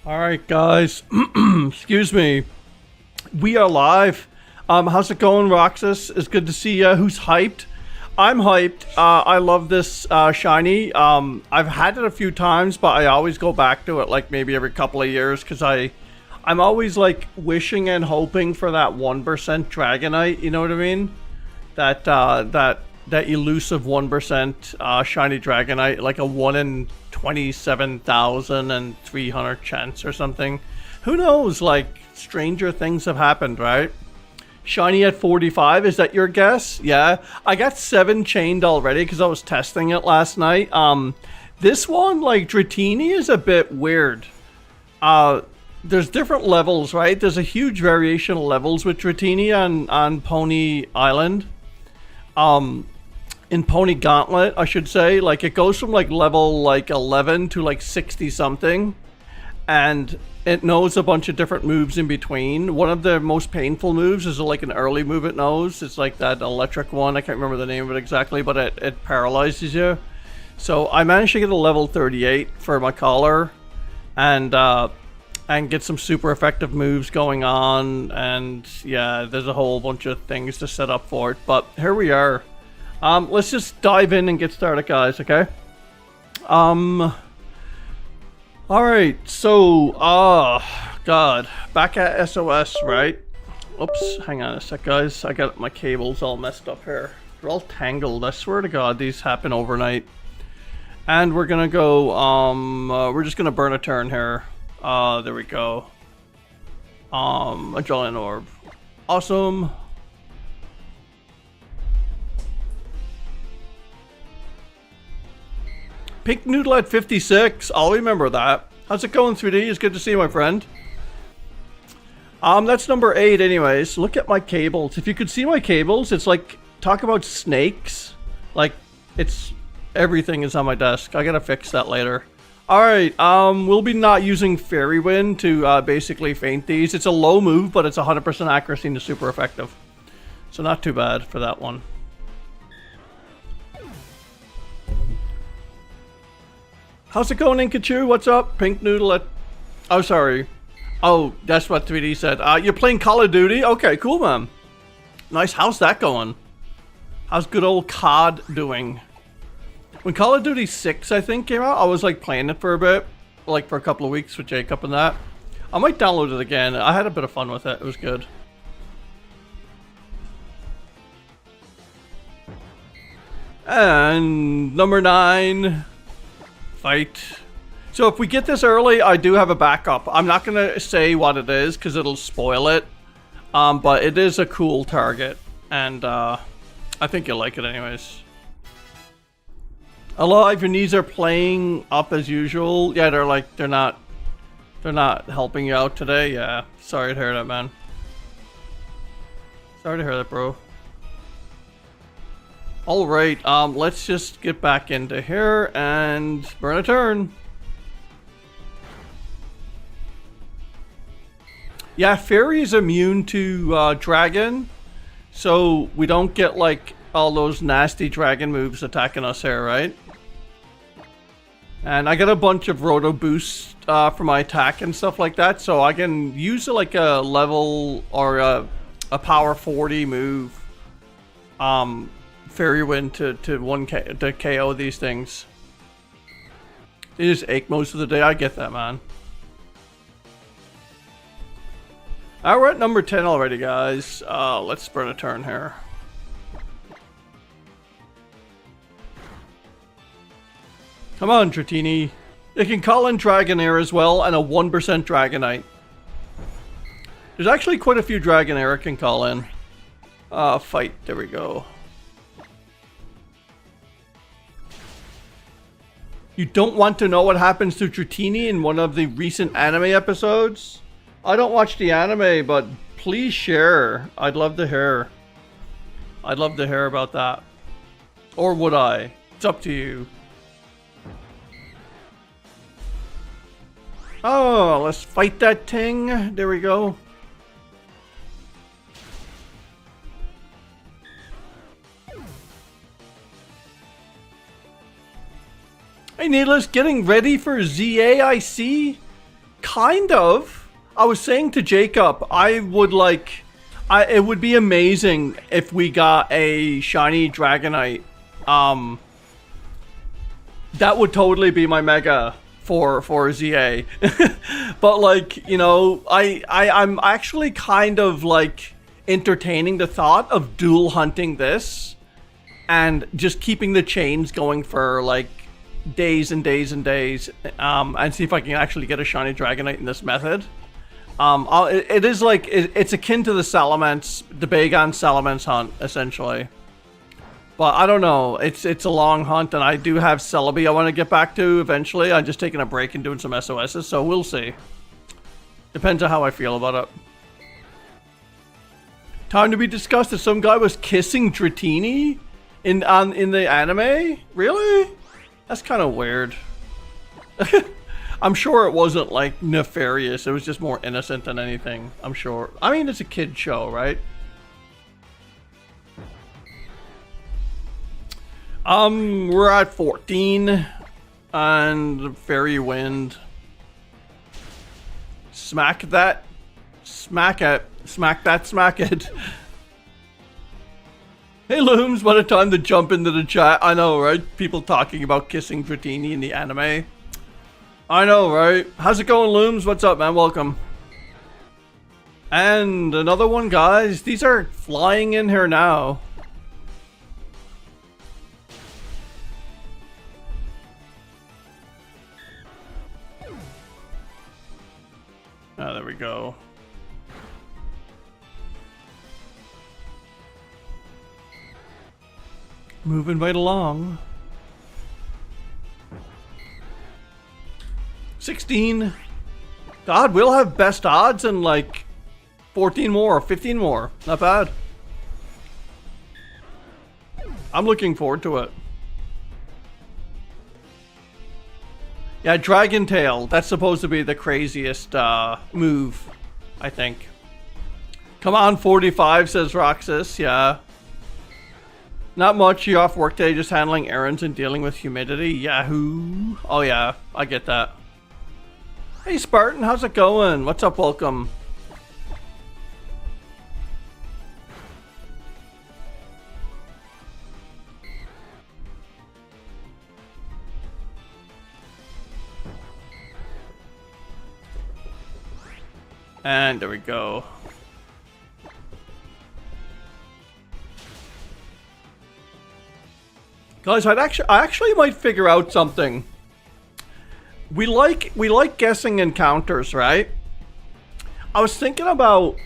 Alright guys, excuse me. We are live. How's it going, Roxas? It's good to see you. Who's hyped? I'm hyped. I love this shiny. I've had it a few times, but I always go back to it like maybe every couple of years because I'm always like wishing and hoping for that 1% Dragonite, you know what I mean? That elusive 1% shiny Dragonite, like a 1 in 27,300 chance or something. Who knows, like stranger things have happened, right? Shiny at 45, is that your guess? Yeah, I got 7 chained already because I was testing it last night. This one, like Dratini, is a bit weird. There's different levels, right? There's a huge variation of levels with Dratini on Poni Island. In Poni Gauntlet, I should say, like it goes from like level like 11 to like 60 something, and it knows a bunch of different moves in between. One of the most painful moves is like an early move it knows. It's like that electric one. I can't remember the name of it exactly, but it paralyzes you. So I managed to get a level 38 for my collar, and get some super effective moves going on. And yeah, there's a whole bunch of things to set up for it. But here we are. Let's just dive in and get started, guys, okay? Alright, so, God, back at SOS, right? Oops, hang on a sec, guys. I got my cables all messed up here. They're all tangled. I swear to God, these happen overnight. And we're gonna go, we're just gonna burn a turn here. There we go. Adrenaline Orb. Awesome. Pink Noodle at 56. I'll remember that. How's it going, 3D? It's good to see you, my friend. That's number 8 anyways. Look at my cables. If you could see my cables, it's like, talk about snakes. Like, it's, everything is on my desk. I gotta fix that later. Alright, we'll be not using Fairy Wind to basically feint these. It's a low move, but it's 100% accuracy and it's super effective. So not too bad for that one. How's it going, Inkachu? What's up? Pink Noodle at... Oh, sorry. Oh, that's what 3D said. You're playing Call of Duty? Okay, cool, man. Nice. How's that going? How's good old COD doing? When Call of Duty 6, I think, came out, I was, like, playing it for a bit. Like, for a couple of weeks with Jacob and that. I might download it again. I had a bit of fun with it. It was good. And number 9... Fight. So if we get this early, I do have a backup. I'm not going to say what it is because it'll spoil it. But it is a cool target. And I think you'll like it anyways. Alive, your knees are playing up as usual. Yeah, they're not helping you out today. Yeah, sorry to hear that, man. Sorry to hear that, bro. Alright, let's just get back into here and burn a turn. Yeah, Fairy is immune to Dragon, so we don't get like all those nasty Dragon moves attacking us here, right? And I got a bunch of Roto boosts for my attack and stuff like that, so I can use like a level or a power 40 move. Fairy Wind to KO these things. They just ache most of the day. I get that, man. We're at number 10 already, guys. Let's burn a turn here. Come on, Dratini. It can call in Dragonair as well, and a 1% Dragonite. There's actually quite a few Dragonair it can call in. Fight. There we go. You don't want to know what happens to Dratini in one of the recent anime episodes? I don't watch the anime, but please share. I'd love to hear. I'd love to hear about that. Or would I? It's up to you. Oh, let's fight that thing. There we go. Hey, Needless, getting ready for ZA, I see. kind of. I was saying to Jacob, I would like... it would be amazing if we got a shiny Dragonite. That would totally be my mega for ZA. But like, you know, I'm actually kind of like entertaining the thought of dual hunting this and just keeping the chains going for like days and days and days, and see if I can actually get a shiny Dragonite in this method. It is like, it's akin to the Salamence, the Bagon Salamence hunt, essentially. But I don't know, it's a long hunt, and I do have Celebi I want to get back to eventually. I'm just taking a break and doing some SOSs, so we'll see. Depends on how I feel about it. Time to be discussed if some guy was kissing Dratini in the anime? Really? That's kind of weird. I'm sure it wasn't like nefarious, it was just more innocent than anything, I'm sure. I mean, it's a kid show, right? We're at 14 and Fairy Wind. Smack that. Smack it. Smack that, smack it. Hey Looms, what a time to jump into the chat. I know, right? People talking about kissing Dratini in the anime. I know, right? How's it going, Looms? What's up, man? Welcome. And another one, guys. These are flying in here now. Oh, there we go. Moving right along. 16. God, we'll have best odds in like 14 more, 15 more. Not bad. I'm looking forward to it. Yeah, Dragon Tail. That's supposed to be the craziest move, I think. Come on, 45, says Roxas. Yeah. Not much. You off work day, just handling errands and dealing with humidity. Yahoo. Oh yeah, I get that. Hey Spartan, how's it going? What's up? Welcome. And there we go. Guys, I actually might figure out something. We like guessing encounters, right? I was thinking about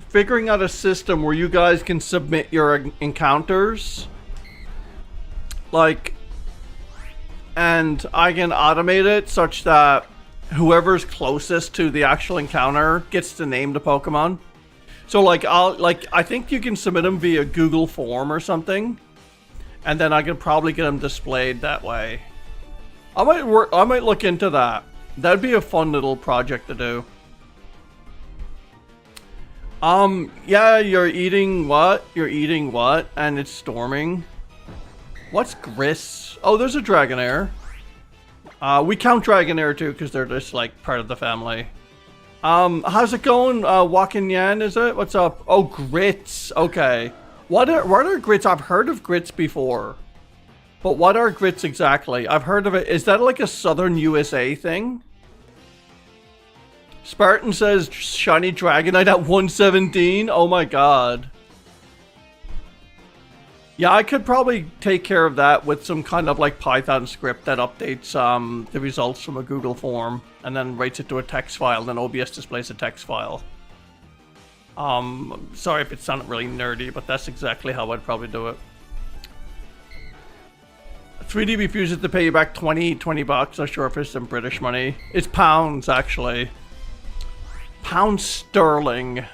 figuring out a system where you guys can submit your encounters, like, and I can automate it such that whoever's closest to the actual encounter gets to name the Pokemon. So like I think you can submit them via Google form or something, and then I can probably get them displayed that way. I might look into that. That'd be a fun little project to do. Yeah, you're eating what? You're eating what? And it's storming. What's Gris? Oh, there's a Dragonair. We count Dragonair too, because they're just like part of the family. How's it going? Walking Yan, is it? What's up? Oh, Grits. Okay. What are Grits? I've heard of Grits before. But what are Grits exactly? I've heard of it. Is that like a southern USA thing? Spartan says shiny Dragonite at 117. Oh my god. Yeah, I could probably take care of that with some kind of like Python script that updates the results from a Google form and then writes it to a text file, then OBS displays a text file. Sorry if it sounded really nerdy, but that's exactly how I'd probably do it. 3D refuses to pay you back 20 bucks. Not sure if it's in British money. It's pounds, actually. Pound sterling.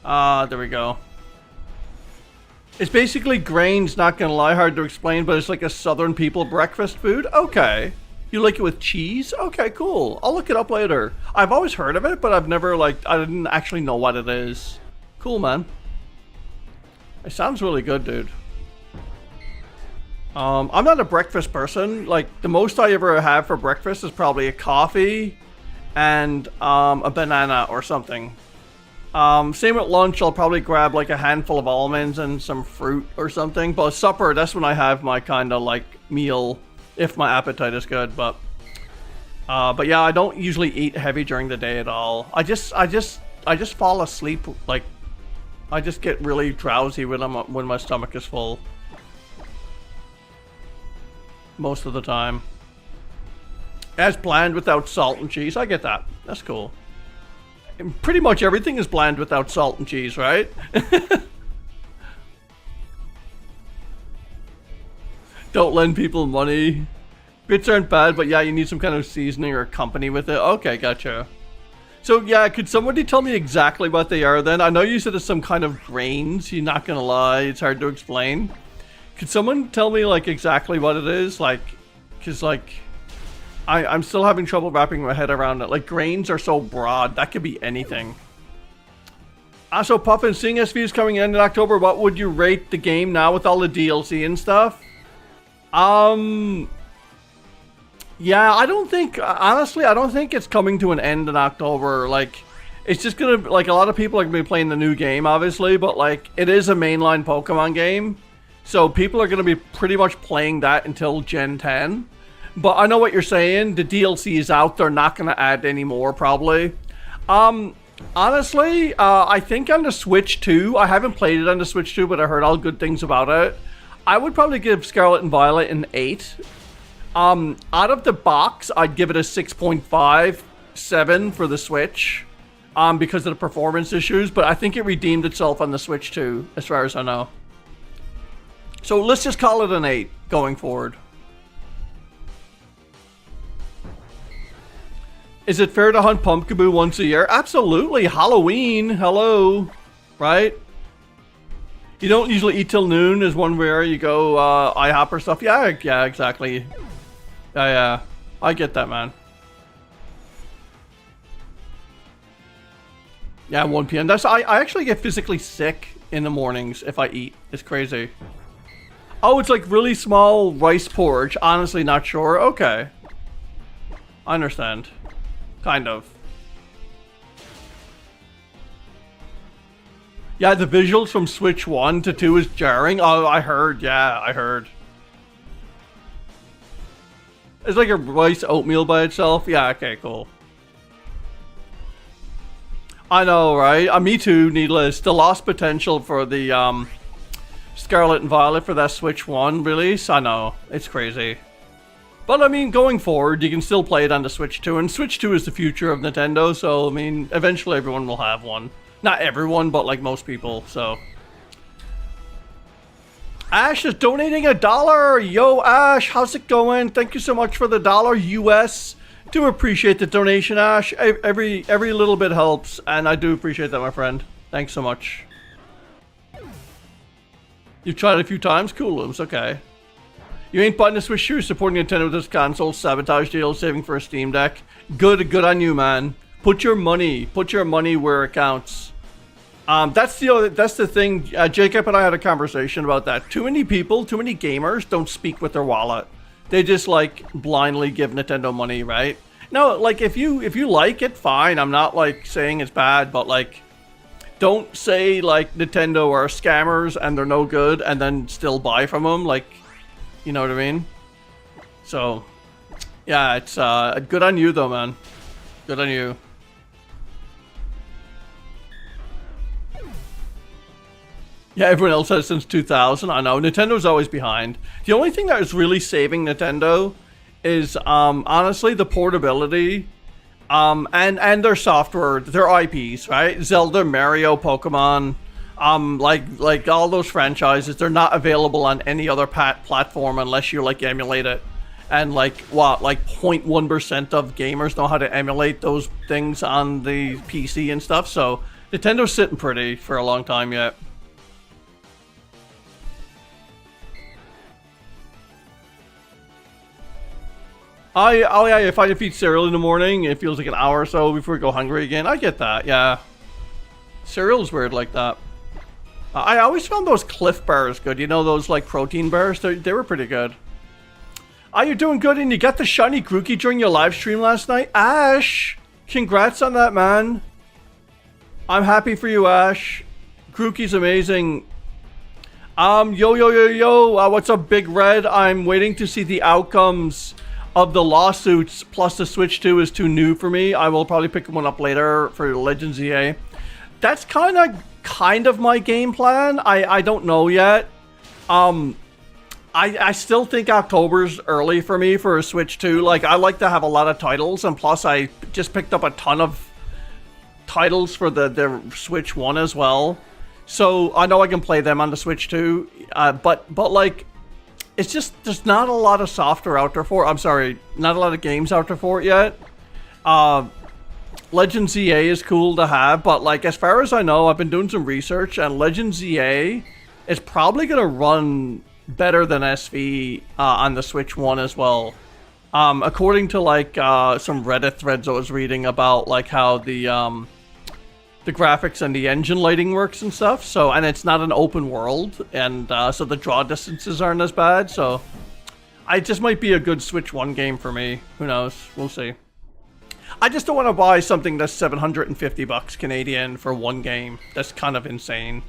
There we go. It's basically grains, not gonna lie, hard to explain, but it's like a southern people breakfast food. Okay. You like it with cheese? Okay, cool. I'll look it up later. I've always heard of it, but I've never, like, I didn't actually know what it is. Cool, man. It sounds really good, dude. I'm not a breakfast person. Like, the most I ever have for breakfast is probably a coffee and a banana or something. Same at lunch, I'll probably grab like a handful of almonds and some fruit or something. But supper, that's when I have my kind of like meal, if my appetite is good. But yeah, I don't usually eat heavy during the day at all. I just fall asleep. Like, I just get really drowsy when my stomach is full. Most of the time. As bland without salt and cheese. I get that. That's cool. And pretty much everything is bland without salt and cheese, right? Don't lend people money. Bits aren't bad, but yeah, you need some kind of seasoning or company with it. Okay, gotcha. So yeah, could somebody tell me exactly what they are then? I know you said it's some kind of grains. You're not gonna lie, it's hard to explain. Could someone tell me like exactly what it is? Like, cause like, I'm still having trouble wrapping my head around it. Like, grains are so broad. That could be anything. So Puffin, seeing SV is coming in October, what would you rate the game now with all the DLC and stuff? Yeah, I don't think, honestly, I don't think it's coming to an end in October. Like, it's just gonna, like, a lot of people are gonna be playing the new game, obviously, but, like, it is a mainline Pokemon game. So people are gonna be pretty much playing that until Gen 10. But I know what you're saying. The DLC is out. They're not going to add any more, probably. Honestly, I think on the Switch 2, I haven't played it on the Switch 2, but I heard all good things about it. I would probably give Scarlet and Violet an 8. Out of the box, I'd give it a 6.57 for the Switch. Because of the performance issues, but I think it redeemed itself on the Switch 2, as far as I know. So let's just call it an 8 going forward. Is it fair to hunt Pumpkaboo once a year? Absolutely. Halloween. Hello. Right? You don't usually eat till noon is one where you go IHOP or stuff. Yeah, exactly. Yeah. I get that, man. Yeah, 1 p.m. That's I actually get physically sick in the mornings if I eat. It's crazy. Oh, it's like really small rice porridge. Honestly, not sure. Okay. I understand. Kind of. Yeah, the visuals from Switch 1 to 2 is jarring. Oh, I heard. Yeah, I heard. It's like a rice oatmeal by itself. Yeah, okay, cool. I know, right? Me too, needless. The lost potential for the Scarlet and Violet for that Switch 1 release. I know. It's crazy. But I mean, going forward, you can still play it on the Switch 2, and Switch 2 is the future of Nintendo, so I mean, eventually everyone will have one. Not everyone, but like most people, so. Ash is donating $1! Yo, Ash, how's it going? Thank you so much for the $1 US. Do appreciate the donation, Ash. Every little bit helps, and I do appreciate that, my friend. Thanks so much. You've tried it a few times? Cool, it's okay. You ain't buying a Switch 2, supporting Nintendo with this console, sabotage deal, saving for a Steam Deck. Good on you, man. Put your money where it counts. That's the thing. Jacob and I had a conversation about that. Too many people, too many gamers don't speak with their wallet. They just like blindly give Nintendo money, right? No, like if you like it, fine. I'm not like saying it's bad, but like don't say like Nintendo are scammers and they're no good and then still buy from them. Like, you know what I mean? So, yeah, it's good on you though, man. Good on you. Yeah, everyone else has since 2000. I know. Nintendo's always behind. The only thing that is really saving Nintendo is, honestly, the portability, and their software, their IPs, right? Zelda, Mario, Pokemon, like all those franchises, they're not available on any other platform unless you, like, emulate it. And, like, what, like 0.1% of gamers know how to emulate those things on the PC and stuff, so Nintendo's sitting pretty for a long time yet. Oh yeah, if I eat cereal in the morning, it feels like an hour or so before I go hungry again. I get that, yeah. Cereal's weird like that. I always found those Cliff Bars good. You know, those like protein bars? They were pretty good. You're doing good and you got the shiny Grookey during your live stream last night? Ash! Congrats on that, man. I'm happy for you, Ash. Grookey's amazing. Yo, what's up, Big Red? I'm waiting to see the outcomes of the lawsuits, plus the Switch 2 is too new for me. I will probably pick one up later for Legends EA. That's kind of my game plan. I don't know yet. I still think October's early for me for a Switch 2. Like, I like to have a lot of titles, and plus I just picked up a ton of titles for the Switch 1 as well. So I know I can play them on the Switch 2, but like, it's just, there's not a lot of software out there for it. I'm sorry, not a lot of games out there for it yet. Legends EA is cool to have, but like, as far as I know, I've been doing some research, and Legends EA is probably going to run better than SV on the Switch 1 as well. According to like some Reddit threads I was reading about like how the graphics and the engine lighting works and stuff. So, and it's not an open world, and so the draw distances aren't as bad. So, it just might be a good Switch 1 game for me. Who knows? We'll see. I just don't want to buy something that's $750 Canadian for one game. That's kind of insane.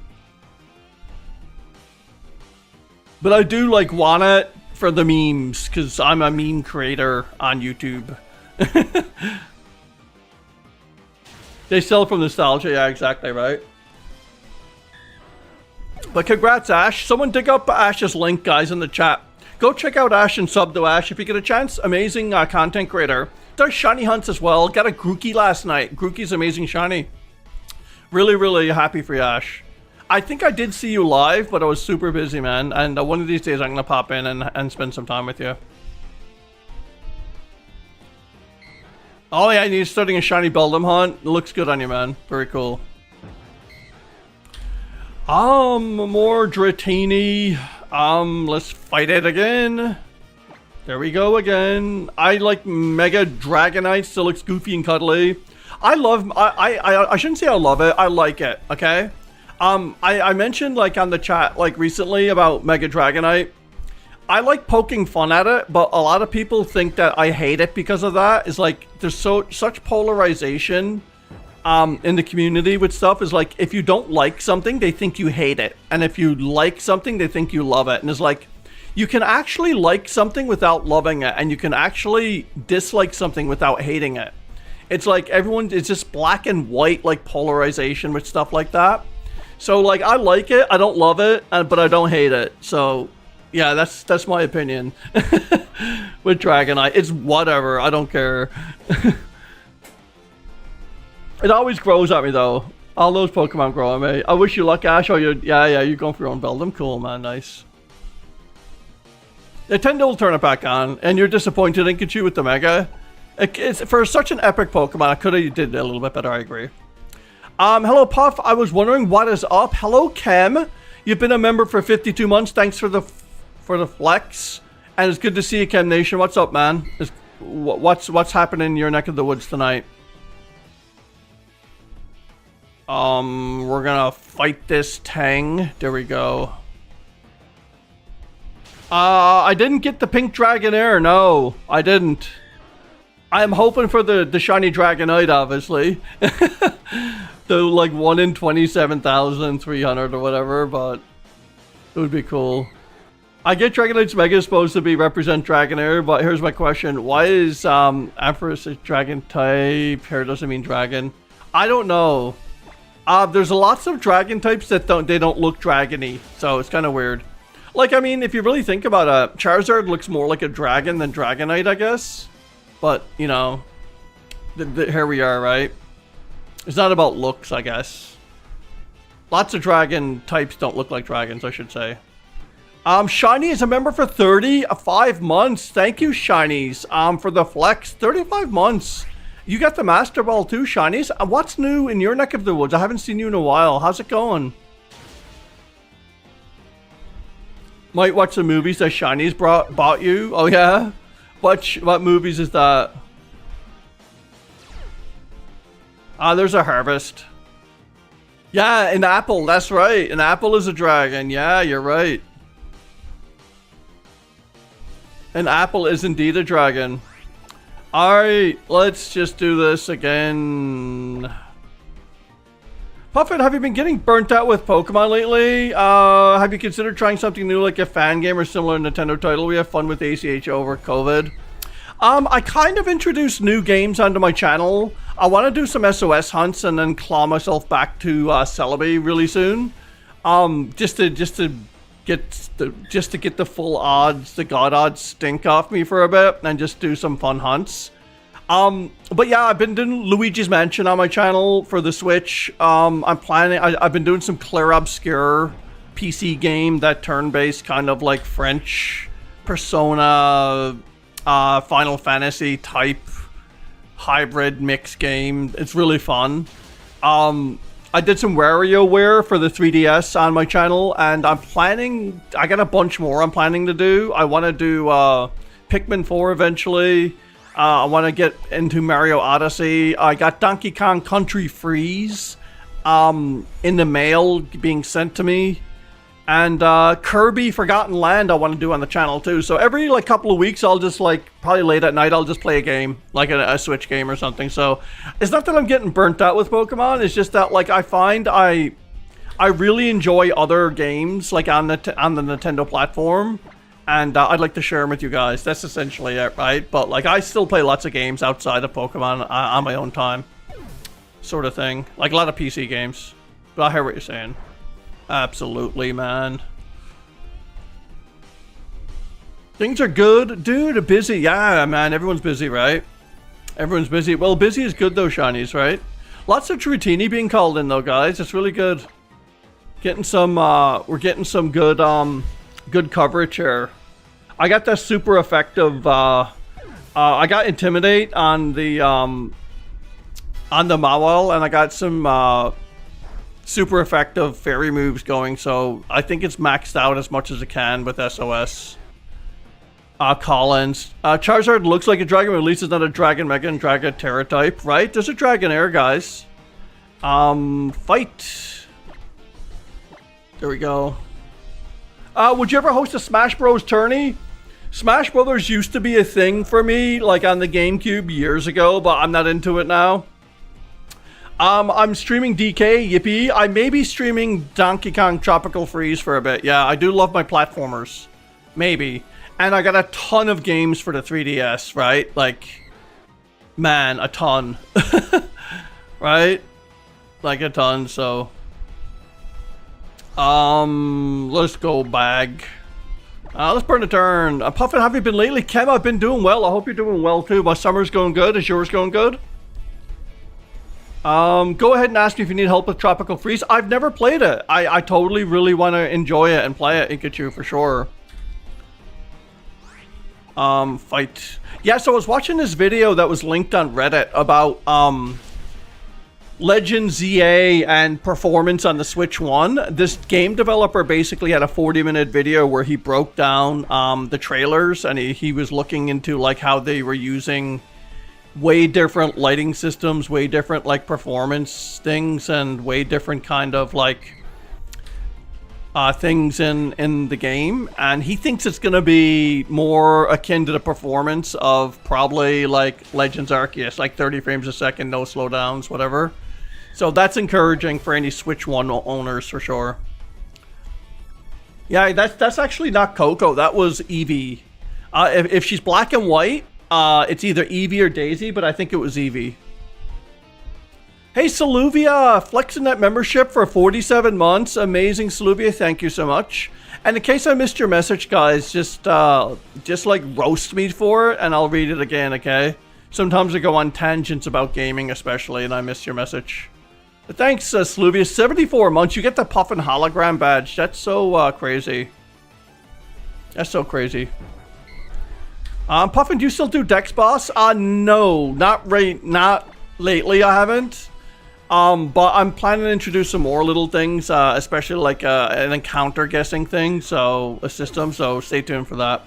But I do like want it for the memes, because I'm a meme creator on YouTube. They sell from nostalgia, yeah, exactly right. But congrats, Ash. Someone dig up Ash's link, guys, in the chat. Go check out Ash and sub to Ash if you get a chance. Amazing content creator. Does shiny hunts as well. Got a Grookey last night. Grookey's amazing shiny. Really, really happy for you, Ash. I think I did see you live, but I was super busy, man. And one of these days I'm going to pop in and spend some time with you. Oh yeah, you're starting a shiny Beldum hunt. It looks good on you, man. Very cool. More Dratini. Let's fight it again. There we go again. I like Mega Dragonite. Still looks goofy and cuddly. I shouldn't say I love it. I like it, okay? I mentioned like on the chat like recently about Mega Dragonite. I like poking fun at it, but a lot of people think that I hate it because of that. It's like there's such polarization in the community with stuff. Is like if you don't like something, they think you hate it, and if you like something, they think you love it. And it's like you can actually like something without loving it, and you can actually dislike something without hating it. It's like it's just black and white like polarization with stuff like that. So like I like it, I don't love it, but I don't hate it. So yeah, that's my opinion with Dragonite. It's whatever, I don't care. It always grows at me though. All those Pokemon grow at me. I wish you luck, Ash. Oh, you're going for your own build. I'm cool, man. Nice. Nintendo will turn it back on, and you're disappointed in Pikachu with the Mega. It's for such an epic Pokemon. I could have did a little bit better. I agree. Hello, Puff. I was wondering what is up. Hello, Kem. You've been a member for 52 months. Thanks for the flex, and it's good to see you, Kem Nation. What's up, man? What's happening in your neck of the woods tonight? We're gonna fight this Tang. There we go. I didn't get the pink Dragonair. No, I didn't. I'm hoping for the shiny Dragonite, obviously. The like 1 in 27,300 or whatever, but it would be cool. I get Dragonite's Mega is supposed to be represent Dragonair, but here's my question. Why is Ampharos a dragon type? Hair doesn't mean dragon. I don't know. There's lots of dragon types that don't look dragony, so it's kind of weird. Like, I mean, if you really think about it, Charizard looks more like a dragon than Dragonite, I guess. But, you know, here we are, right? It's not about looks, I guess. Lots of dragon types don't look like dragons, I should say. Shiny is a member for 35 months. Thank you, Shinies, for the flex. 35 months. You got the Master Ball too, Shinies. What's new in your neck of the woods? I haven't seen you in a while. How's it going? Might watch the movies that Shinies bought you. Oh yeah? What movies is that? There's a harvest. Yeah, an apple. That's right. An apple is a dragon. Yeah, you're right. An apple is indeed a dragon. Alright, let's just do this again. Puffin, have you been getting burnt out with Pokemon lately? Have you considered trying something new like a fan game or similar Nintendo title? We have fun with ACH over COVID. I kind of introduced new games onto my channel. I want to do some SOS hunts and then claw myself back to Celebi really soon. Just to get the full odds, the god odds stink off me for a bit and just do some fun hunts. But yeah, I've been doing Luigi's Mansion on my channel for the Switch. I've been doing some Clair Obscure PC game, that turn-based kind of like French Persona, Final Fantasy type hybrid mix game. It's really fun. I did some WarioWare for the 3DS on my channel, and I got a bunch more I'm planning to do. I want to do Pikmin 4 eventually. I want to get into Mario Odyssey. I got Donkey Kong Country Freeze in the mail being sent to me. And Kirby Forgotten Land I want to do on the channel too. So every like couple of weeks I'll just like, probably late at night, I'll just play a game, like a Switch game or something. So it's not that I'm getting burnt out with Pokemon, it's just that like I find I really enjoy other games like on the Nintendo platform. And I'd like to share them with you guys. That's essentially it, right? But like I still play lots of games outside of Pokemon on my own time. Sort of thing. Like a lot of PC games. But I hear what you're saying. Absolutely, man. Things are good. Dude, busy. Yeah, man. Everyone's busy, right? Everyone's busy. Well, busy is good though, Shinies, right? Lots of Dratini being called in though, guys. It's really good. Getting some, we're getting some good, good coverage here. I got that super effective, I got Intimidate on the Mawile, and I got some, super effective fairy moves going, so I think it's maxed out as much as it can with SOS. Collins. Charizard looks like a dragon, but at least it's not a Dragon Mega and Dragon Terra type, right? There's a Dragonair, guys. Fight. There we go. Would you ever host a Smash Bros tourney? Smash Brothers used to be a thing for me, like on the GameCube years ago, but I'm not into it now. I'm streaming DK, yippee. I may be streaming Donkey Kong Tropical Freeze for a bit. Yeah, I do love my platformers. Maybe. And I got a ton of games for the 3DS, right? Like, man, a ton. Right? Like a ton, so... let's go bag. Let's burn a turn. Puffin, have you been lately? Kem, I've been doing well. I hope you're doing well too. My summer's going good. Is yours going good? Go ahead and ask me if you need help with Tropical Freeze. I've never played it. I totally really want to enjoy it and play it, Pikachu, for sure. Fight. Yeah, so I was watching this video that was linked on Reddit about, Legend ZA and performance on the Switch 1. This game developer basically had a 40-minute video where he broke down the trailers, and he was looking into like how they were using way different lighting systems, way different like performance things, and way different kind of like things in the game. And he thinks it's going to be more akin to the performance of probably like Legends Arceus, like 30 frames a second, no slowdowns, whatever. So that's encouraging for any Switch 1 owners for sure. Yeah, that's actually not Coco. That was Eevee. If she's black and white, it's either Eevee or Daisy, but I think it was Eevee. Hey, Saluvia, flexing that membership for 47 months. Amazing, Saluvia. Thank you so much. And in case I missed your message, guys, just like roast me for it, and I'll read it again, okay? Sometimes I go on tangents about gaming, especially, and I missed your message. But thanks, Saluvia. 74 months. You get the Puffin hologram badge. That's so crazy. That's so crazy. Puffin, do you still do Dex Boss? No, not lately. I haven't. But I'm planning to introduce some more little things, especially like an encounter guessing thing, so a system. So stay tuned for that.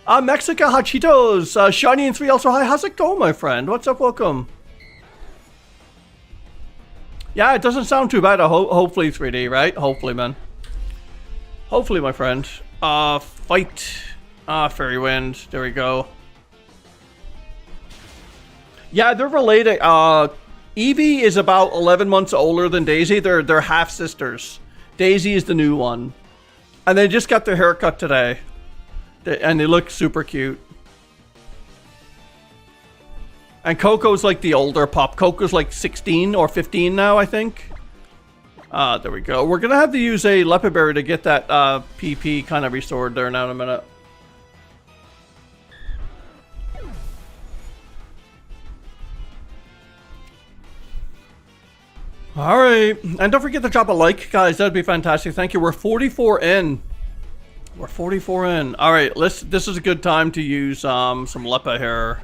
Mexica Hachitos, Shiny and 3 also. Hi, how's it going, my friend? What's up? Welcome. Yeah, it doesn't sound too bad. Hopefully 3D, right? Hopefully, man. Hopefully, my friend. Fight. Fairy Wind. There we go. Yeah, they're related. Eevee is about 11 months older than Daisy. They're half sisters. Daisy is the new one. And they just got their haircut today. And they look super cute. And Coco's like the older pup. Coco's like 16 or 15 now, I think. There we go. We're going to have to use a Leopard Berry to get that PP kind of restored there now in a minute. Alright. And don't forget to drop a like, guys. That'd be fantastic. Thank you. We're 44 in. We're 44 in. Alright, this is a good time to use some Lepa here.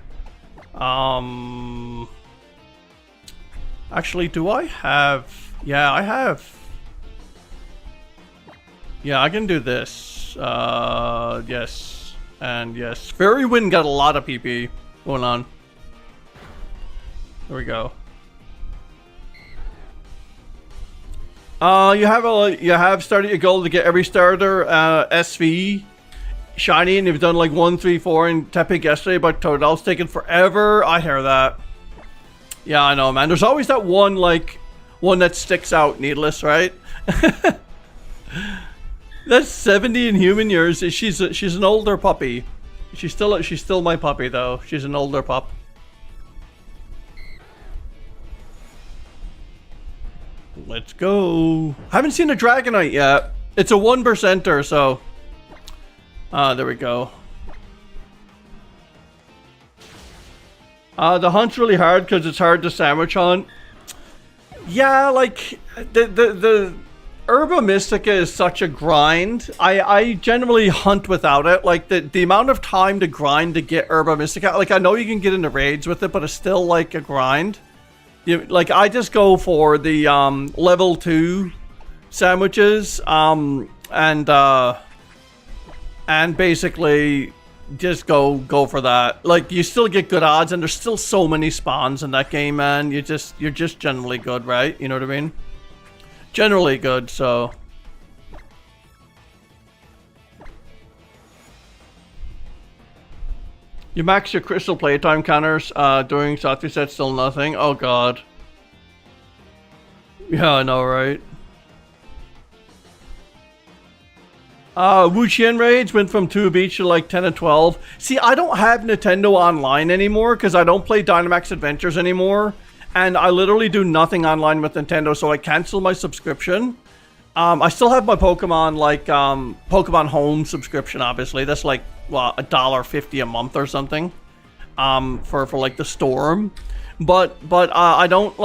Actually, do I have... Yeah, I have. Yeah, I can do this. Yes. And yes. Fairy Wind got a lot of PP going on. There we go. You have started your goal to get every starter SV shiny, and you've done like 1, 3, 4 in Tepic yesterday, but Totodil's taken forever. I hear that. Yeah, I know, man. There's always that one that sticks out, Needless, right? That's 70 in human years. She's an older puppy. She's still my puppy though. She's an older pup. Let's go. Haven't seen a Dragonite yet. It's a 1%er, so. There we go. The hunt's really hard because it's hard to sandwich hunt. Yeah, like the Herba Mystica is such a grind. I generally hunt without it. Like the amount of time to grind to get Herba Mystica. Like I know you can get into raids with it, but it's still like a grind. Like I just go for the level 2 sandwiches and basically just go for that. Like you still get good odds, and there's still so many spawns in that game, man. You're just generally good, right? You know what I mean? Generally good, so. You max your crystal playtime counters during soft reset, still nothing. Oh god. Yeah, I know, right? Wuxian raids went from 2 each to like 10 and 12. See, I don't have Nintendo Online anymore because I don't play Dynamax Adventures anymore. And I literally do nothing online with Nintendo, so I canceled my subscription. I still have my Pokemon, like, Pokemon Home subscription, obviously. That's like, well, $1.50 a month or something. For like the Storm. But I don't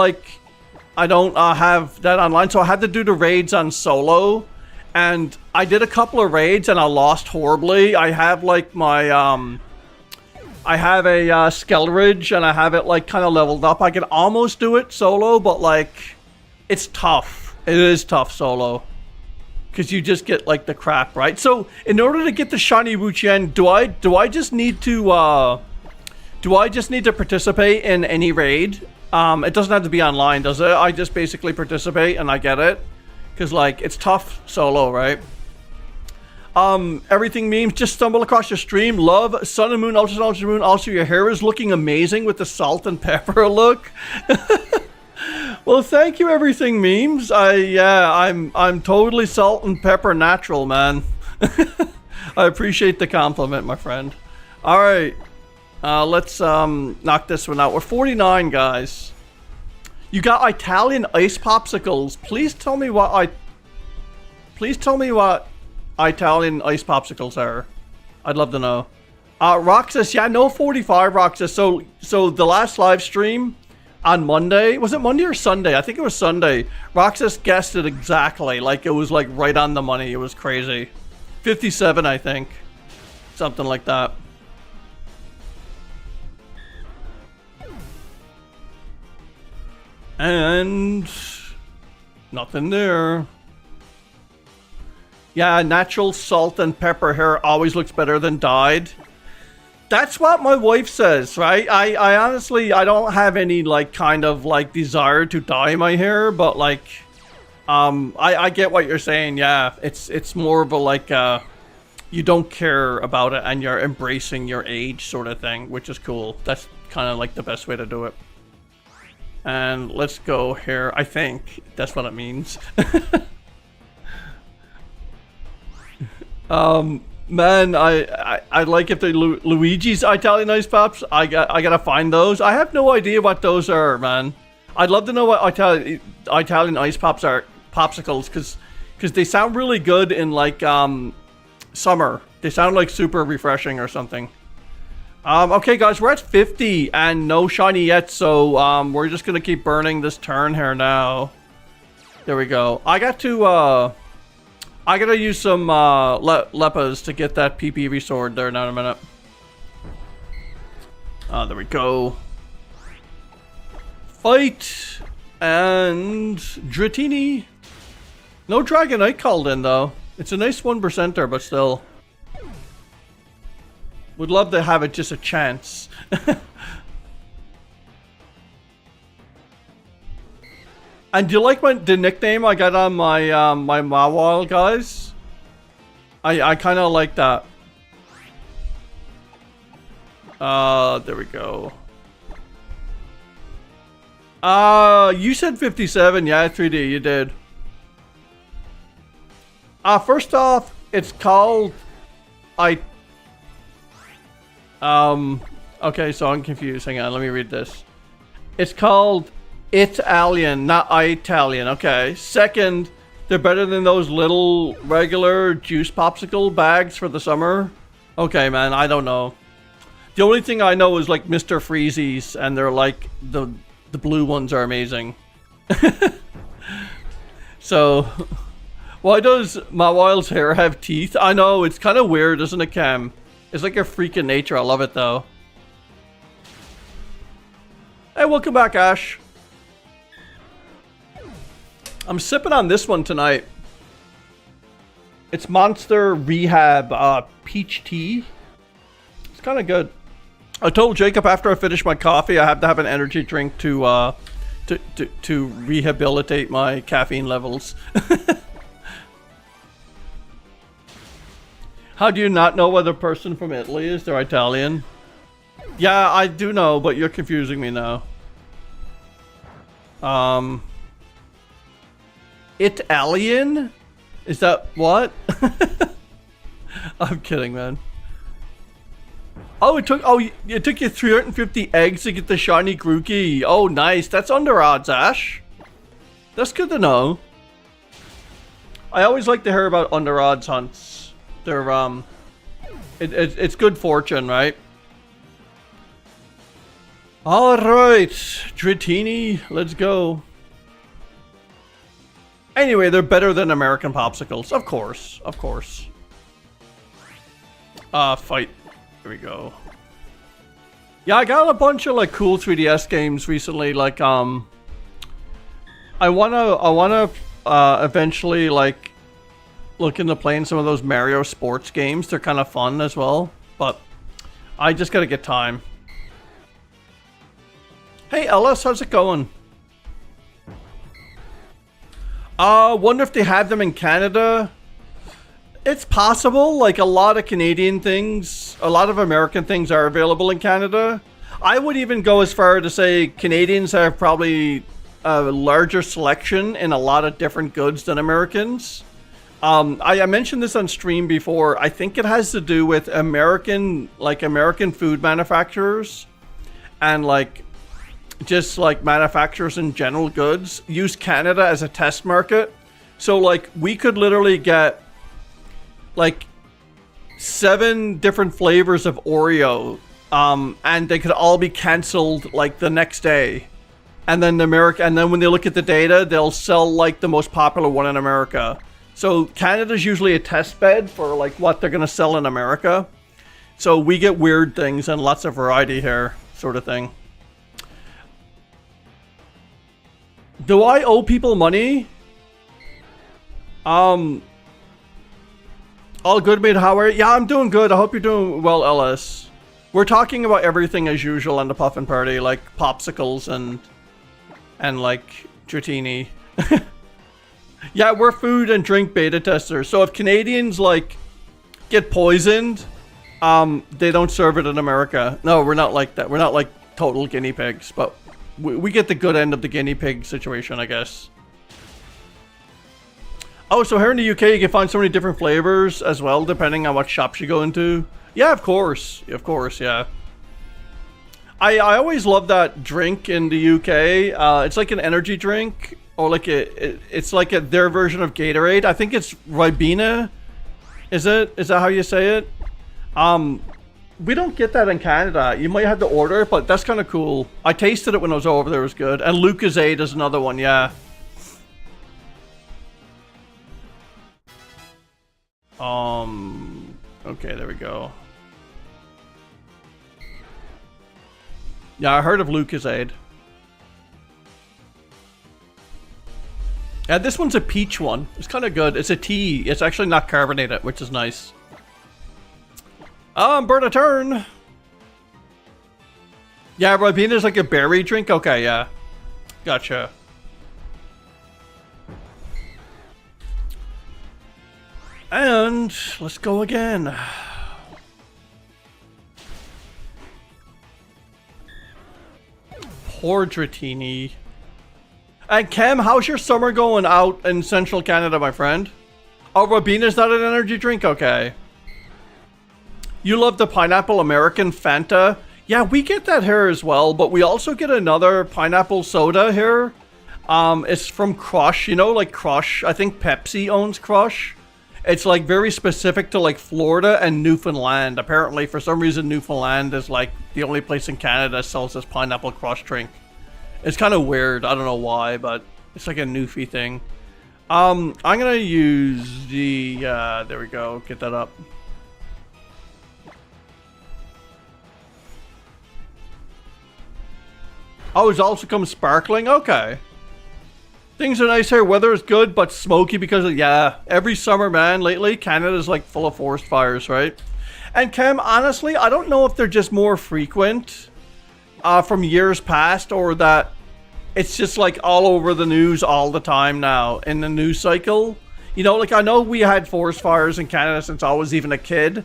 have that online, so I had to do the raids on solo. And I did a couple of raids and I lost horribly. I have like my, I have a Skelridge and I have it like kind of leveled up. I can almost do it solo, but like, it's tough. It is tough solo. Because you just get like the crap, right? So in order to get the shiny Wuxian, do I just need to participate in any raid? It doesn't have to be online, does it? I just basically participate and I get it. Because like, it's tough solo, right? Everything memes, just stumble across your stream. Love Sun and Moon, Ultra Sun, Ultra Moon. Also, your hair is looking amazing with the salt and pepper look. Well, thank you, everything memes. I'm totally salt and pepper natural, man. I appreciate the compliment, my friend. All right, let's knock this one out. We're 49, guys. You got Italian ice popsicles. Please tell me what Italian ice popsicles are. I'd love to know. Roxas, yeah, no 45 Roxas. So the last live stream on Monday, was it Monday or Sunday? I think it was Sunday. Roxas guessed it exactly. Like it was like right on the money. It was crazy. 57, I think. Something like that. And nothing there. Yeah, natural salt and pepper hair always looks better than dyed. That's what my wife says, right? I honestly, I don't have any like kind of like desire to dye my hair, but like, I get what you're saying. Yeah, it's more of a like, you don't care about it and you're embracing your age sort of thing, which is cool. That's kind of like the best way to do it. And let's go here. I think that's what it means. Man, I like if they Luigi's Italian ice pops. I gotta find those. I have no idea what those are, man. I'd love to know what Italian ice pops are, popsicles, because they sound really good in like summer. They sound like super refreshing or something. Okay, guys, we're at 50 and no shiny yet, so we're just gonna keep burning this turn here now. There we go. I gotta use some Leppas to get that PP restored there now in a minute. There we go. Fight and Dratini. No Dragonite called in though. It's a nice 1%er, but still. Would love to have it just a chance. And do you like the nickname I got on my my Mawile, guys? I kind of like that. There we go. You said 57, yeah, 3D, you did. First off, it's called okay, so I'm confused. Hang on, let me read this. It's called Italian, not Italian. Okay. Second, they're better than those little regular juice popsicle bags for the summer. Okay, man, I don't know. The only thing I know is like Mr. Freezies, and they're like the blue ones are amazing. So, why does Mawile's hair have teeth? I know, it's kind of weird, isn't it, Cam? It's like a freak of nature. I love it, though. Hey, welcome back, Ash. I'm sipping on this one tonight. It's Monster Rehab Peach Tea. It's kind of good. I told Jacob after I finish my coffee, I have to have an energy drink to rehabilitate my caffeine levels. How do you not know whether a person from Italy is? They're Italian. Yeah, I do know, but you're confusing me now. Italian? Is that what? I'm kidding, man. Oh, it took you 350 eggs to get the shiny Grookey. Oh, nice. That's under odds, Ash. That's good to know. I always like to hear about under odds hunts. They're it's good fortune, right? All right, Dratini, let's go. Anyway, they're better than American popsicles, of course, of course. Fight. Here we go. Yeah, I got a bunch of like cool 3DS games recently. Like, I wanna eventually like look into playing some of those Mario sports games. They're kind of fun as well, but I just gotta get time. Hey Ellis, how's it going? Wonder if they have them in Canada. It's possible. Like a lot of Canadian things, a lot of American things are available in Canada. I would even go as far to say Canadians have probably a larger selection in a lot of different goods than Americans. I mentioned this on stream before. I think it has to do with American food manufacturers and like just like manufacturers in general goods use Canada as a test market. So like we could literally get like 7 different flavors of Oreo, and they could all be canceled like the next day. And then when they look at the data, they'll sell like the most popular one in America. So Canada's usually a test bed for like what they're gonna sell in America. So we get weird things and lots of variety here, sort of thing. Do I owe people money? All good, mate. How are you? Yeah, I'm doing good. I hope you're doing well, Ellis. We're talking about everything as usual on the Puffin party, like popsicles and like Dratini. Yeah, we're food and drink beta testers. So if Canadians like get poisoned, they don't serve it in America. No, we're not like that. We're not like total guinea pigs, but we get the good end of the guinea pig situation, I guess. Oh, so here in the UK, you can find so many different flavors as well, depending on what shops you go into. Yeah, of course. Of course, yeah. I always love that drink in the UK. It's like an energy drink, or like it's like their version of Gatorade. I think it's Ribena. Is it? Is that how you say it? We don't get that in Canada. You might have to order it, but that's kind of cool. I tasted it when I was over there. It was good. And Lucozade is another one, yeah. Okay, there we go. Yeah, I heard of Lucozade. Yeah, this one's a peach one. It's kind of good. It's a tea. It's actually not carbonated, which is nice. Bird a turn. Yeah, Ribena's like a berry drink. Okay, yeah. Gotcha. And let's go again. Poor Dratini. And Kem, how's your summer going out in central Canada, my friend? Oh, Ribena's not an energy drink? Okay. You love the pineapple American Fanta? Yeah, we get that here as well, but we also get another pineapple soda here. It's from Crush, you know, like Crush. I think Pepsi owns Crush. It's like very specific to like Florida and Newfoundland. Apparently, for some reason, Newfoundland is like the only place in Canada that sells this pineapple Crush drink. It's kind of weird. I don't know why, but it's like a Newfie thing. I'm gonna use the, there we go. Get that up. Oh, it's also come sparkling? Okay. Things are nice here. Weather is good, but smoky because of, yeah, every summer, man, lately, Canada's like full of forest fires, right? And Cam, honestly, I don't know if they're just more frequent from years past, or that it's just like all over the news all the time now in the news cycle. You know, like I know we had forest fires in Canada since I was even a kid.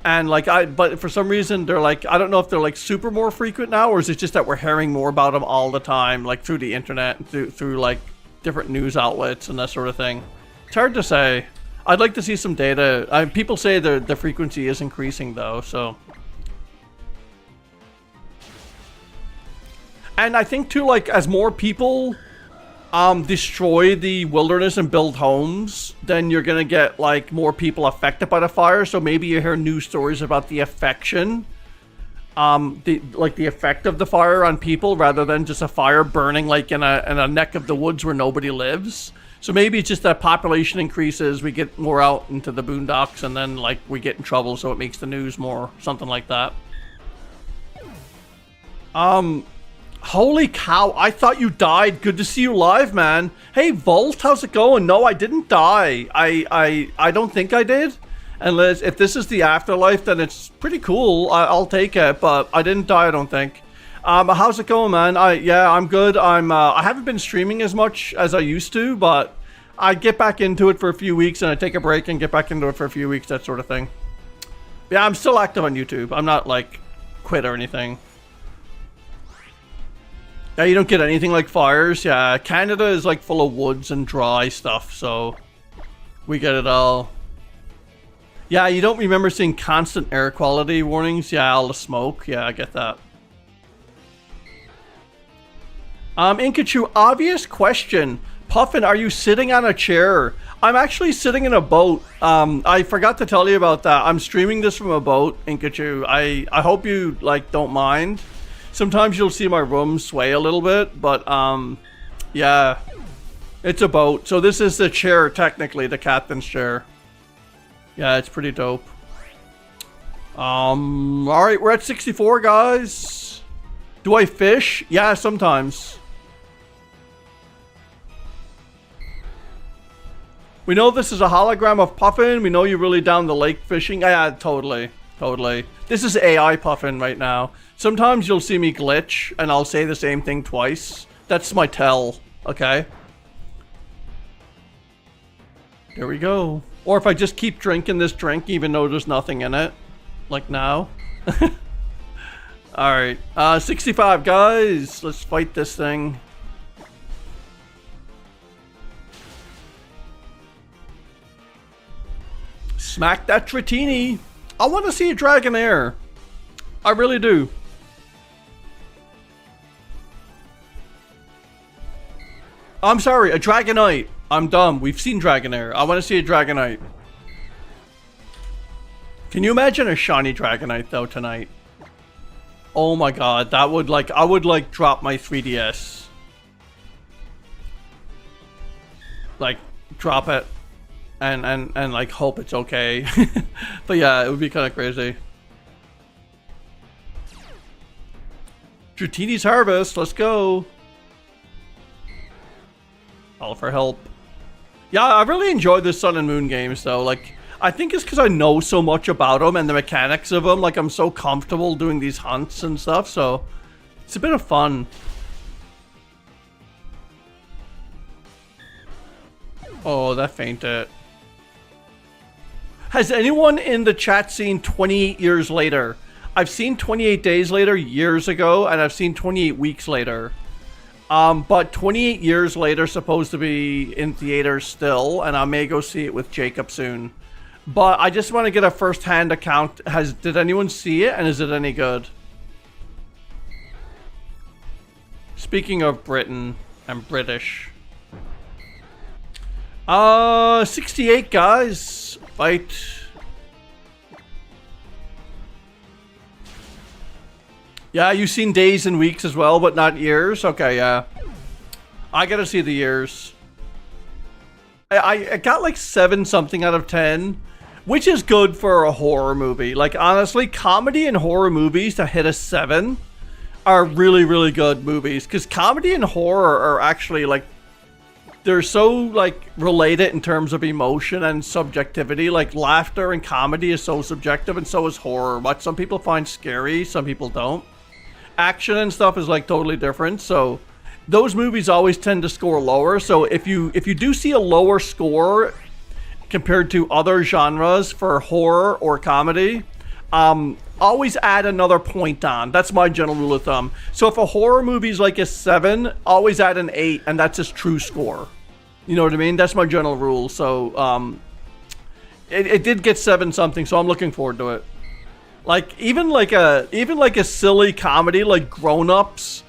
And like but for some reason they're like, I don't know if they're like super more frequent now, or is it just that we're hearing more about them all the time, like through the internet, through like different news outlets and that sort of thing. It's hard to say. I'd like to see some data. People say the frequency is increasing though, so. And I think too, like as more people destroy the wilderness and build homes, then you're gonna get like more people affected by the fire. So maybe you hear news stories about the affection, the effect of the fire on people, rather than just a fire burning like in a neck of the woods where nobody lives. So maybe it's just that population increases, we get more out into the boondocks, and then like we get in trouble, so it makes the news more, something like that. Holy cow, I thought you died. Good to see you live, man. Hey, Volt, how's it going? No, I didn't die. I don't think I did. Unless, if this is the afterlife, then it's pretty cool. I'll take it, but I didn't die, I don't think. How's it going, man? Yeah, I'm good. I haven't been streaming as much as I used to, but I get back into it for a few weeks, and I take a break and get back into it for a few weeks, that sort of thing. Yeah, I'm still active on YouTube. I'm not, like, quit or anything. Yeah, you don't get anything like fires. Yeah, Canada is like full of woods and dry stuff, so we get it all. Yeah, you don't remember seeing constant air quality warnings? Yeah, all the smoke. Yeah, I get that. Pikachu, obvious question. Puffin, are you sitting on a chair? I'm actually sitting in a boat. I forgot to tell you about that. I'm streaming this from a boat, Pikachu. I hope you like don't mind. Sometimes you'll see my room sway a little bit, but yeah, it's a boat. So this is the chair, technically, the captain's chair. Yeah, it's pretty dope. All right, we're at 64, guys. Do I fish? Yeah, sometimes. We know this is a hologram of Puffin. We know you're really down the lake fishing. Yeah, totally. Totally. This is AI Puffin right now. Sometimes you'll see me glitch, and I'll say the same thing twice. That's my tell, okay? There we go. Or if I just keep drinking this drink, even though there's nothing in it. Like now. Alright, 65 guys. Let's fight this thing. Smack that Dratini. I want to see a Dragonair. I really do. I'm sorry, a Dragonite. I'm dumb. We've seen Dragonair. I want to see a Dragonite. Can you imagine a shiny Dragonite though tonight? Oh my god, that would like, I would like drop my 3DS. Like, drop it and like hope it's okay. But yeah, it would be kind of crazy. Dratini's Harvest, let's go. All for help. Yeah, I really enjoyed the Sun and Moon games though. Like, I think it's because I know so much about them and the mechanics of them. Like, I'm so comfortable doing these hunts and stuff, so it's a bit of fun. Oh, that fainted. Has anyone in the chat seen 28 years later? I've seen 28 days later years ago, and I've seen 28 weeks later. But 28 years later supposed to be in theaters still, and I may go see it with Jacob soon. But I just want to get a first-hand account. Did anyone see it, and is it any good? Speaking of Britain and British. 68 guys. Fight. Yeah, you've seen days and weeks as well, but not years? Okay, yeah. I gotta see the years. I got like 7 something out of 10, which is good for a horror movie. Like, honestly, comedy and horror movies to hit a 7 are really, really good movies. Because comedy and horror are actually, like, they're so, like, related in terms of emotion and subjectivity. Like, laughter and comedy is so subjective, and so is horror. What some people find scary, some people don't. Action and stuff is, like, totally different. So those movies always tend to score lower. So if you do see a lower score compared to other genres for horror or comedy, always add another point on. That's my general rule of thumb. So if a horror movie is like a 7, always add an 8, and that's its true score. You know what I mean? That's my general rule. So it did get 7 something, so I'm looking forward to it. Like, even like a silly comedy like Grown Ups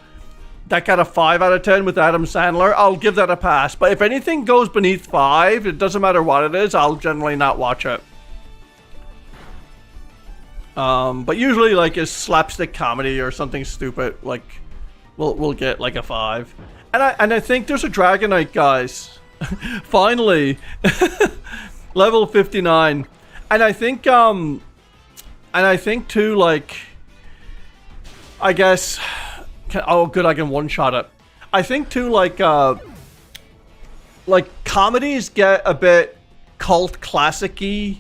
that got a 5 out of 10 with Adam Sandler, I'll give that a pass. But if anything goes beneath 5, it doesn't matter what it is, I'll generally not watch it. But usually, like, a slapstick comedy or something stupid, like, we'll get like a 5. And I think there's a Dragonite, guys. Finally, level 59. And I think too, like, I guess. Oh, good, I can one-shot it. I think too, like comedies get a bit cult classic-y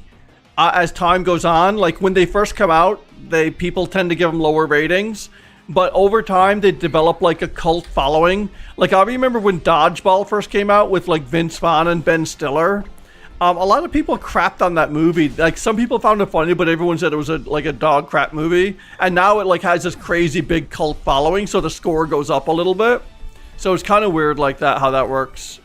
as time goes on. Like, when they first come out, people tend to give them lower ratings, but over time they develop like a cult following. Like, I remember when Dodgeball first came out with like Vince Vaughn and Ben Stiller. A lot of people crapped on that movie. Like, some people found it funny, but everyone said it was like a dog crap movie. And now it like has this crazy big cult following, so the score goes up a little bit. So it's kind of weird like that, how that works.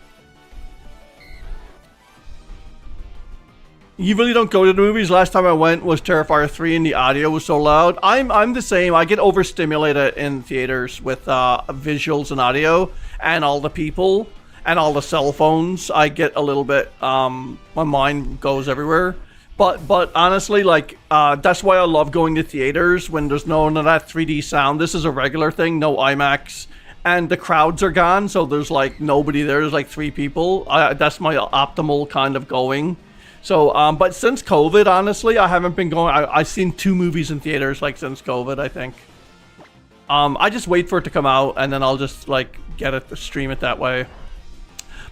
You really don't go to the movies? Last time I went was Terrifier 3 and the audio was so loud. I'm the same. I get overstimulated in theaters with visuals and audio and all the people and all the cell phones. I get a little bit, my mind goes everywhere. But honestly, like, that's why I love going to theaters when there's none of that 3D sound. This is a regular thing, no IMAX. And the crowds are gone, so there's like nobody there. There's like 3 people. That's my optimal kind of going. So, but since COVID, honestly, I haven't been going. I've seen 2 movies in theaters, like, since COVID, I think. I just wait for it to come out, and then I'll just, like, get it, stream it that way.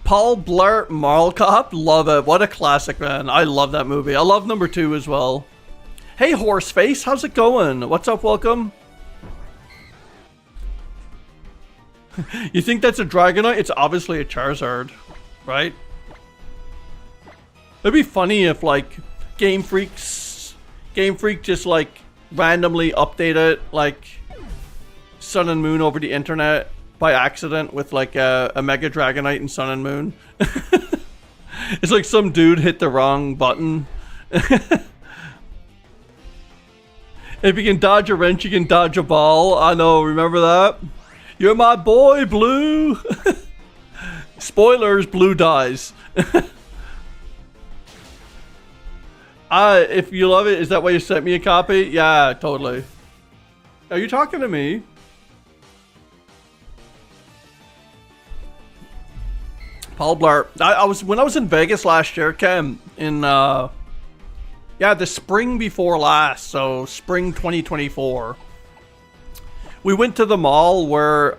Paul Blart Mall Cop, love it. What a classic, man. I love that movie. I love number 2 as well. Hey, Horseface, how's it going? What's up, welcome? You think that's a Dragonite? It's obviously a Charizard, right? It'd be funny if, like, Game Freak just, like, randomly update it, like, Sun and Moon over the internet by accident with like a Mega Dragonite in Sun and Moon. It's like some dude hit the wrong button. If you can dodge a wrench, you can dodge a ball. I know, remember that? You're my boy, Blue! Spoilers, Blue dies. If you love it, is that why you sent me a copy? Yeah, totally. Are you talking to me? Paul Blart. When I was in Vegas last year, Ken, in yeah, the spring before last, so spring 2024. We went to the mall where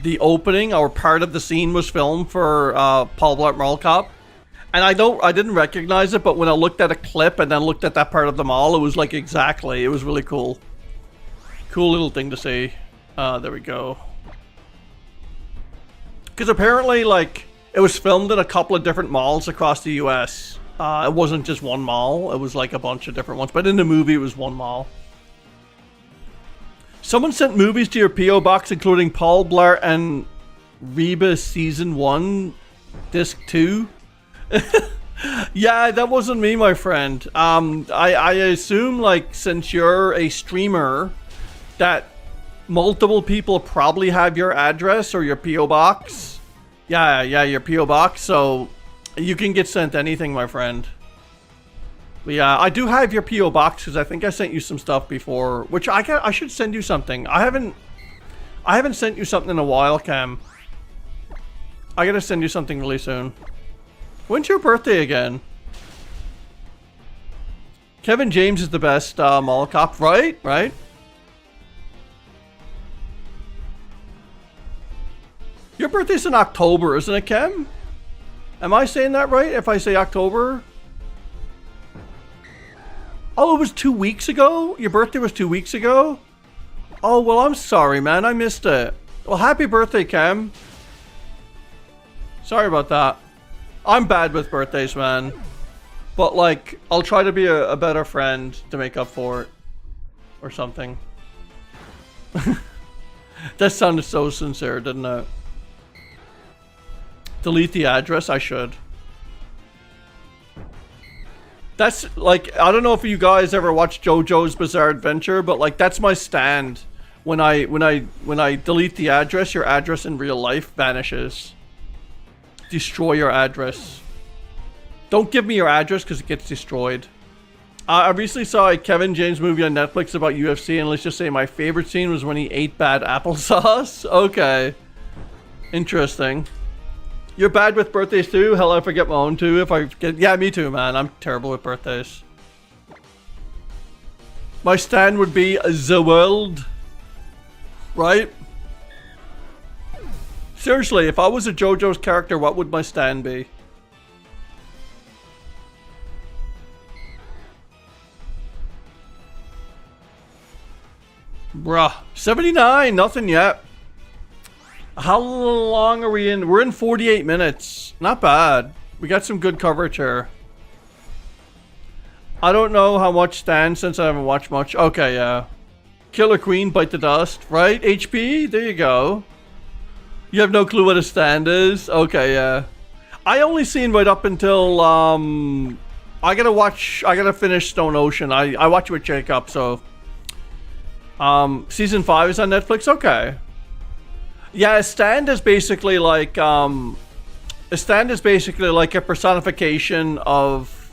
the opening or part of the scene was filmed for Paul Blart Mall Cop. And I didn't recognize it, but when I looked at a clip and then looked at that part of the mall, it was like exactly. It was really cool. Cool little thing to see. There we go. Because apparently, like, it was filmed in a couple of different malls across the US. It wasn't just one mall. It was like a bunch of different ones. But in the movie, it was one mall. Someone sent movies to your P.O. box, including Paul Blart and Reba Season 1, Disc 2. Yeah, that wasn't me, my friend. I assume, like, since you're a streamer, that multiple people probably have your address or your P.O. box. Yeah, your P.O. box, so you can get sent anything, my friend. But yeah, I do have your P.O. box because I think I sent you some stuff before, which I should send you something. I haven't sent you something in a while, Cam. I gotta send you something really soon. When's your birthday again? Kevin James is the best mall cop, right? Right? Your birthday's in October, isn't it, Kem? Am I saying that right if I say October? Oh, it was 2 weeks ago? Your birthday was 2 weeks ago? Oh, well, I'm sorry, man. I missed it. Well, happy birthday, Kem. Sorry about that. I'm bad with birthdays, man. But, like, I'll try to be a better friend to make up for it. Or something. That sounded so sincere, didn't it? Delete the address? I should. That's, like, I don't know if you guys ever watched JoJo's Bizarre Adventure, but, like, that's my stand. When I delete the address, your address in real life vanishes. Destroy your address. Don't give me your address because it gets destroyed. I recently saw a Kevin James movie on Netflix about UFC, and let's just say my favorite scene was when he ate bad applesauce. Okay. Interesting. You're bad with birthdays too? Hell, I forget my own too. If I get, yeah, me too, man. I'm terrible with birthdays. My stand would be the world. Right? Seriously, if I was a JoJo's character, what would my stand be? Bruh. 79, nothing yet. How long are we in? We're in 48 minutes. Not bad. We got some good coverage here. I don't know how much stand since I haven't watched much. Okay, yeah. Killer Queen, Bite the Dust. Right? HP? There you go. You have no clue what a stand is? Okay, yeah. I only seen right up until, I gotta finish Stone Ocean. I watch it with Jacob, so. Season 5 is on Netflix? Okay. Yeah, a stand is basically like, a personification of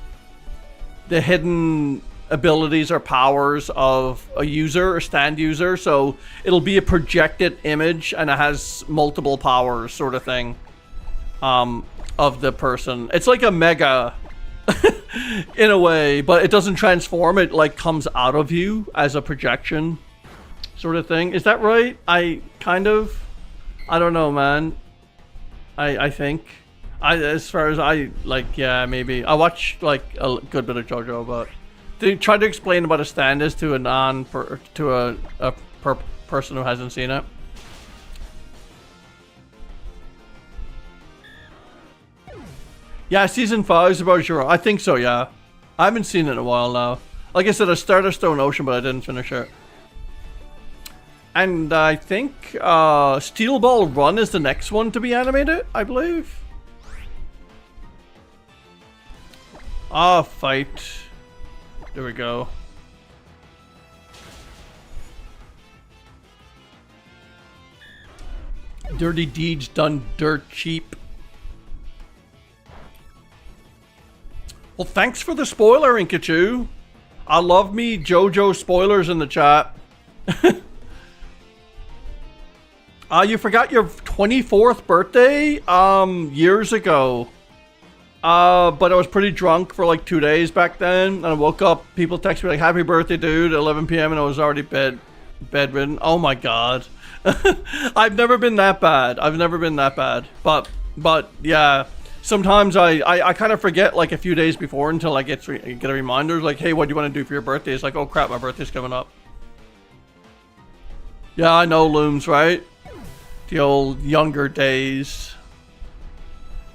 the hidden abilities or powers of a user, a stand user. So it'll be a projected image and it has multiple powers sort of thing of the person. It's like a mega in a way, but it doesn't transform. It like comes out of you as a projection sort of thing. Is that right? I don't know, man. I think as far as yeah, maybe I watched like a good bit of JoJo, but they try to explain what a stand is to a person who hasn't seen it. Yeah, season 5 is about Zero. I think so, yeah. I haven't seen it in a while now. Like I said, I started Stone Ocean, but I didn't finish it. And I think Steel Ball Run is the next one to be animated, I believe. Ah, fight. There we go. Dirty deeds done dirt cheap. Well, thanks for the spoiler, Pikachu. I love me JoJo spoilers in the chat. You forgot your 24th birthday years ago. But I was pretty drunk for like 2 days back then, and I woke up, people texted me like, happy birthday dude, at 11 p.m. and I was already bedridden. Oh my god. I've never been that bad. I've never been that bad. But yeah, sometimes I kind of forget like a few days before until I get a reminder like, hey, what do you want to do for your birthday? It's like, oh crap, my birthday's coming up. Yeah, I know, Looms, right? The old younger days.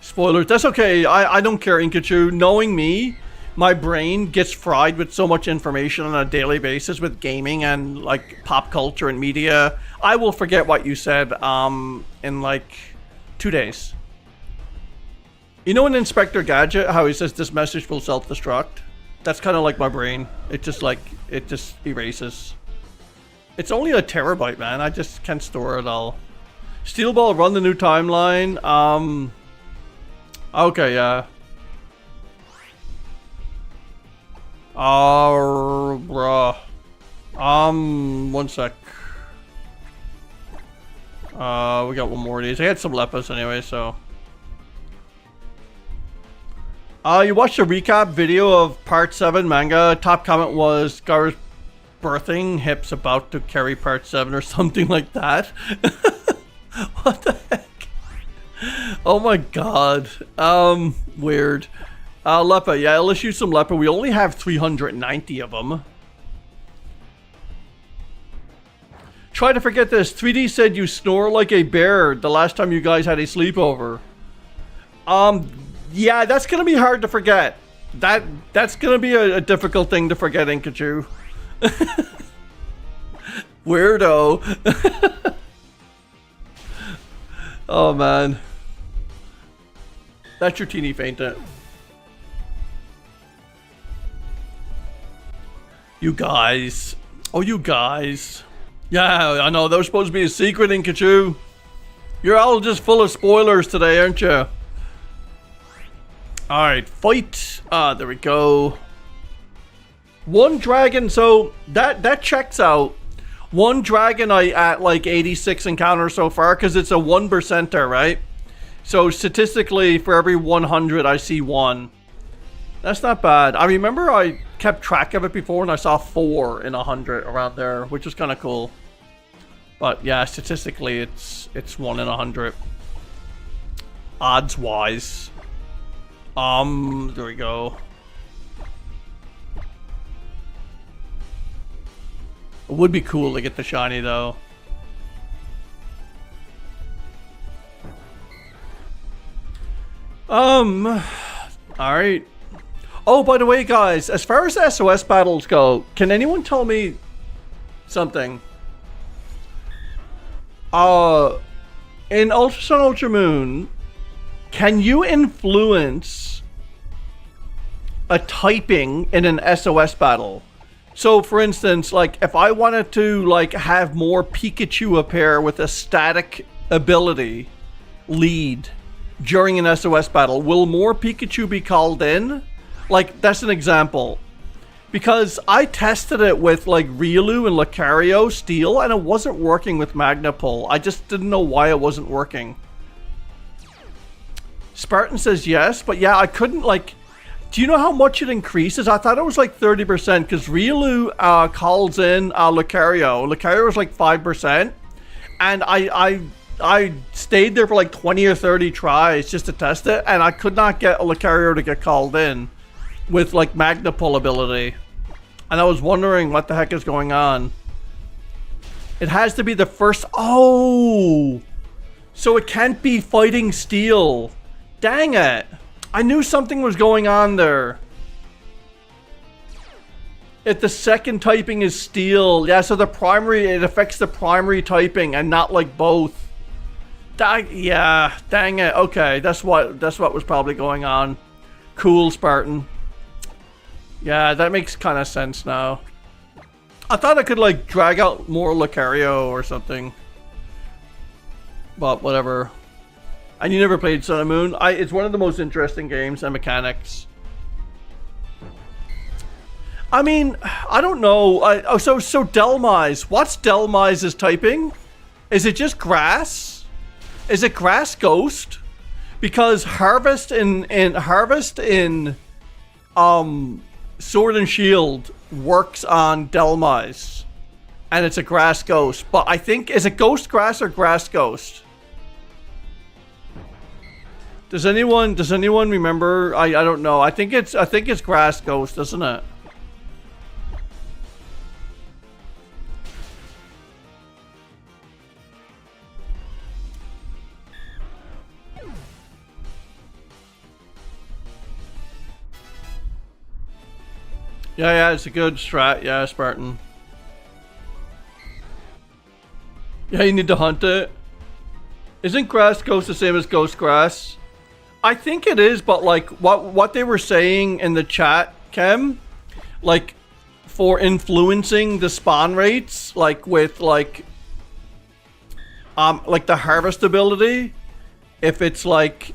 Spoilers, that's okay. I don't care, Pikachu. Knowing me, my brain gets fried with so much information on a daily basis with gaming and like pop culture and media. I will forget what you said in like 2 days. You know in Inspector Gadget how he says this message will self-destruct? That's kind of like my brain. It just erases. It's only a terabyte, man. I just can't store it all. Steel Ball Run the new timeline. Okay, yeah. Bruh. One sec. We got one more of these. I had some Lepus anyway, so. You watched a recap video of part 7 manga. Top comment was Gar's birthing, hips about to carry part 7 or something like that. What the heck? Oh my god. Weird. Lepa, yeah, let's use some Lepa. We only have 390 of them. Try to forget this. 3D said you snore like a bear the last time you guys had a sleepover. Yeah, that's gonna be hard to forget. That's gonna be a difficult thing to forget, Pikachu. Weirdo. Oh man. That's your teeny fainted. You guys. Oh, you guys. Yeah, I know. That was supposed to be a secret, Pikachu. You're all just full of spoilers today, aren't you? Alright, fight. There we go. One dragon, so that checks out. One Dragonite at like 86 encounters so far, because it's a 1%er, right? So statistically, for every 100, I see one. That's not bad. I remember I kept track of it before, and I saw 4 in 100 around there, which was kind of cool. But yeah, statistically, it's 1 in 100. Odds-wise. There we go. It would be cool to get the shiny though. Alright. Oh, by the way, guys, as far as SOS battles go, can anyone tell me something? In Ultra Sun, Ultra Moon, can you influence a typing in an SOS battle? So, for instance, like, if I wanted to, like, have more Pikachu appear with a static ability lead during an SOS battle, will more Pikachu be called in? Like, that's an example. Because I tested it with, like, Riolu and Lucario Steel, and it wasn't working with Magnapul. I just didn't know why it wasn't working. Spartan says yes, but yeah, I couldn't, like... Do you know how much it increases? I thought it was like 30% because Riolu calls in Lucario. Lucario was like 5%. And I stayed there for like 20 or 30 tries just to test it. And I could not get a Lucario to get called in with like Magnapul ability. And I was wondering what the heck is going on. It has to be the first... Oh! So it can't be fighting Steel. Dang it. I knew something was going on there. If the second typing is steel, yeah, so the primary, it affects the primary typing and not like both. Yeah, dang it. Okay, that's what was probably going on. Cool, Spartan. Yeah, that makes kind of sense now. I thought I could like drag out more Lucario or something. But whatever. And you never played Sun and Moon? It's one of the most interesting games and mechanics. I mean, I don't know. So Delmise. What's Delmise's typing? Is it just grass? Is it grass ghost? Because Harvest in Sword and Shield works on Delmise, and it's a grass ghost. But I think, is it ghost grass or grass ghost? Does anyone remember? I don't know. I think it's grass ghost, isn't it? Yeah, it's a good strat. Yeah, Spartan. Yeah, you need to hunt it. Isn't grass ghost the same as ghost grass? I think it is, but like what they were saying in the chat, Kem, like for influencing the spawn rates, like with like the harvest ability, if it's like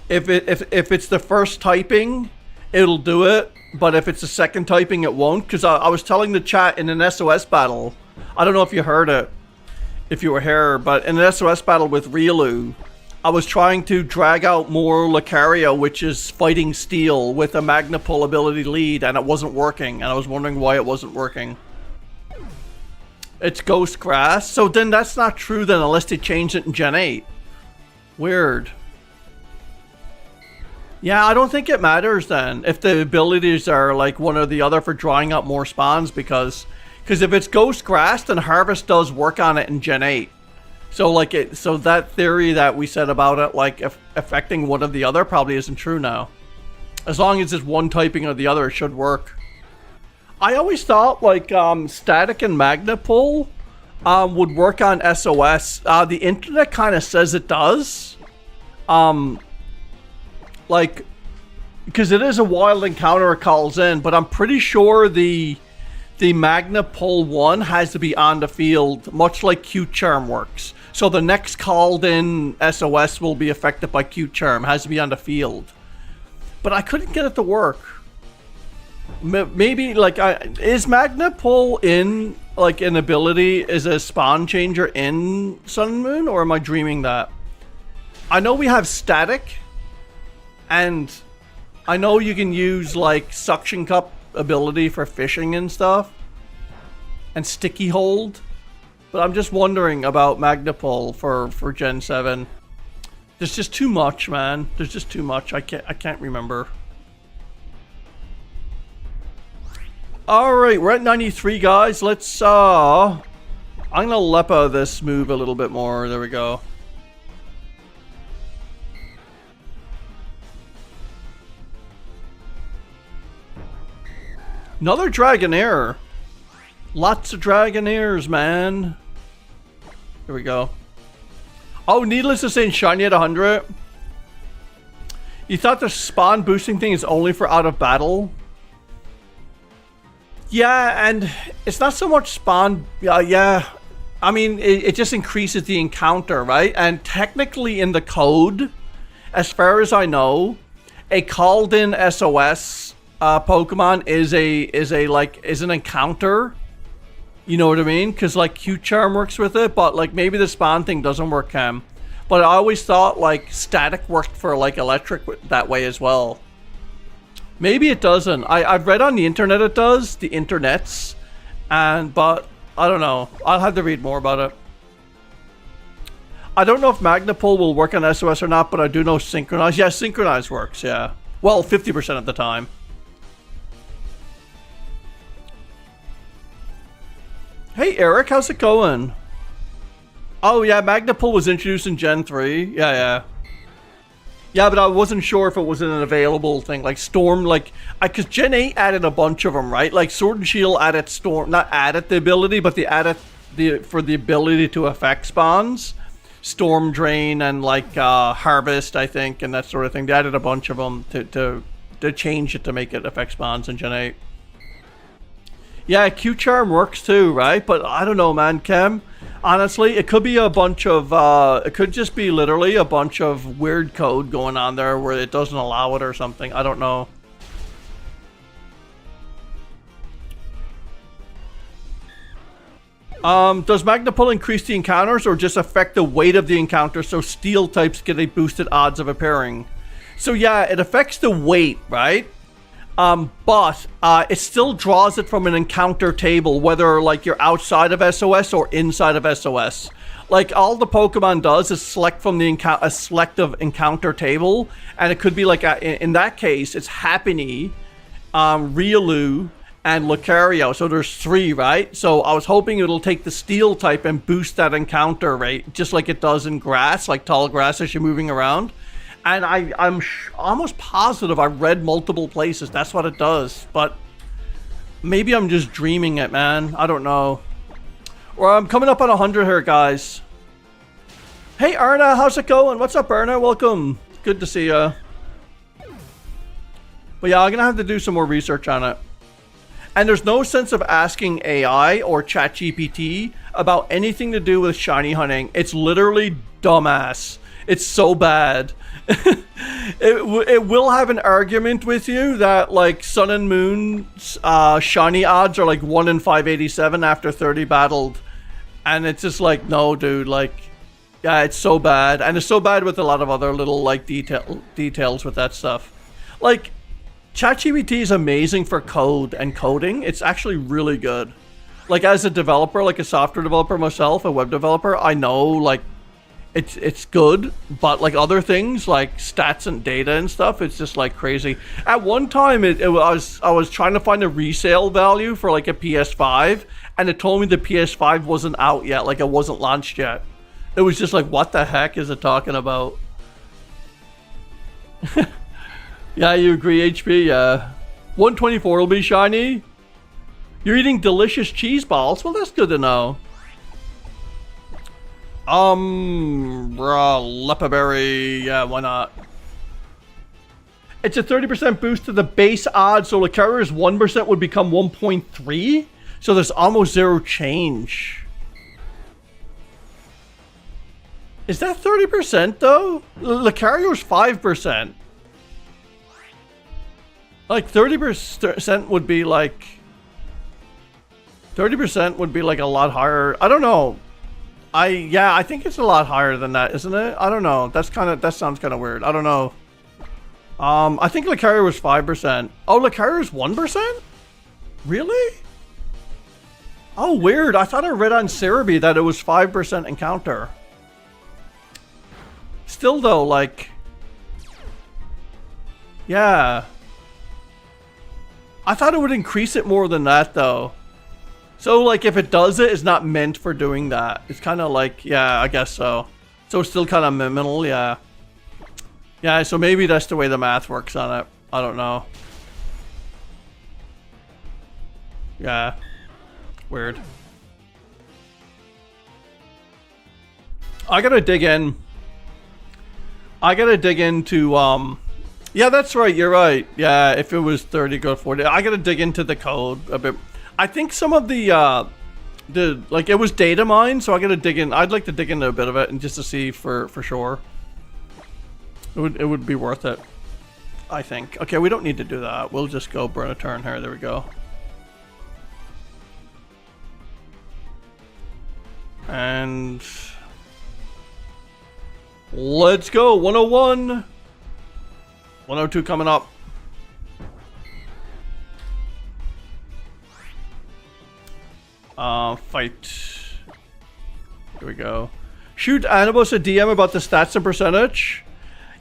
if it's the first typing, it'll do it, but if it's the second typing, it won't. Because I was telling the chat in an SOS battle, I don't know if you heard it, if you were here, but in an SOS battle with Riolu, I was trying to drag out more Lucario, which is fighting steel, with a Magnapul ability lead, and it wasn't working, and I was wondering why it wasn't working. It's Ghost Grass? So then that's not true then, unless they changed it in Gen 8. Weird. Yeah, I don't think it matters then, if the abilities are like one or the other for drawing up more spawns, because if it's Ghost Grass, then Harvest does work on it in Gen 8. So like so that theory that we said about it, like affecting one or the other, probably isn't true now. As long as it's one typing or the other, it should work. I always thought like Static and Magnapul would work on SOS. The internet kind of says it does. Like, because it is a wild encounter it calls in, but I'm pretty sure the Magnapul one has to be on the field, much like Cute Charm works. So the next called in SOS will be affected by Cute Charm. It has to be on the field. But I couldn't get it to work. Maybe like is Magnapul in like an ability, is a spawn changer in Sun and Moon, or am I dreaming that? I know we have Static, and I know you can use like Suction Cup ability for fishing and stuff, and Sticky Hold, but I'm just wondering about Magnapul for Gen 7. There's just too much, man. There's just too much. I can't remember. All right, we're at 93, guys. Let's I'm gonna Lepa this move a little bit more. There we go. Another Dragonair. Lots of Dragonairs, man. Here we go. Oh, needless to say, Shiny at 100. You thought the spawn boosting thing is only for out of battle? Yeah, and it's not so much spawn. Yeah. I mean, it just increases the encounter, right? And technically in the code, as far as I know, a called in SOS Pokemon is an encounter. You know what I mean? Because like Cute Charm works with it, but like maybe the spawn thing doesn't work, Cam. But I always thought like Static worked for like Electric that way as well. Maybe it doesn't. I've read on the internet it does, the internets, but I don't know. I'll have to read more about it. I don't know if Magnapul will work on SOS or not, but I do know Synchronize. Yeah, Synchronize works. Yeah, well, 50% of the time. Hey Eric, how's it going? Oh yeah, Magnapul was introduced in Gen 3. Yeah. Yeah, but I wasn't sure if it was an available thing, like Storm, like, because Gen 8 added a bunch of them, right? Like Sword and Shield added Storm, not added the ability, but they added for the ability to affect spawns, Storm Drain and like Harvest, I think, and that sort of thing. They added a bunch of them to change it to make it affect spawns in Gen 8. Yeah, Q-Charm works too, right? But I don't know, man, Kem. Honestly, it could be a bunch of, it could just be literally a bunch of weird code going on there where it doesn't allow it or something. I don't know. Does Magna Pull increase the encounters or just affect the weight of the encounter so steel types get a boosted odds of appearing? So yeah, it affects the weight, right? But it still draws it from an encounter table, whether like you're outside of SOS or inside of SOS. Like all the Pokemon does is select from the a selective encounter table, and it could be like in that case it's Happiny, Riolu, and Lucario. So there's 3, right? So I was hoping it'll take the steel type and boost that encounter rate, just like it does in grass, like tall grass as you're moving around. And I'm almost positive I read multiple places that's what it does, but maybe I'm just dreaming it, man. I don't know. Or I'm coming up on 100 here, guys. Hey, Erna, how's it going? What's up, Erna? Welcome. Good to see ya. But yeah, I'm gonna have to do some more research on it. And there's no sense of asking AI or ChatGPT about anything to do with shiny hunting. It's literally dumbass. It's so bad. it will have an argument with you that like Sun and Moon's shiny odds are like 1 in 587 after 30 battled, and it's just like, no dude, like, yeah, it's so bad. And it's so bad with a lot of other little like details with that stuff. Like ChatGPT is amazing for code and coding. It's actually really good. Like as a developer, like a software developer myself, a web developer, I know like it's good, but like other things like stats and data and stuff, it's just like crazy. At one time, I was trying to find a resale value for like a PS5, and it told me the PS5 wasn't out yet, like it wasn't launched yet. It was just like, what the heck is it talking about? Yeah, you agree, HP? Yeah. 124 will be shiny. You're eating delicious cheese balls. Well, that's good to know. Lepaberry, yeah, why not? It's a 30% boost to the base odds, so Lucario's 1% would become 1.3, so there's almost 0 change. Is that 30% though? Lucario's 5%. Like 30% would be like... 30% would be like a lot higher. I don't know. Yeah, I think it's a lot higher than that, isn't it? I don't know. That sounds kind of weird. I don't know. I think Lucario was 5%. Oh, Lucario is 1%? Really? Oh, weird. I thought I read on Cerebi that it was 5% encounter. Still though, like... Yeah. I thought it would increase it more than that though. So, like, if it does it, it's not meant for doing that. It's kind of like, yeah, I guess so. So it's still kind of minimal, yeah. Yeah, so maybe that's the way the math works on it. I don't know. Yeah. Weird. I gotta dig in. I gotta dig into, yeah, that's right, you're right. Yeah, if it was 30, go 40. I gotta dig into the code a bit. I think some of the like, it was data mined, so I gotta dig in. I'd like to dig into a bit of it and just to see for sure. It would be worth it, I think. Okay, we don't need to do that. We'll just go burn a turn here. There we go. And let's go. 101. 102 coming up. Fight. Here we go. Shoot Anibus a DM about the stats and percentage.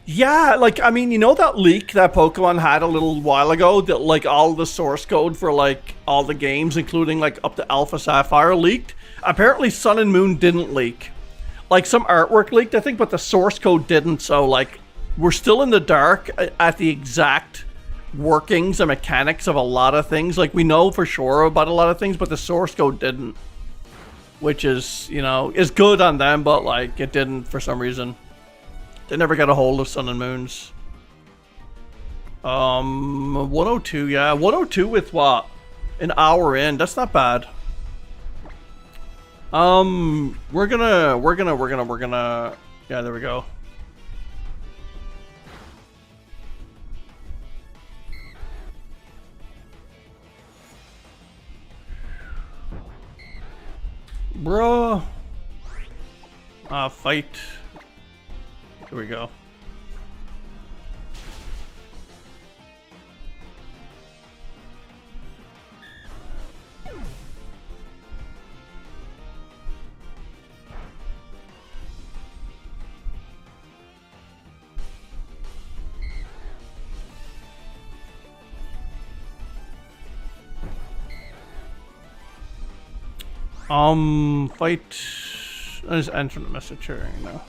Yeah, like, I mean, you know that leak that Pokemon had a little while ago that, like, all the source code for, like, all the games, including, like, up to Alpha Sapphire leaked? Apparently Sun and Moon didn't leak. Like, some artwork leaked, I think, but the source code didn't, so, like, we're still in the dark at the exact workings and mechanics of a lot of things. Like, we know for sure about a lot of things, but the source code didn't. Which is, you know, is good on them, but, like, it didn't for some reason. They never got a hold of Sun and Moons. 102, yeah. 102 with what? An hour in. That's not bad. We're gonna... Yeah, there we go. Bruh. Fight. Here we go. Fight. Let's enter the message here now.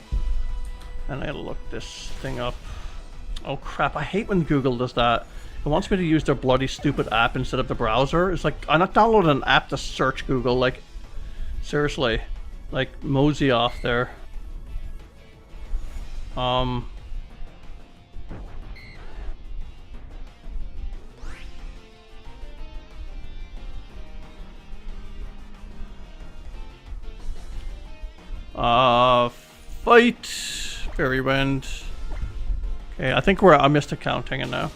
And I gotta look this thing up. Oh crap, I hate when Google does that. It wants me to use their bloody stupid app instead of the browser. It's like, I'm not downloading an app to search Google, like, seriously. Like, mosey off there. Fight. Fairy Wind. Okay, I think I missed a counting it now.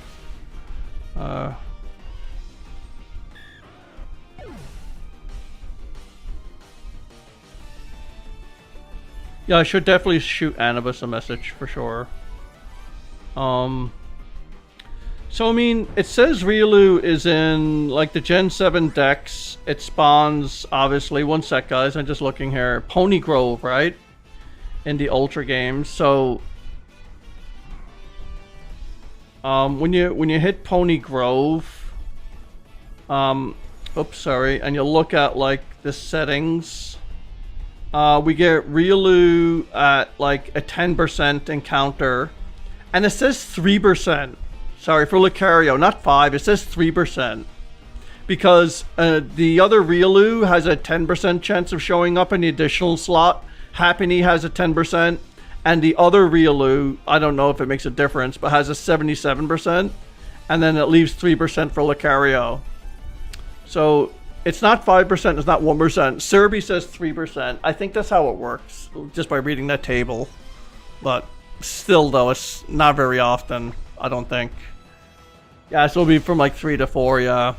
Yeah, I should definitely shoot Anubis a message for sure. So I mean, it says Riolu is in like the Gen 7 decks. It spawns, obviously. One sec, guys. I'm just looking here. Pony Grove, right? In the Ultra games. So when you hit Pony Grove, oops, sorry, and you look at like the settings, we get Riolu at like a 10% encounter, and it says 3%. Sorry, for Lucario, not 5, it says 3%. Because the other Riolu has a 10% chance of showing up in the additional slot. Happiny has a 10%. And the other Riolu, I don't know if it makes a difference, but has a 77%. And then it leaves 3% for Lucario. So it's not 5%, it's not 1%. Serby says 3%. I think that's how it works, just by reading that table. But still, though, it's not very often, I don't think. Yeah, so it'll be from like 3 to 4, yeah.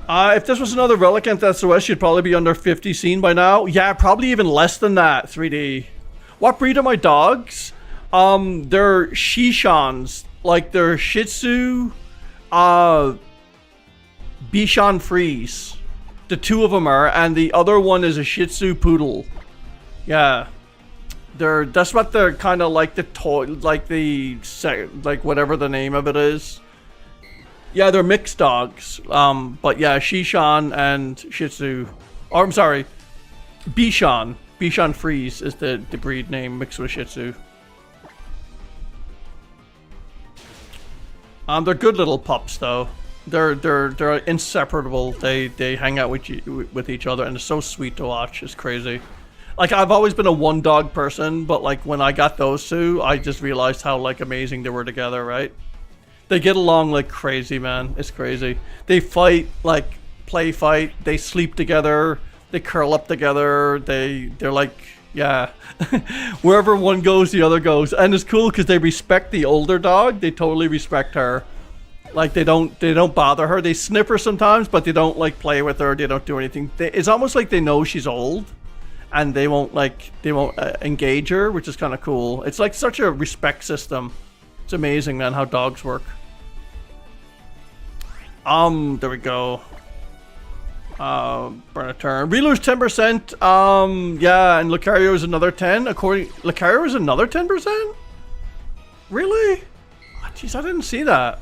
If this was another Relicanth SOS, you'd probably be under 50 seen by now. Yeah, probably even less than that, 3D. What breed are my dogs? They're Shishans. Like, they're Shih Tzu, Bichon Frise. The two of them are, and the other one is a Shih Tzu Poodle. Yeah. That's what they're kind of like, the toy, like like whatever the name of it is. Yeah, they're mixed dogs. But yeah, Shishan and Shih Tzu. Or I'm sorry, Bichon. Bichon Frise is the breed name mixed with Shih Tzu. They're good little pups though. They're inseparable. They hang out with each other, and it's so sweet to watch. It's crazy. Like, I've always been a one dog person, but like when I got those two, I just realized how like amazing they were together, right? They get along like crazy, man. It's crazy. They fight, like play fight. They sleep together. They curl up together. They're like, yeah. Wherever one goes, the other goes. And it's cool because they respect the older dog. They totally respect her. Like, they don't bother her. They sniff her sometimes, but they don't like play with her. They don't do anything. It's almost like they know she's old. And they won't engage her, which is kind of cool. It's like such a respect system. It's amazing, man, how dogs work. There we go. Burn a turn. Riolu's 10%. Yeah, and Lucario is another 10. Lucario is another 10%? Really? Oh, jeez, I didn't see that.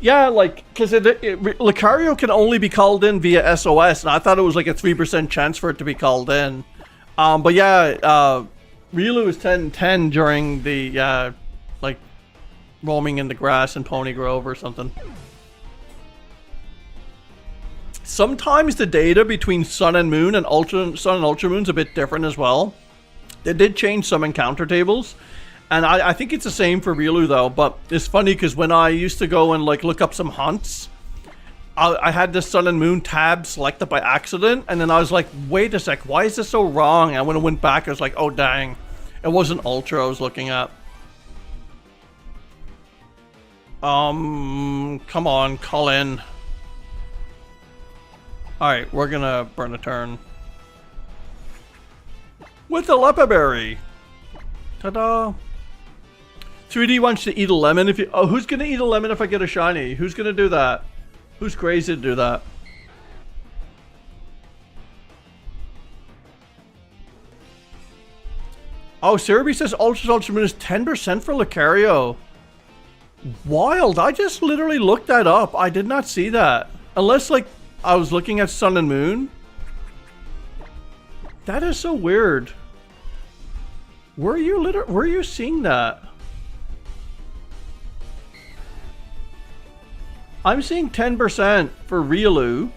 Yeah, like, because Lucario can only be called in via SOS, and I thought it was like a 3% chance for it to be called in. But yeah, Riolu is 10-10 during the, like, roaming in the grass in Pony Grove or something. Sometimes the data between Sun and Moon and Sun and Ultra Moon's a bit different as well. They did change some encounter tables. And I think it's the same for Riolu though, but it's funny because when I used to go and like look up some hunts, I had the Sun and Moon tab selected by accident, and then I was like, wait a sec, why is this so wrong? And when I went back, I was like, oh dang, it wasn't Ultra I was looking at. Come on, call in. Alright, we're gonna burn a turn. With the Lepa Berry. Ta-da. 3D wants to eat a lemon if you... Oh, who's gonna eat a lemon if I get a shiny? Who's gonna do that? Who's crazy to do that? Oh, Cerebi says Ultra Moon is 10% for Lucario. Wild. I just literally looked that up. I did not see that. Unless, like, I was looking at Sun and Moon. That is so weird. Where are you seeing that? I'm seeing 10% for Riolu,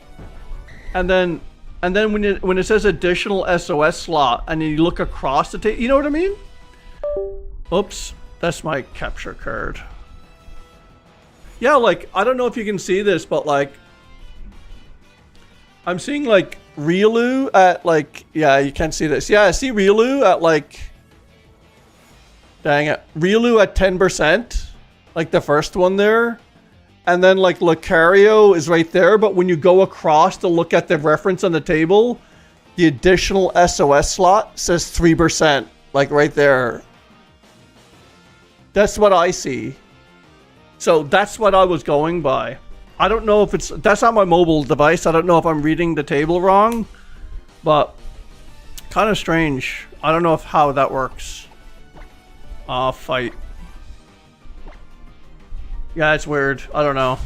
and then when it says additional SOS slot, and you look across the table, you know what I mean? Oops, that's my capture card. Yeah, like I don't know if you can see this, but like I'm seeing like Riolu at like, yeah, you can't see this. Yeah, I see Riolu at like, dang it, Riolu at 10%, like the first one there. And then like Lucario is right there, but when you go across to look at the reference on the table, the additional SOS slot says 3%, like right there. That's what I see. So that's what I was going by. I don't know if it's, that's not my mobile device. I don't know if I'm reading the table wrong, but kind of strange. I don't know how that works. Fight. Yeah, it's weird. I don't know.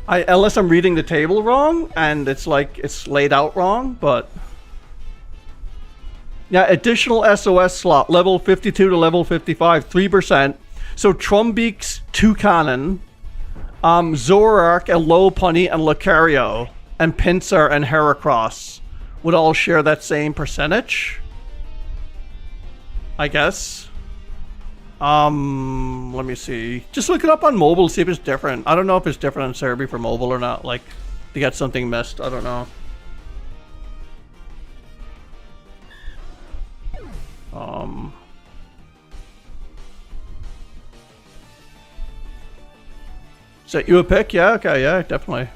Unless I'm reading the table wrong and it's like it's laid out wrong, but yeah, additional SOS slot, level 52 to level 55, 3%. So Trumbeak's Toucanon, Zoroark and Lopunny and Lucario and Pinsir and Heracross would all share that same percentage, I guess. Let me see. Just look it up on mobile, see if it's different. I don't know if it's different on Cerebi for mobile or not. Like, they got something missed. I don't know. Is that you a pick? Yeah, okay, yeah, definitely.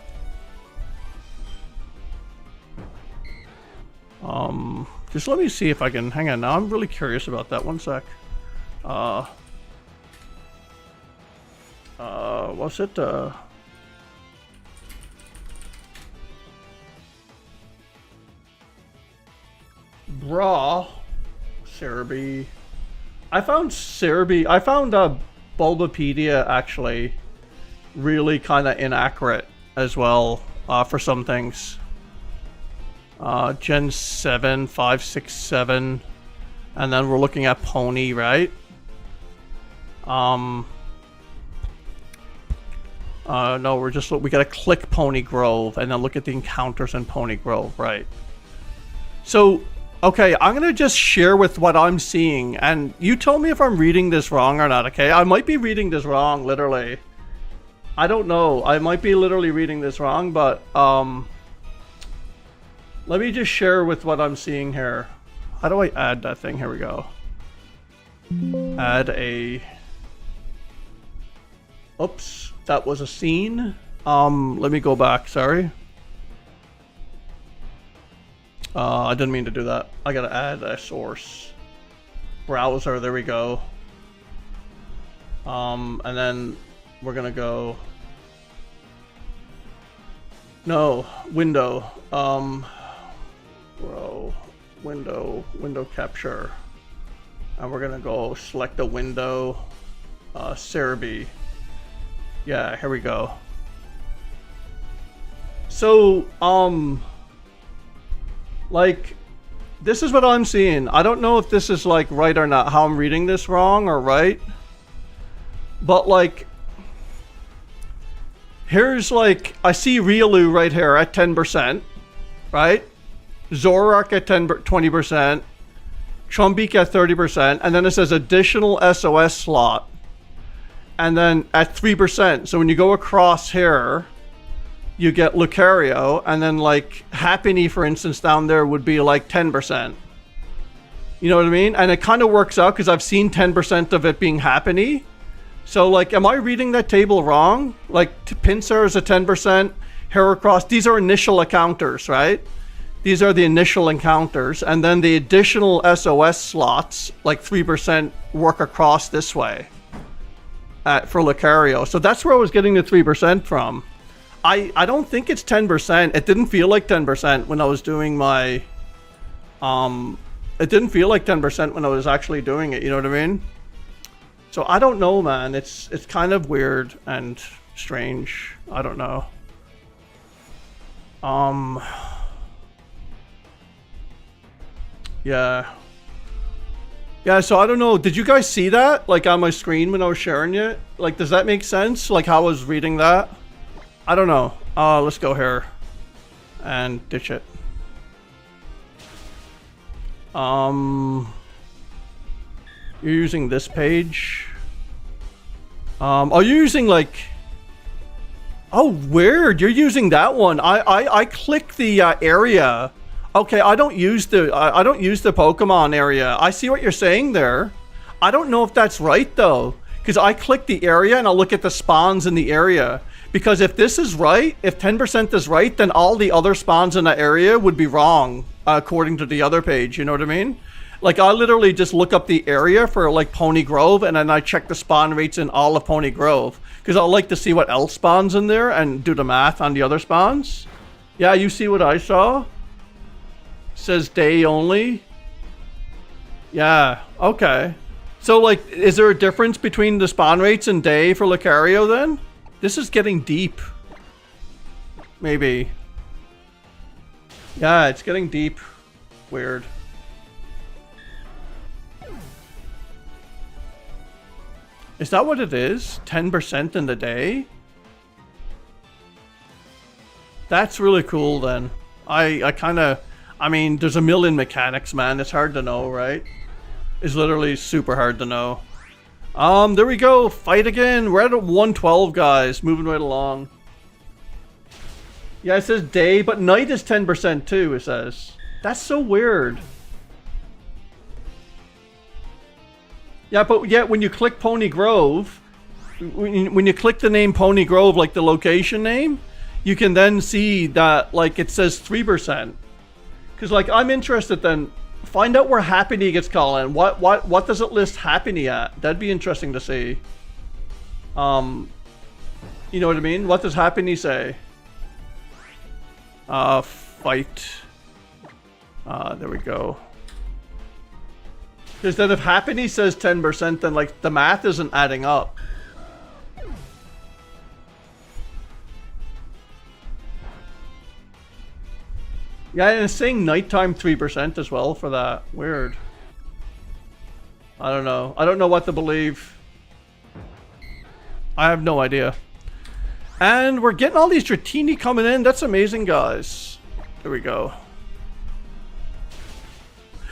Just let me see if I can, hang on now, I'm really curious about that, one sec. What's it, Bra, Cerebi. I found Bulbapedia actually really kind of inaccurate as well, for some things. Gen 7, 5, 6, 7. And then we're looking at Pony, right? No, we gotta click Pony Grove and then look at the encounters in Pony Grove, right? So, okay, I'm gonna just share with what I'm seeing, and you tell me if I'm reading this wrong or not, okay? I might be reading this wrong, literally. I don't know. I might be literally reading this wrong, but, let me just share with what I'm seeing here. How do I add that thing? Here we go. Add a... Oops, that was a scene. Let me go back, sorry. I didn't mean to do that. I gotta add a source. Browser, there we go. And then we're gonna go... No, window. Window capture. And we're gonna go select the window, Cerebi. Yeah, here we go. So, like, This is what I'm seeing. I don't know if this is like right or not, how I'm reading this wrong or right. But like, here's like, I see Riolu right here at 10%, right? Zoroark at 20%, Trumbeak at 30%, and then it says additional SOS slot. And then at 3%, so when you go across here, you get Lucario, and then like Happiny, for instance, down there would be like 10%. You know what I mean? And it kind of works out because I've seen 10% of it being Happiny. So like, am I reading that table wrong? Like Pinsir is a 10%, Heracross, these are initial encounters, right? These are the initial encounters, and then the additional SOS slots, like 3%, work across this way for Lucario. So that's where I was getting the 3% from. I don't think it's 10%. It didn't feel like 10% when I was doing my... it didn't feel like 10% when I was actually doing it, you know what I mean? So I don't know, man. It's kind of weird and strange. I don't know. Yeah. Yeah, so I don't know. Did you guys see that? Like on my screen when I was sharing it? Like, does that make sense? Like how I was reading that? I don't know. Let's go here and ditch it. You're using this page. Are you using like... Oh, weird. You're using that one. I click the area. Okay, I don't use the Pokemon area. I see what you're saying there. I don't know if that's right though, because I click the area and I'll look at the spawns in the area. Because if this is right, if 10% is right, then all the other spawns in that area would be wrong, according to the other page, you know what I mean? Like, I literally just look up the area for, like, Poni Grove, and then I check the spawn rates in all of Poni Grove. Because I like to see what else spawns in there and do the math on the other spawns. Yeah, you see what I saw? Says day only. Yeah, okay. So, like, is there a difference between the spawn rates and day for Lucario, then? This is getting deep. Maybe. Yeah, it's getting deep. Weird. Is that what it is? 10% in the day? That's really cool then. I kind of... I mean, there's a million mechanics, man. It's hard to know, right? It's literally super hard to know. There we go. Fight again. We're at 112, guys. Moving right along. Yeah, it says day, but night is 10% too, it says. That's so weird. Yeah, but yet when you click Poni Grove, when you click the name Poni Grove, like the location name, you can then see that, like, it says 3%. Because, like, I'm interested then. Find out where Happiny gets called in. What does it list Happiny at? That'd be interesting to see. You know what I mean? What does Happiny say? Fight. There we go. Because then if Happiny says 10%, then like the math isn't adding up. Yeah, and it's saying nighttime 3% as well for that. Weird. I don't know. I don't know what to believe. I have no idea. And we're getting all these Dratini coming in. That's amazing, guys. There we go.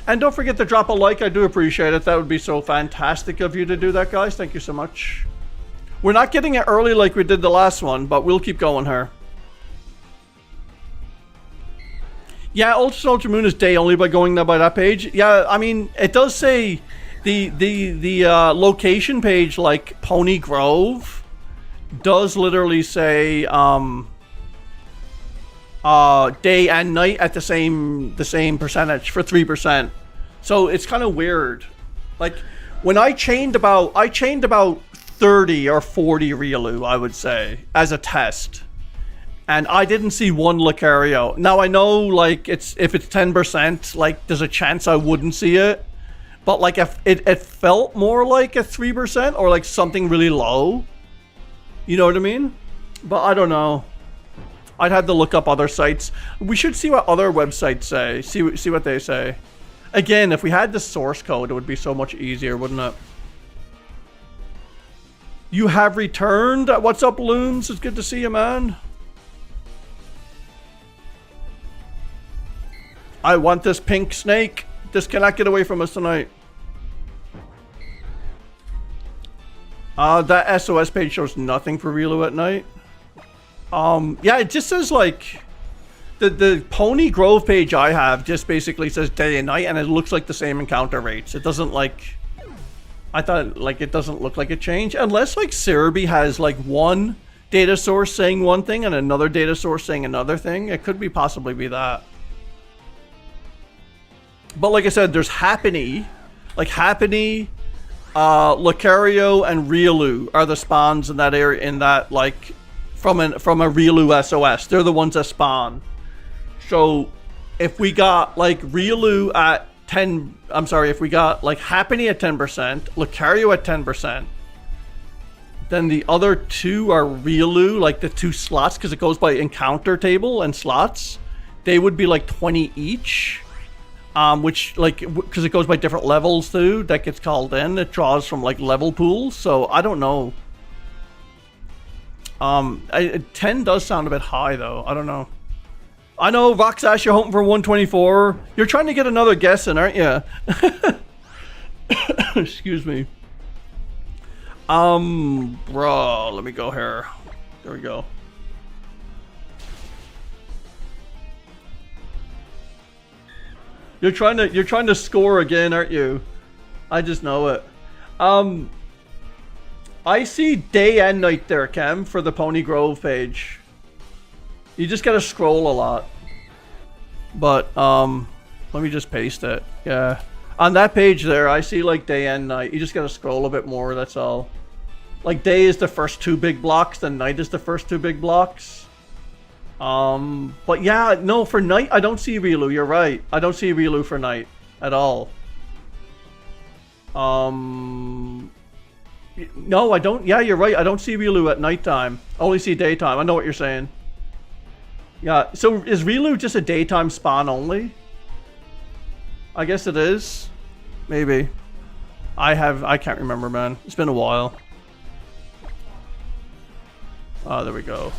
And don't forget to drop a like. I do appreciate it. That would be so fantastic of you to do that, guys. Thank you so much. We're not getting it early like we did the last one, but we'll keep going here. Yeah, Ultra Ultra Moon is day only by going by that page. Yeah, I mean, it does say the location page, like Poni Grove, does literally say day and night at the same percentage for 3%. So it's kind of weird. Like when I chained about 30 or 40 Riolu, I would say, as a test. And I didn't see one Lucario. Now I know, like, if it's 10%, like, there's a chance I wouldn't see it. But like, if it felt more like a 3% or like something really low. You know what I mean? But I don't know. I'd have to look up other sites. We should see what other websites say. See what they say. Again, if we had the source code, it would be so much easier, wouldn't it? You have returned. What's up, Looms? It's good to see you, man. I want this pink snake. This cannot get away from us tonight. That SOS page shows nothing for Riolu at night. Yeah, it just says like the Pony Grove page I have just basically says day and night, and it looks like the same encounter rates. It doesn't like. I thought like it doesn't look like a change unless like Cerebi has like one data source saying one thing and another data source saying another thing. It could be possibly be that. But like I said, there's Happiny, Lucario and Riolu are the spawns in that area, in that like from a Riolu SOS. They're the ones that spawn. So if we got like Riolu at 10, I'm sorry, if we got like Happiny at 10%, Lucario at 10%, then the other two are Riolu, like the two slots, because it goes by encounter table and slots. They would be like 20 each. Which, like, because it goes by different levels too, that gets called in. It draws from, like, level pools, so I don't know. 10 does sound a bit high, though. I don't know. I know, Roxash, you're hoping for 124. You're trying to get another guess in, aren't you? Excuse me. Bro, let me go here. There we go. You're trying to score again, aren't you? I just know it. I see day and night there, Kem, for the Pony Grove page. You just gotta scroll a lot. But let me just paste it. Yeah. On that page there, I see like day and night. You just gotta scroll a bit more, that's all. Like day is the first two big blocks, then night is the first two big blocks. But yeah, no, for night, I don't see Riolu, you're right. I don't see Riolu for night at all. No, I don't, yeah, you're right. I don't see Riolu at nighttime. I only see daytime. I know what you're saying. Yeah, so is Riolu just a daytime spawn only? I guess it is. Maybe. I can't remember, man. It's been a while. Oh, there we go.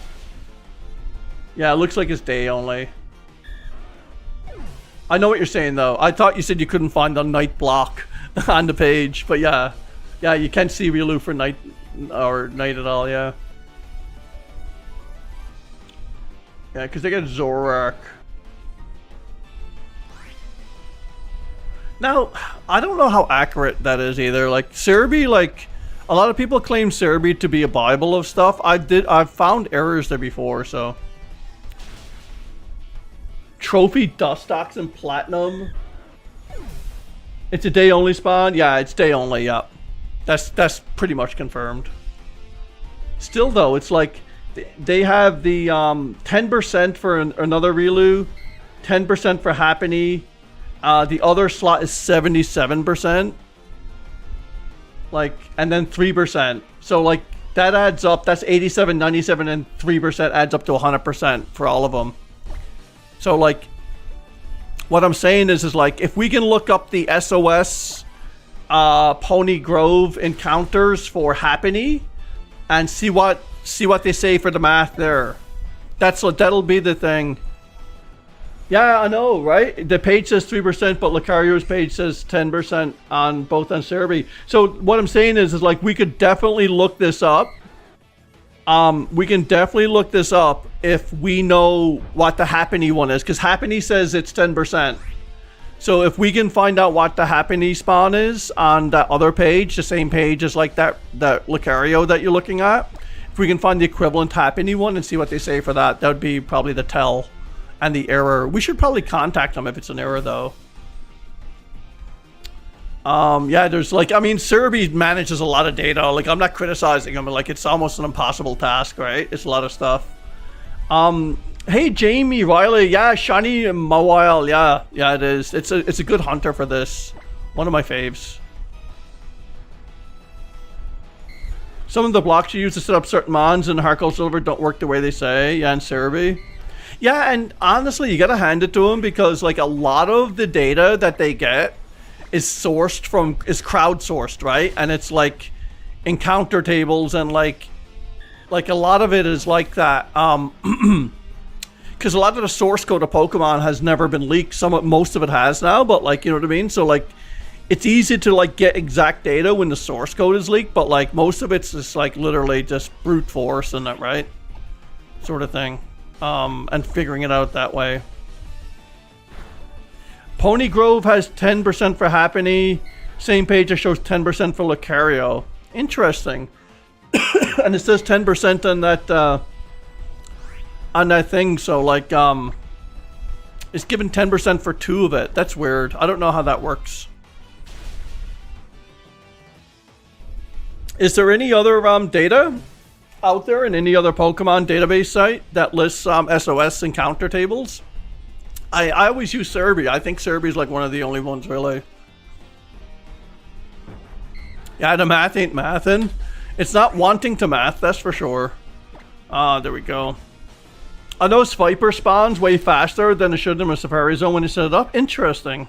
Yeah, it looks like it's day only. I know what you're saying, though. I thought you said you couldn't find the night block on the page, but yeah. Yeah, you can't see Riolu for night or night at all, yeah. Yeah, because they get Zoroark. Now, I don't know how accurate that is either. Like, Cerebi, like, a lot of people claim Cerebi to be a Bible of stuff. I've found errors there before, so. Trophy Dustox and Platinum. It's a day only spawn? Yeah, it's day only, yeah. That's pretty much confirmed. Still though, it's like they have the 10% for another Riolu, 10% for Happiny. The other slot is 77%. Like, and then 3%. So like that adds up, that's 87, 97, and 3% adds up to 100% for all of them. So like, what I'm saying is like, if we can look up the SOS Pony Grove encounters for Happiny and see what they say for the math there, that'll be the thing. Yeah, I know, right? The page says 3%, but Lucario's page says 10% on both on Cerebi. So what I'm saying is like, we could definitely look this up. We can definitely look this up if we know what the Happiny one is, because Happiny says it's 10%. So if we can find out what the Happiny spawn is on that other page, the same page as like that Lucario that you're looking at, if we can find the equivalent Happiny one and see what they say for that, that would be probably the tell and the error. We should probably contact them if it's an error though. Yeah, there's like, I mean, Cerebi manages a lot of data. Like, I'm not criticizing him, but like, it's almost an impossible task, right? It's a lot of stuff. Hey, Jamie Riley, yeah, Shiny Mawile, yeah, it is. It's a good hunter for this. One of my faves. Some of the blocks you use to set up certain mons in HeartGold Silver don't work the way they say. Yeah, in Cerebi. Yeah, and honestly, you gotta hand it to them because like a lot of the data that they get is crowdsourced, right? And it's like encounter tables and like a lot of it is like that. Because a lot of the source code of Pokemon has never been leaked. Most of it has now, but like, you know what I mean? So like, it's easy to like get exact data when the source code is leaked, but like most of it's just like literally just brute force and that, right? Sort of thing. And figuring it out that way. Pony Grove has 10% for Happiny. Same page that shows 10% for Lucario. Interesting. And it says 10% on that thing, so like it's given 10% for 2 of it. That's weird. I don't know how that works. Is there any other data out there in any other Pokemon database site that lists SOS encounter tables? I always use Serbi. I think Serbi is like one of the only ones really. Yeah, the math ain't mathin'. It's not wanting to math, that's for sure. There we go. I know Viper spawns way faster than it should in a Safari Zone when you set it up. Interesting.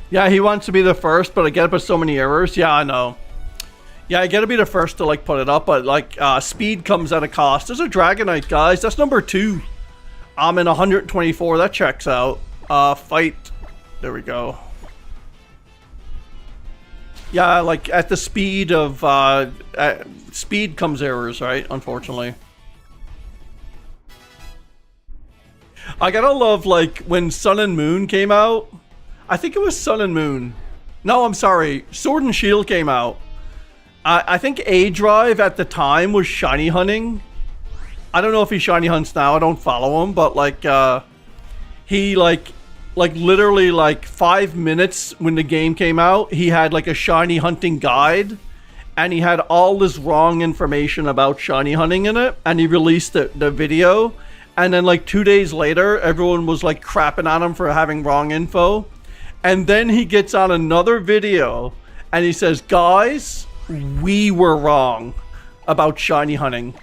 Yeah, he wants to be the first, but I get it with so many errors. Yeah, I know. Yeah, I gotta be the first to like put it up, but like speed comes at a cost. There's a Dragonite, guys. That's number 2. I'm in 124. That checks out. Fight. There we go. Yeah, like at the speed of speed comes errors, right? Unfortunately. I gotta love like when Sun and Moon came out. I think it was Sun and Moon. No, I'm sorry. Sword and Shield came out. I think A-Drive at the time was shiny hunting. I don't know if he shiny hunts now. I don't follow him, but like he like literally like 5 minutes when the game came out, he had like a shiny hunting guide and he had all this wrong information about shiny hunting in it, and he released the video, and then like 2 days later everyone was like crapping on him for having wrong info, and then he gets on another video and he says, guys, we were wrong about shiny hunting.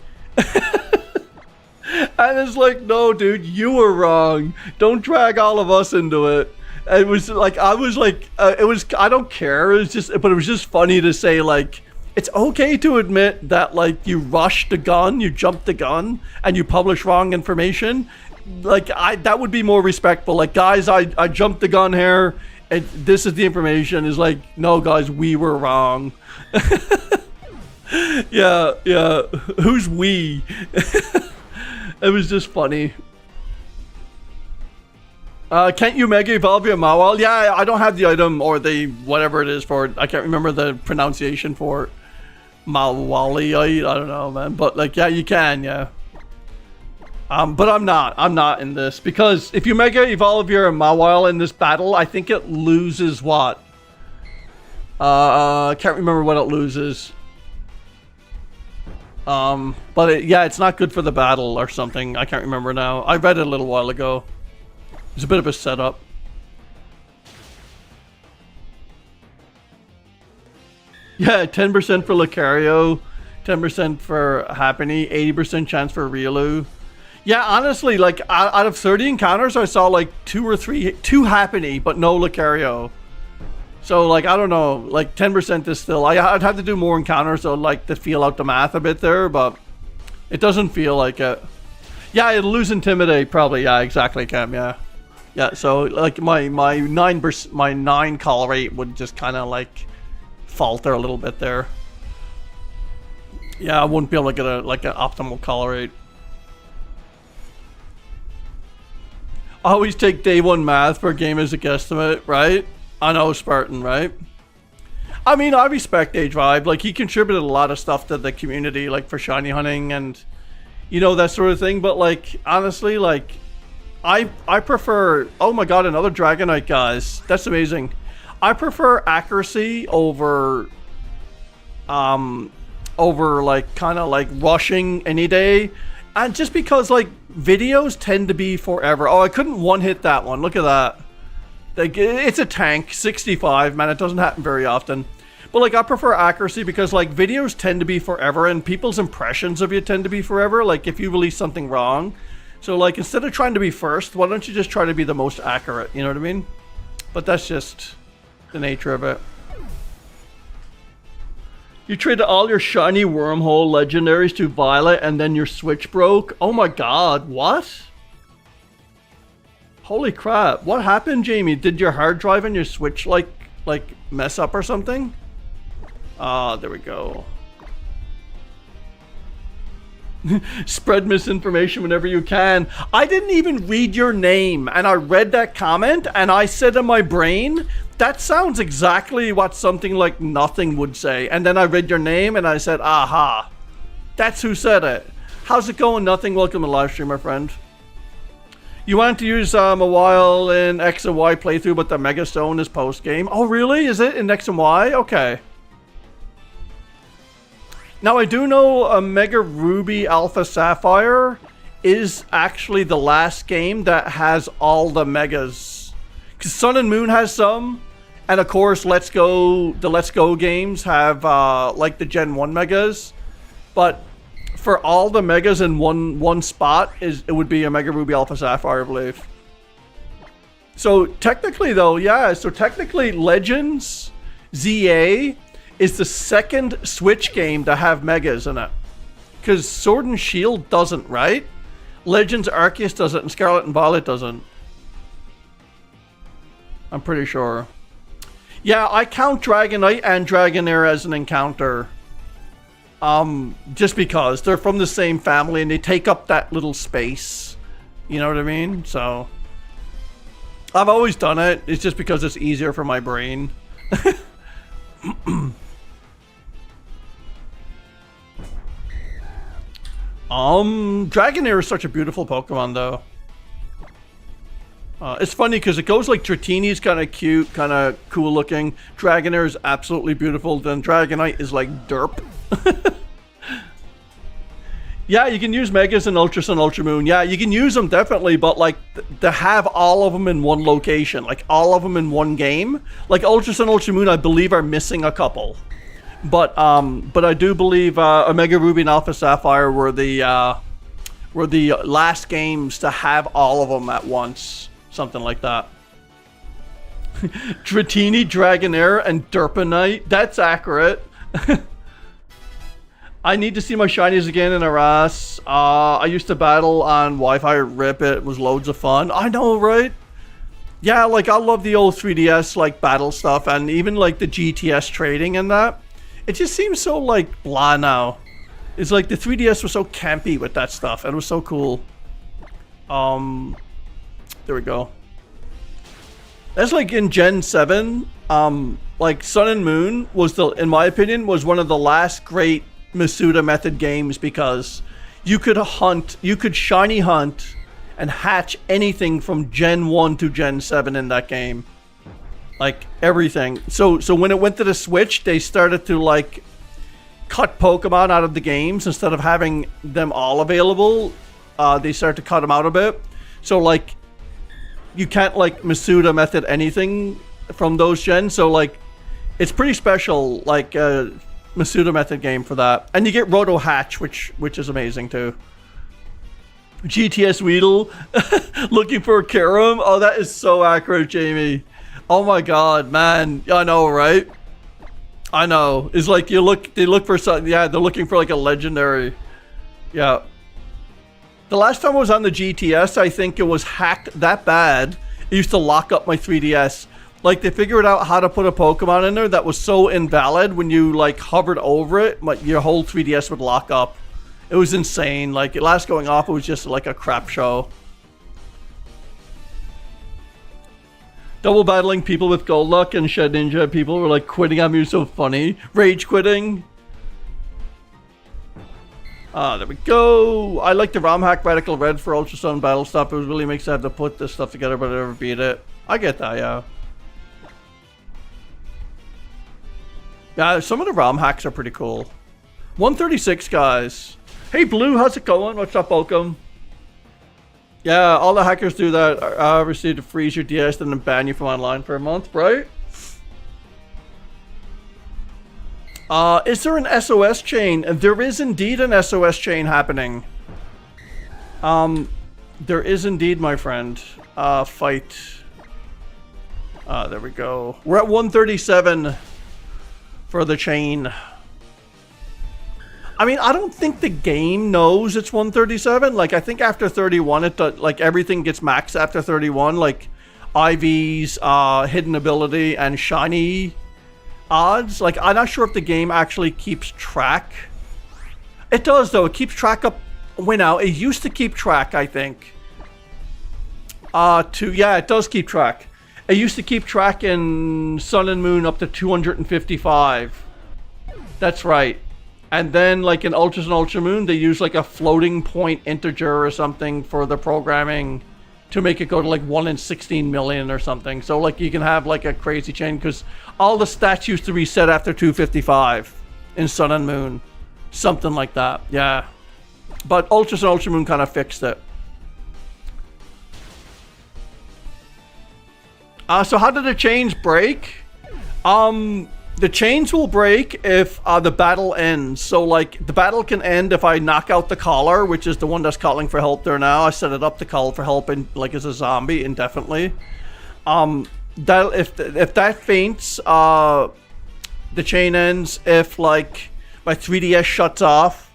And it's like, no, dude, you were wrong. Don't drag all of us into it. And it was like, I was like, I don't care. It was just, but it was just funny to say, like, it's okay to admit that, like, you rushed the gun, you jumped the gun, and you publish wrong information. Like, that would be more respectful. Like, guys, I jumped the gun here, and this is the information. Is like, no, guys, we were wrong. Yeah. Who's we? It was just funny. Can't you Mega Evolve your Mawile? Yeah, I don't have the item or the whatever it is for it. I can't remember the pronunciation for it. Mawali, I don't know, man. But like, yeah, you can, yeah. But I'm not in this because if you Mega Evolve your Mawile in this battle, I think it loses what? I can't remember what it loses. But yeah, it's not good for the battle or something. I can't remember now. I read it a little while ago. It's a bit of a setup. Yeah, 10% for Lucario, 10% for Happiny, 80% chance for Riolu. Yeah, honestly, like out of 30 encounters, I saw like 2 Happiny, but no Lucario. So like, I don't know, like 10% is still, I'd have to do more encounters to like to feel out the math a bit there, but it doesn't feel like it. Yeah, it'll lose Intimidate probably. Yeah, exactly, Cam. Yeah. Yeah, so like my 9 call rate would just kind of like falter a little bit there. Yeah, I wouldn't be able to get an optimal call rate. I always take day 1 math for a game as a guesstimate, right? I know, Spartan, right? I mean, I respect A-Drive. Like, he contributed a lot of stuff to the community, like, for shiny hunting and, you know, that sort of thing. But, like, honestly, like, I prefer... Oh, my God, another Dragonite, guys. That's amazing. I prefer accuracy over, like, kind of, like, rushing any day. And just because, like, videos tend to be forever. Oh, I couldn't one-hit that one. Look at that. Like, it's a tank, 65, man. It doesn't happen very often. But like I prefer accuracy because like videos tend to be forever and people's impressions of you tend to be forever. Like if you release something wrong. So like instead of trying to be first, why don't you just try to be the most accurate? You know what I mean? But that's just the nature of it. You traded all your shiny wormhole legendaries to Violet and then your Switch broke? Oh my god, what? Holy crap, what happened, Jamie? Did your hard drive and your Switch like mess up or something? Ah, there we go. Spread misinformation whenever you can. I didn't even read your name and I read that comment and I said in my brain, that sounds exactly what something like nothing would say. And then I read your name and I said, aha, that's who said it. How's it going, Nothing? Welcome to live stream, my friend. You wanted to use a while in X and Y playthrough, but the Mega Stone is post game. Oh, really? Is it in X and Y? Okay. Now, I do know a Mega Ruby Alpha Sapphire is actually the last game that has all the Megas. Because Sun and Moon has some. And of course, the Let's Go games have like the Gen 1 Megas. But for all the Megas in one spot, it would be a Mega Ruby Alpha Sapphire, I believe. So technically though, yeah, so technically Legends ZA is the second Switch game to have Megas in it. Because Sword and Shield doesn't, right? Legends Arceus doesn't, and Scarlet and Violet doesn't. I'm pretty sure. Yeah, I count Dragonite and Dragonair as an encounter. Just because they're from the same family and they take up that little space. You know what I mean? So I've always done it. It's just because it's easier for my brain. Dragonair is such a beautiful Pokemon though. It's funny because it goes like Dratini's kind of cute, kind of cool looking. Dragonair is absolutely beautiful. Then Dragonite is like derp. Yeah, you can use Megas and Ultra Sun, Ultra Moon. Yeah, you can use them definitely, but like to have all of them in one location, like all of them in one game. Like Ultra Sun, Ultra Moon, I believe are missing a couple. But I do believe Omega Ruby and Alpha Sapphire were the last games to have all of them at once. Something like that. Dratini, Dragonair, and Derpanite. That's accurate. I need to see my shinies again in Aras. I used to battle on Wi-Fi. Rip, it was loads of fun. I know, right? Yeah, like I love the old 3DS like battle stuff and even like the GTS trading and that. It just seems so like blah now. It's like the 3DS was so campy with that stuff. It was so cool. There we go. That's like in Gen 7, like Sun and Moon was in my opinion, was one of the last great Masuda method games because you could shiny hunt and hatch anything from Gen 1 to Gen 7 in that game. Like everything. So when it went to the Switch, they started to like cut Pokemon out of the games instead of having them all available. They started to cut them out a bit. So like you can't like Masuda method anything from those gens. So like it's pretty special, like Masuda method game for that. And you get Roto Hatch, which is amazing too. GTS Weedle looking for a Karam. Oh, that is so accurate, Jamie. Oh my god, man. I know, right? I know. It's like they look for something. Yeah, they're looking for like a legendary. Yeah. The last time I was on the GTS, I think it was hacked that bad. It used to lock up my 3DS. Like they figured out how to put a Pokemon in there that was so invalid when you like hovered over it, like your whole 3DS would lock up. It was insane. Like last going off, it was just like a crap show. Double battling people with Golduck and Shed Ninja. People were like quitting on me. So funny. Rage quitting. There we go. I like the ROM hack Radical Red for Ultra Sun Battle Stuff. It really makes sense to put this stuff together, but I never beat it. I get that, yeah. Yeah, some of the ROM hacks are pretty cool. 136, guys. Hey, Blue, how's it going? What's up, welcome? Yeah, all the hackers do that. Obviously, to freeze your DS and then ban you from online for a month, right? Is there an SOS chain? There is indeed an SOS chain happening. There is indeed, my friend. Fight. There we go. We're at 137 for the chain. I mean, I don't think the game knows it's 137. Like, I think after 31, it does, like, everything gets maxed after 31. Like, IVs, hidden ability, and shiny odds. Like, I'm not sure if the game actually keeps track. It does, though. It keeps track up. Wait, now, it used to keep track, I think. Yeah, it does keep track. It used to keep track in Sun and Moon up to 255. That's right. And then, like, in Ultras and Ultra Moon, they use, like, a floating point integer or something for the programming to make it go to, like, 1 in 16 million or something. So, like, you can have, like, a crazy chain, because all the stats used to reset after 255 in Sun and Moon. Something like that, yeah. But Ultras and Ultra Moon kind of fixed it. So how did the chains break? The chains will break if the battle ends. So, like, the battle can end if I knock out the caller, which is the one that's calling for help there now. I set it up to call for help, in, like, as a zombie indefinitely. That if that faints, the chain ends. If, like, my 3DS shuts off,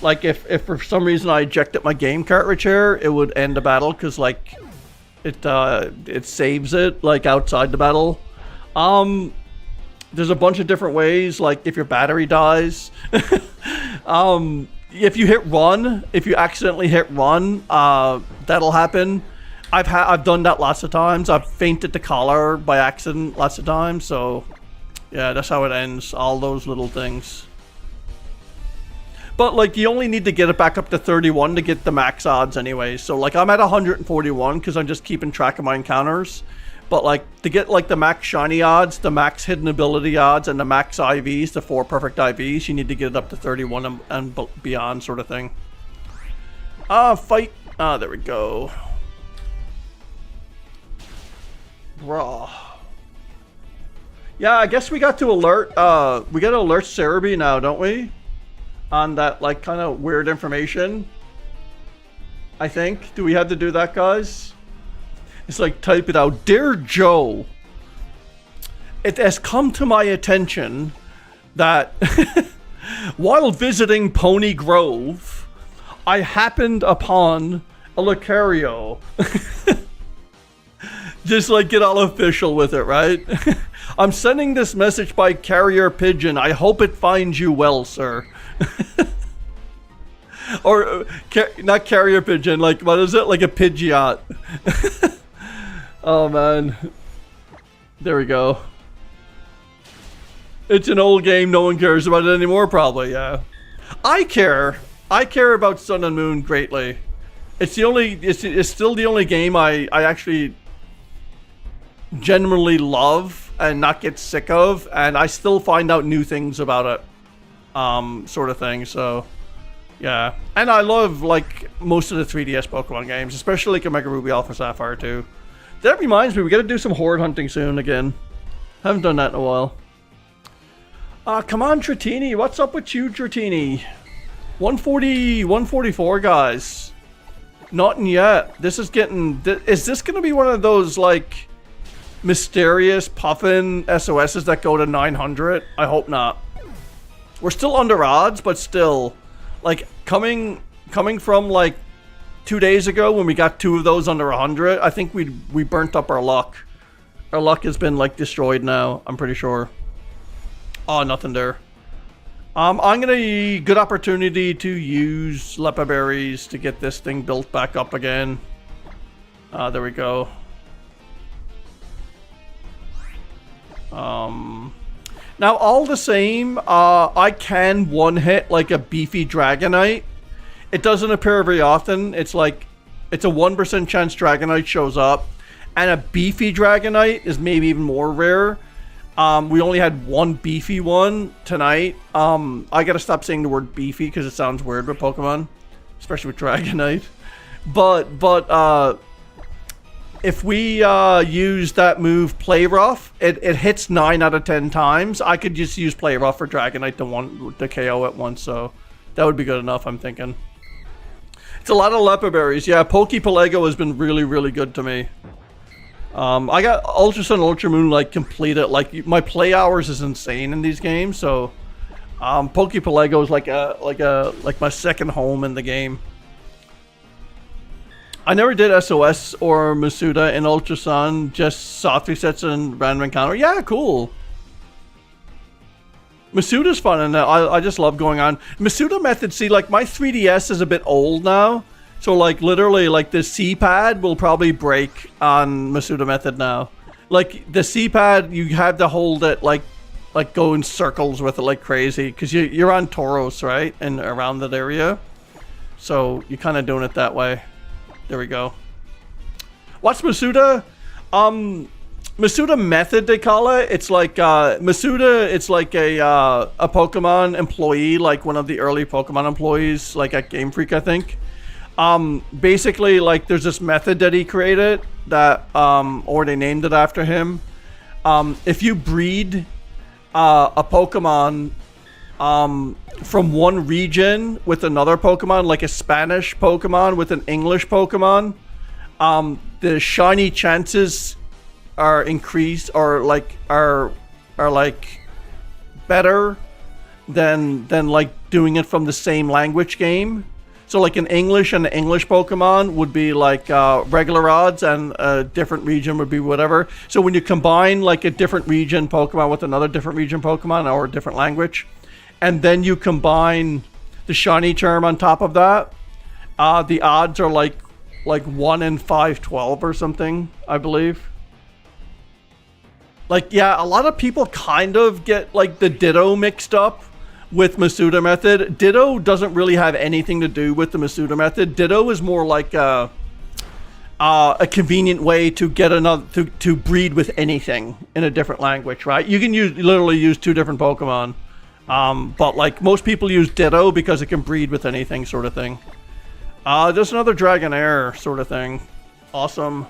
like, if for some reason I ejected my game cartridge here, it would end the battle, because, like, it saves it, like, outside the battle. There's a bunch of different ways, like, if your battery dies. If you hit run, if you accidentally hit run, that'll happen. I've done that lots of times. I've fainted the collar by accident lots of times, so yeah, that's how it ends, all those little things. But, like, you only need to get it back up to 31 to get the max odds anyway. So, like, I'm at 141 because I'm just keeping track of my encounters. But, like, to get, like, the max shiny odds, the max hidden ability odds, and the max IVs, the 4 perfect IVs, you need to get it up to 31 and beyond, sort of thing. Fight. There we go. Raw. Yeah, I guess we got to alert, we got to alert Cerebi now, don't we? On that, like, kind of weird information. I think. Do we have to do that, guys? It's like, type it out. Dear Joe, it has come to my attention that while visiting Pony Grove, I happened upon a Lucario. Just, like, get all official with it, right? I'm sending this message by carrier pigeon. I hope it finds you well, sir. Or, not carrier pigeon, like, what is it? Like a Pidgeot. Oh, man. There we go. It's an old game. No one cares about it anymore, probably, yeah. I care. I care about Sun and Moon greatly. It's the only, it's still the only game I actually genuinely love and not get sick of, and I still find out new things about it. Sort of thing, so yeah. And I love, like, most of the 3DS Pokemon games, especially like Omega Ruby Alpha Sapphire too. That reminds me, we gotta do some horde hunting soon again. Haven't done that in a while. Come on, Dratini, what's up with you, Dratini? 140, 144, guys. Not yet. This is getting, is this gonna be one of those, like, mysterious Puffin SOSs that go to 900? I hope not. We're still under odds, but still, like, coming from, like, 2 days ago when we got 2 of those under 100, I think we burnt up our luck. Our luck has been, like, destroyed now, I'm pretty sure. Oh, nothing there. I'm gonna good opportunity to use Lepa Berries to get this thing built back up again. There we go. Now, all the same, I can one-hit, like, a beefy Dragonite. It doesn't appear very often. It's like, it's a 1% chance Dragonite shows up. And a beefy Dragonite is maybe even more rare. We only had one beefy one tonight. I gotta stop saying the word beefy because it sounds weird with Pokemon. Especially with Dragonite. But if we use that move Play Rough, it hits 9 out of 10 times. I could just use Play Rough for Dragonite to KO at once, so that would be good enough, I'm thinking. It's a lot of Leper Berries. Yeah, Pokepalego has been really, really good to me. I got Ultra Sun, Ultra Moon like completed. Like my play hours is insane in these games, so Pokepalego is like my second home in the game. I never did SOS or Masuda in Ultra Sun, just saw 3 sets and random encounter. Yeah, cool. Masuda's fun, and I just love going on. Masuda method, see, like, my 3DS is a bit old now. So, like, literally, like, the C-pad will probably break on Masuda method now. Like, the C-pad, you have to hold it, like go in circles with it like crazy. Because you're on Tauros, right? And around that area. So, you're kind of doing it that way. There we go. What's Masuda? Masuda method, they call it. It's like Masuda. It's like a Pokemon employee, like one of the early Pokemon employees, like at Game Freak, I think. Basically, like there's this method that he created that, or they named it after him. If you breed a Pokemon from one region with another Pokemon, like a Spanish Pokemon with an English Pokemon, the shiny chances are increased, or like are like better than like doing it from the same language game. So like in English, and the English Pokemon would be like regular odds, and a different region would be whatever. So when you combine like a different region Pokemon with another different region Pokemon, or a different language, and then you combine the shiny term on top of that, the odds are like 1 in 512 or something, I believe. Like, yeah, a lot of people kind of get like the Ditto mixed up with Masuda method. Ditto doesn't really have anything to do with the Masuda method. Ditto is more like a convenient way to get another to breed with anything in a different language, right? You can literally use 2 different Pokemon, but like most people use Ditto because it can breed with anything, sort of thing. Just another Dragonair sort of thing. Awesome.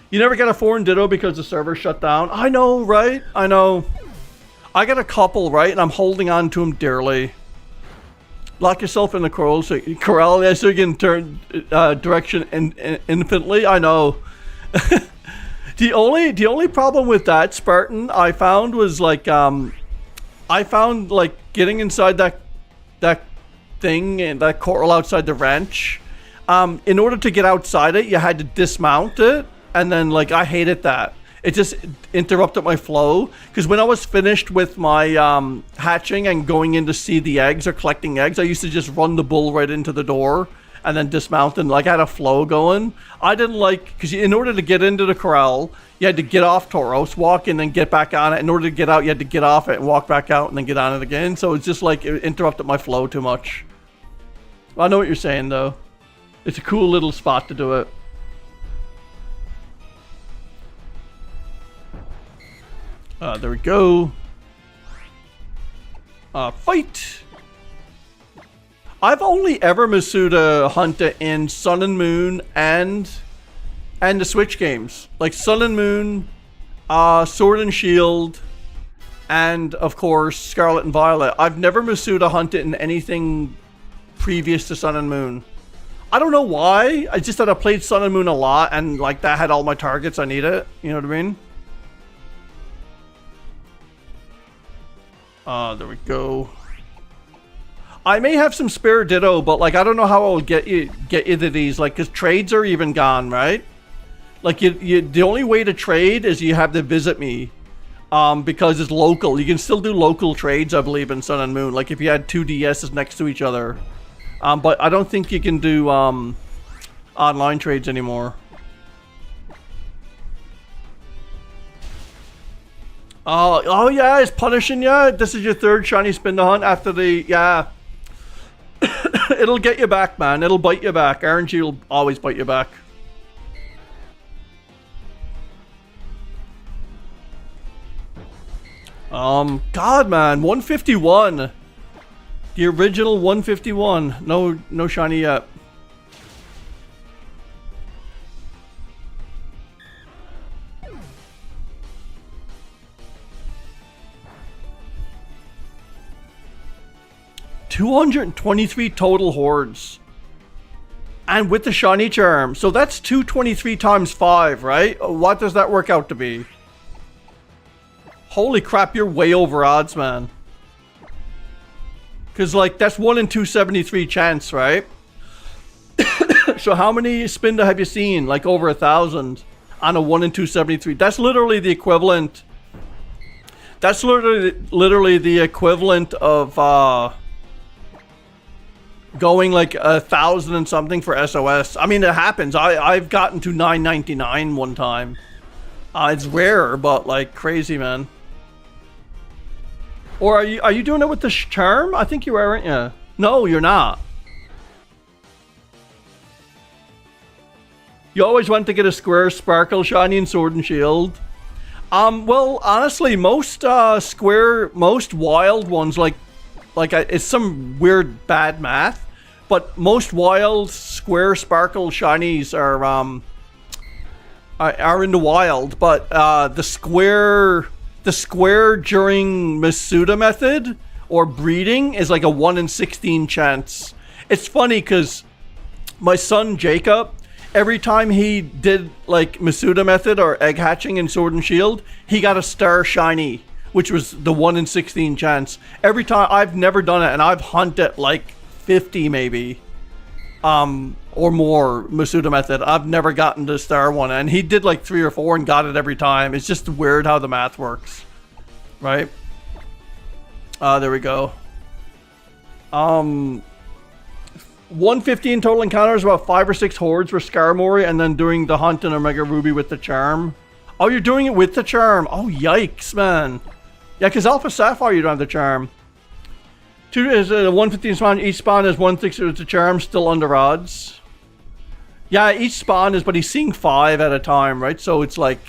You never get a foreign Ditto because the server shut down. I know, right? I know. I got a couple, right? And I'm holding on to them dearly. Lock yourself in the corral so you can turn direction infinitely. I know. The only problem with that, Spartan, I found was like I found like getting inside that thing and that corral outside the ranch. In order to get outside it, you had to dismount it. And then, like, I hated that. It just interrupted my flow. Because when I was finished with my hatching and going in to see the eggs or collecting eggs, I used to just run the bull right into the door and then dismount, and, like, I had a flow going. I didn't like... Because in order to get into the corral, you had to get off Tauros, walk in, and get back on it. In order to get out, you had to get off it and walk back out and then get on it again. So it's just, like, it interrupted my flow too much. I know what you're saying, though. It's a cool little spot to do it. There we go. Fight! I've only ever Masuda hunted in Sun and Moon and the Switch games. Like Sun and Moon, Sword and Shield, and of course Scarlet and Violet. I've never Masuda hunted in anything previous to Sun and Moon. I don't know why. I just thought I played Sun and Moon a lot, and like that had all my targets I needed. You know what I mean? There we go. I may have some spare Ditto, but like I don't know how I will get you to these, like, because trades are even gone, right? Like the only way to trade is you have to visit me, because it's local. You can still do local trades, I believe, in Sun and Moon. Like if you had 2 DSs next to each other, but I don't think you can do online trades anymore. Oh yeah, it's punishing you. This is your 3rd shiny spin to hunt after the, yeah. It'll get you back, man. It'll bite you back. RNG will always bite you back. God, man, 151. The original 151. No shiny yet. 223 total hordes. And with the shiny charm. So that's 223 times 5, right? What does that work out to be? Holy crap, you're way over odds, man. Because, like, that's 1 in 273 chance, right? So how many Spinda have you seen? Like, over 1,000 on a 1 in 273. That's literally the equivalent. That's literally the equivalent of, going like 1,000 and something for SOS. I mean, it happens. I've gotten to 999 one time. It's rare, but like crazy, man. Or are you doing it with the charm? I think you are, aren't you? No, you're not. You always want to get a square sparkle shiny in Sword and Shield. Well, honestly, most wild ones, like it's some weird bad math, but most wild square sparkle shinies are in the wild, but the square during Masuda method or breeding is like a 1 in 16 chance. It's funny because my son Jacob, every time he did like Masuda method or egg hatching in Sword and Shield, he got a star shiny, which was the 1 in 16 chance. Every time, I've never done it, and I've hunted like 50 maybe, or more Masuda method. I've never gotten the star one, and he did like 3 or 4 and got it every time. It's just weird how the math works, right? There we go. 115 total encounters, about 5 or 6 hordes for Skarmory, and then doing the hunt in Omega Ruby with the charm. Oh, you're doing it with the charm. Oh, yikes, man. Yeah, because Alpha Sapphire, you don't have the charm. 2 is a 115 spawn. Each spawn is 1/6 with the charm, still under odds. Yeah, each spawn is, but he's seeing 5 at a time, right? So it's like,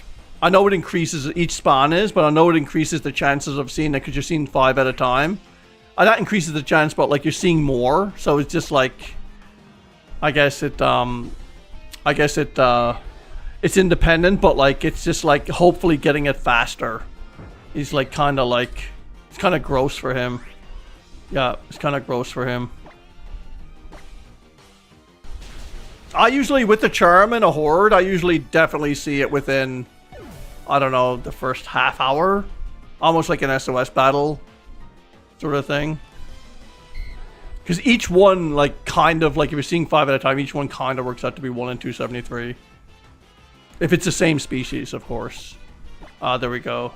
I know it increases, each spawn is, but I know it increases the chances of seeing it because you're seeing 5 at a time. That increases the chance, but like you're seeing more, so it's just like, it's independent, but like it's just like hopefully getting it faster. He's like it's kind of gross for him. Yeah, it's kind of gross for him. I usually, with the charm and a horde, I usually definitely see it within, I don't know, the first half hour, almost like an SOS battle sort of thing. Because each one, like, kind of, like, if you're seeing 5 at a time, each one kind of works out to be 1 in 273. If it's the same species, of course. There we go.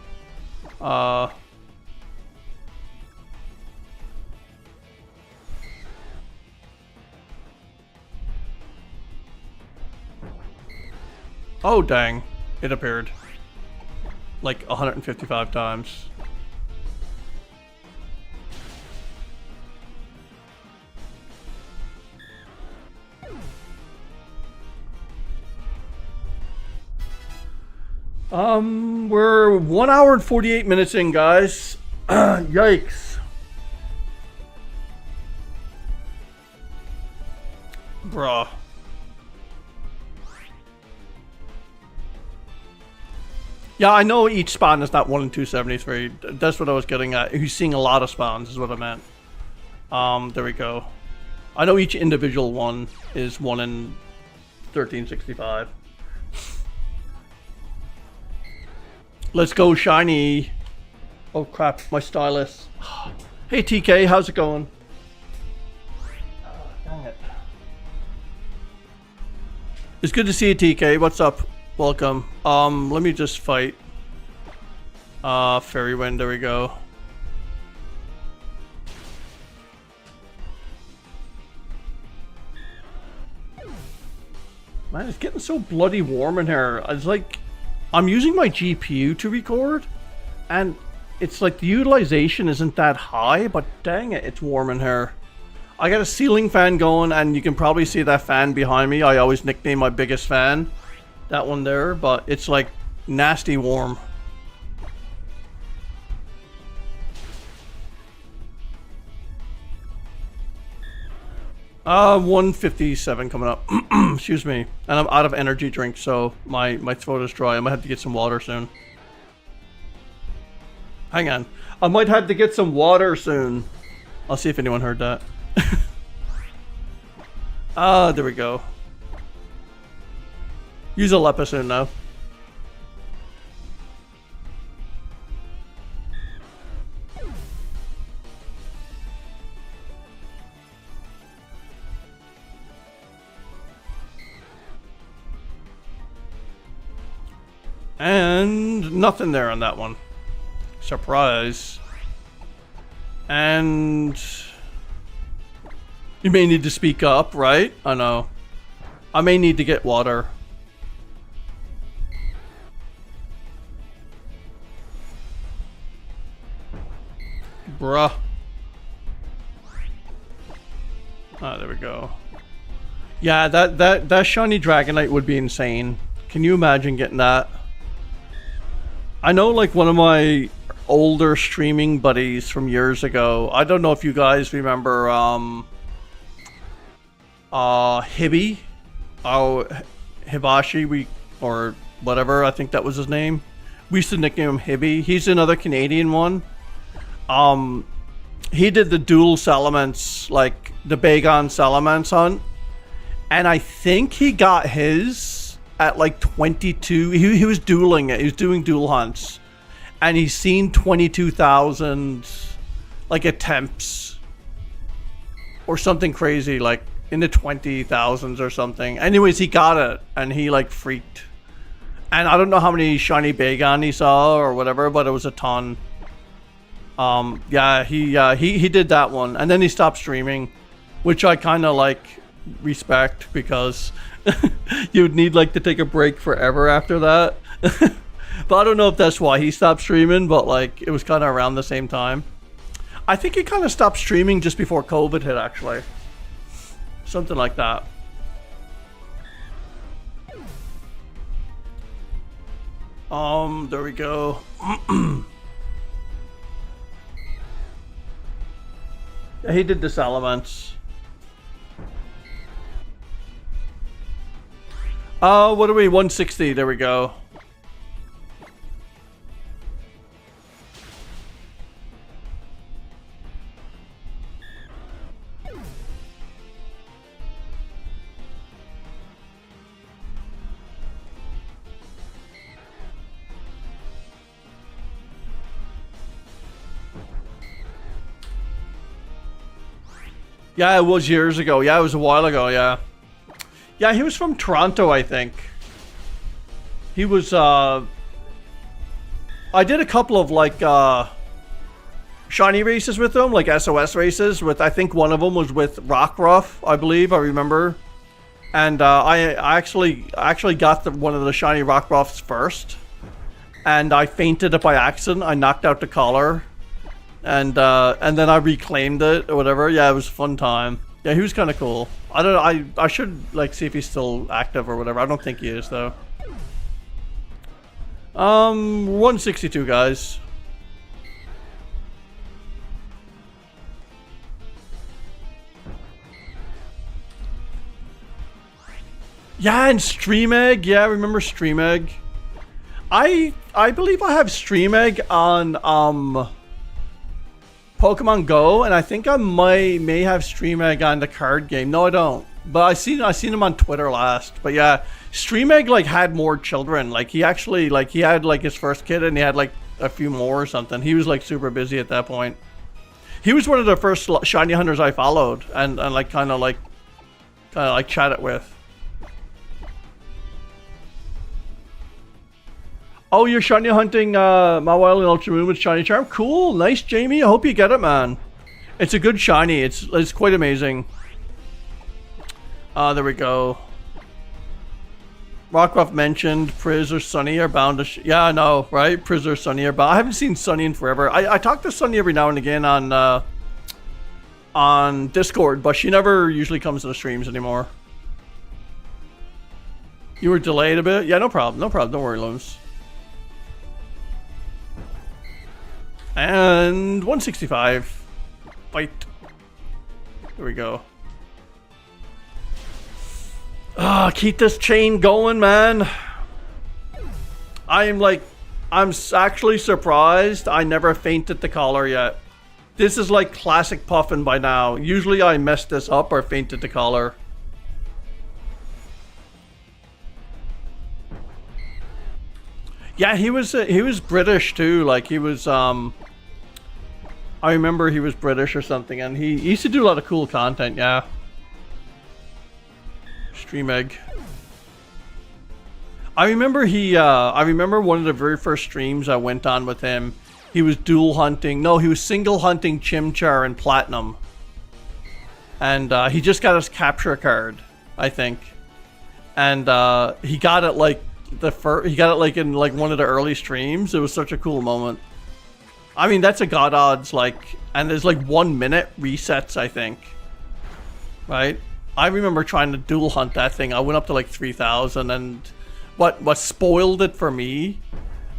Oh, dang. It appeared. Like, 155 times. We're 1 hour and 48 minutes in, guys. Yikes. Bruh. Yeah, I know each spawn is not 1 in 273. That's what I was getting at. He's seeing a lot of spawns is what I meant. There we go. I know each individual one is 1 in 1365. Let's go, shiny. Oh crap, my stylus. Hey TK, how's it going? Dang it. It's good to see you, TK. What's up? Welcome. Let me just fight. Fairy Wind, there we go. Man, it's getting so bloody warm in here. It's like, I'm using my GPU to record, and it's like the utilization isn't that high, but dang it, it's warm in here. I got a ceiling fan going, and you can probably see that fan behind me. I always nickname my biggest fan. That one there, but it's like nasty warm. 157 coming up. Excuse me. And I'm out of energy drink, so my throat is dry. I might have to get some water soon. Hang on. I might have to get some water soon. I'll see if anyone heard that. Ah, there we go. Use a Lepusine now. And nothing there on that one. Surprise. And you may need to speak up, right? I know. I may need to get water. Bruh. Ah, there we go. Yeah, that shiny Dragonite would be insane. Can you imagine getting that? I know, like, one of my older streaming buddies from years ago. I don't know if you guys remember Hibby. Oh, Hibashi, or whatever, I think that was his name. We used to nickname him Hibby. He's another Canadian one. He did the dual Salamence, like the Bagon Salamence hunt, and I think he got his at like 22. He was dueling it. He was doing dual hunts, and he's seen 22,000 like attempts or something crazy, like in the 20,000s or something. Anyways, he got it, and he like freaked. And I don't know how many shiny Bagon he saw or whatever, but it was a ton. Yeah, he did that one, and then he stopped streaming, which I kind of like respect, because you would need like to take a break forever after that. But I don't know if that's why he stopped streaming, but like it was kind of around the same time. I think he kind of stopped streaming just before COVID hit, actually. Something like that. There we go. He did the Salamence. What are we? 160. There we go. Yeah, it was years ago. Yeah, it was a while ago, yeah. Yeah, he was from Toronto, I think. He was, I did a couple of, like, shiny races with him, like SOS races. I think one of them was with Rockruff, I believe, I remember. And, I actually got one of the shiny Rockruffs first. And I fainted it by accident. I knocked out the collar. And then I reclaimed it or whatever. Yeah, it was a fun time. Yeah, he was kind of cool. I don't know. I should like see if he's still active or whatever. I don't think he is though. 162 guys. Yeah, and Stream Egg. Yeah, I remember Stream Egg. I believe I have Stream Egg on Pokemon Go, and I think I may have Stream Egg on the card game. No, I don't. But I seen him on Twitter last. But yeah, Stream Egg like had more children. Like he actually he had like his first kid, and he had like a few more or something. He was like super busy at that point. He was one of the first shiny hunters I followed and like kind of chatted with. Oh, you're shiny hunting Mawile and Ultra Moon with Shiny Charm? Cool, nice, Jamie. I hope you get it, man. It's a good shiny. It's quite amazing. There we go. Rockruff mentioned Priz or Sunny are bound to... yeah, I know, right? Priz or Sunny are bound. I haven't seen Sunny in forever. I talk to Sunny every now and again on Discord, but she never usually comes to the streams anymore. You were delayed a bit? Yeah, no problem. No problem. Don't worry, Looms. And 165. Fight. There we go. Ah, keep this chain going, man. I'm actually surprised I never fainted the collar yet. This is like classic Puffin by now. Usually I mess this up or fainted the collar. Yeah, he was British too. Like he was I remember he was British or something, and he used to do a lot of cool content. Yeah. Stream egg. I remember I remember one of the very first streams I went on with him. He was dual hunting. No, he was single hunting Chimchar and Platinum. And he just got his capture card, I think. And he got it like he got it like in like one of the early streams. It was such a cool moment. I mean, that's a god odds, like, and there's like 1 minute resets, I think. Right? I remember trying to dual hunt that thing. I went up to like 3,000, and what spoiled it for me,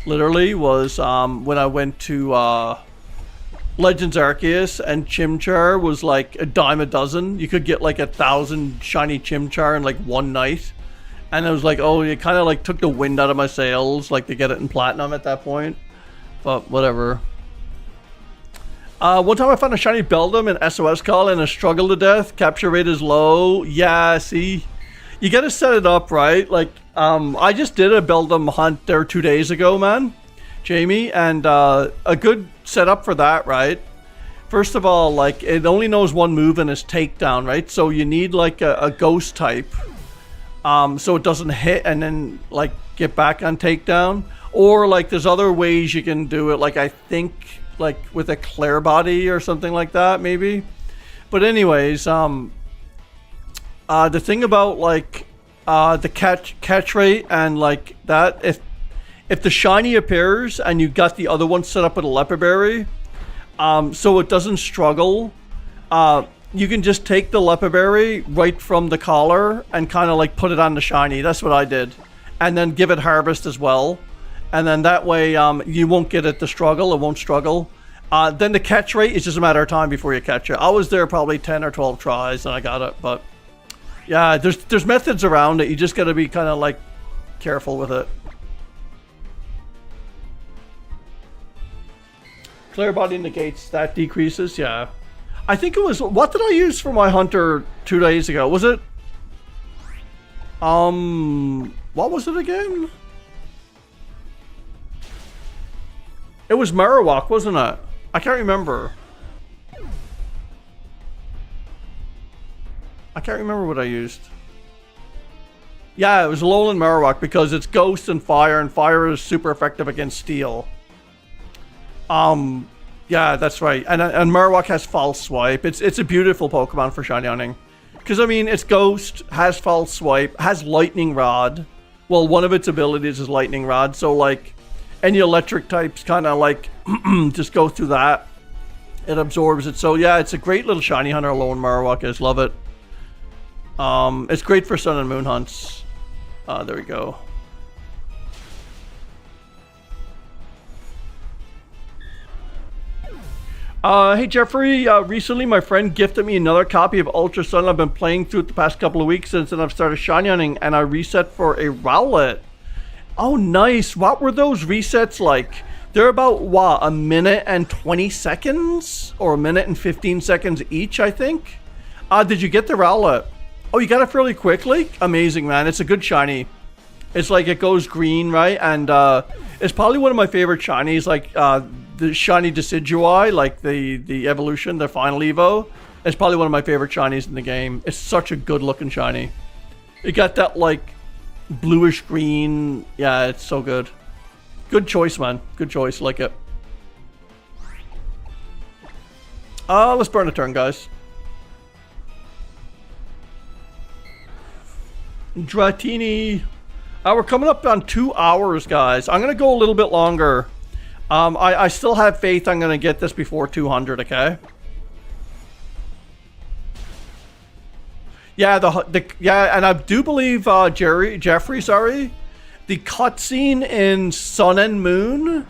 literally, was when I went to Legends Arceus, and Chimchar was like a dime a dozen. You could get like 1,000 shiny Chimchar in like one night. And I was like, oh, it kind of like took the wind out of my sails, like to get it in Platinum at that point. But whatever. One time I found a shiny Beldum in SOS call and a struggle to death. Capture rate is low. Yeah, see? You gotta set it up, right? Like, I just did a Beldum hunt there 2 days ago, man. Jamie, and a good setup for that, right? First of all, like, it only knows one move and it's takedown, right? So you need like a ghost type. So it doesn't hit and then like get back on takedown. Or like there's other ways you can do it, like I think like with a Claire body or something like that, maybe. But anyways, the thing about like the catch rate and like that, if the shiny appears and you got the other one set up with a leopard berry, so it doesn't struggle, you can just take the leopard berry right from the collar and kind of like put it on the shiny. That's what I did, and then give it harvest as well, and then that way you won't get it to struggle. It won't struggle. Then the catch rate is just a matter of time before you catch it. I was there probably 10 or 12 tries and I got it, but yeah, there's methods around it. You just got to be kind of like careful with it. Clear body negates stat decreases, yeah. I think it was, what did I use for my hunter 2 days ago? Was it what was it again? It was Marowak, wasn't it? I can't remember. I can't remember what I used. Yeah, it was Alolan Marowak because it's Ghost and Fire is super effective against Steel. Yeah, that's right. And Marowak has False Swipe. It's a beautiful Pokemon for shiny hunting. Because, I mean, it's Ghost, has False Swipe, has Lightning Rod. Well, one of its abilities is Lightning Rod. So, like, any electric types kind of, like, just go through that. It absorbs it. So, yeah, it's a great little shiny hunter, Alolan Marowak is. Love it. It's great for Sun and Moon hunts. There we go. Hey Jeffrey, recently my friend gifted me another copy of Ultra Sun. I've been playing through it the past couple of weeks since then I've started shiny hunting, and I reset for a Rowlet. Oh nice, what were those resets like? They're about, what, a minute and 20 seconds? Or a minute and 15 seconds each, I think? Did you get the Rowlet? Oh, you got it fairly quickly? Amazing, man, it's a good shiny. It's like, it goes green, right? And it's probably one of my favorite shinies, like, the shiny Decidueye, like the evolution, the final Evo. It's probably one of my favorite shinies in the game. It's such a good looking shiny. It got that like bluish green. Yeah, it's so good. Good choice, man. Good choice. Like it. Let's burn a turn, guys. Dratini. We're coming up on 2 hours, guys. I'm gonna go a little bit longer. I still have faith I'm going to get this before 200, okay? Yeah, yeah, and I do believe, Jeffrey, sorry, the cutscene in Sun and Moon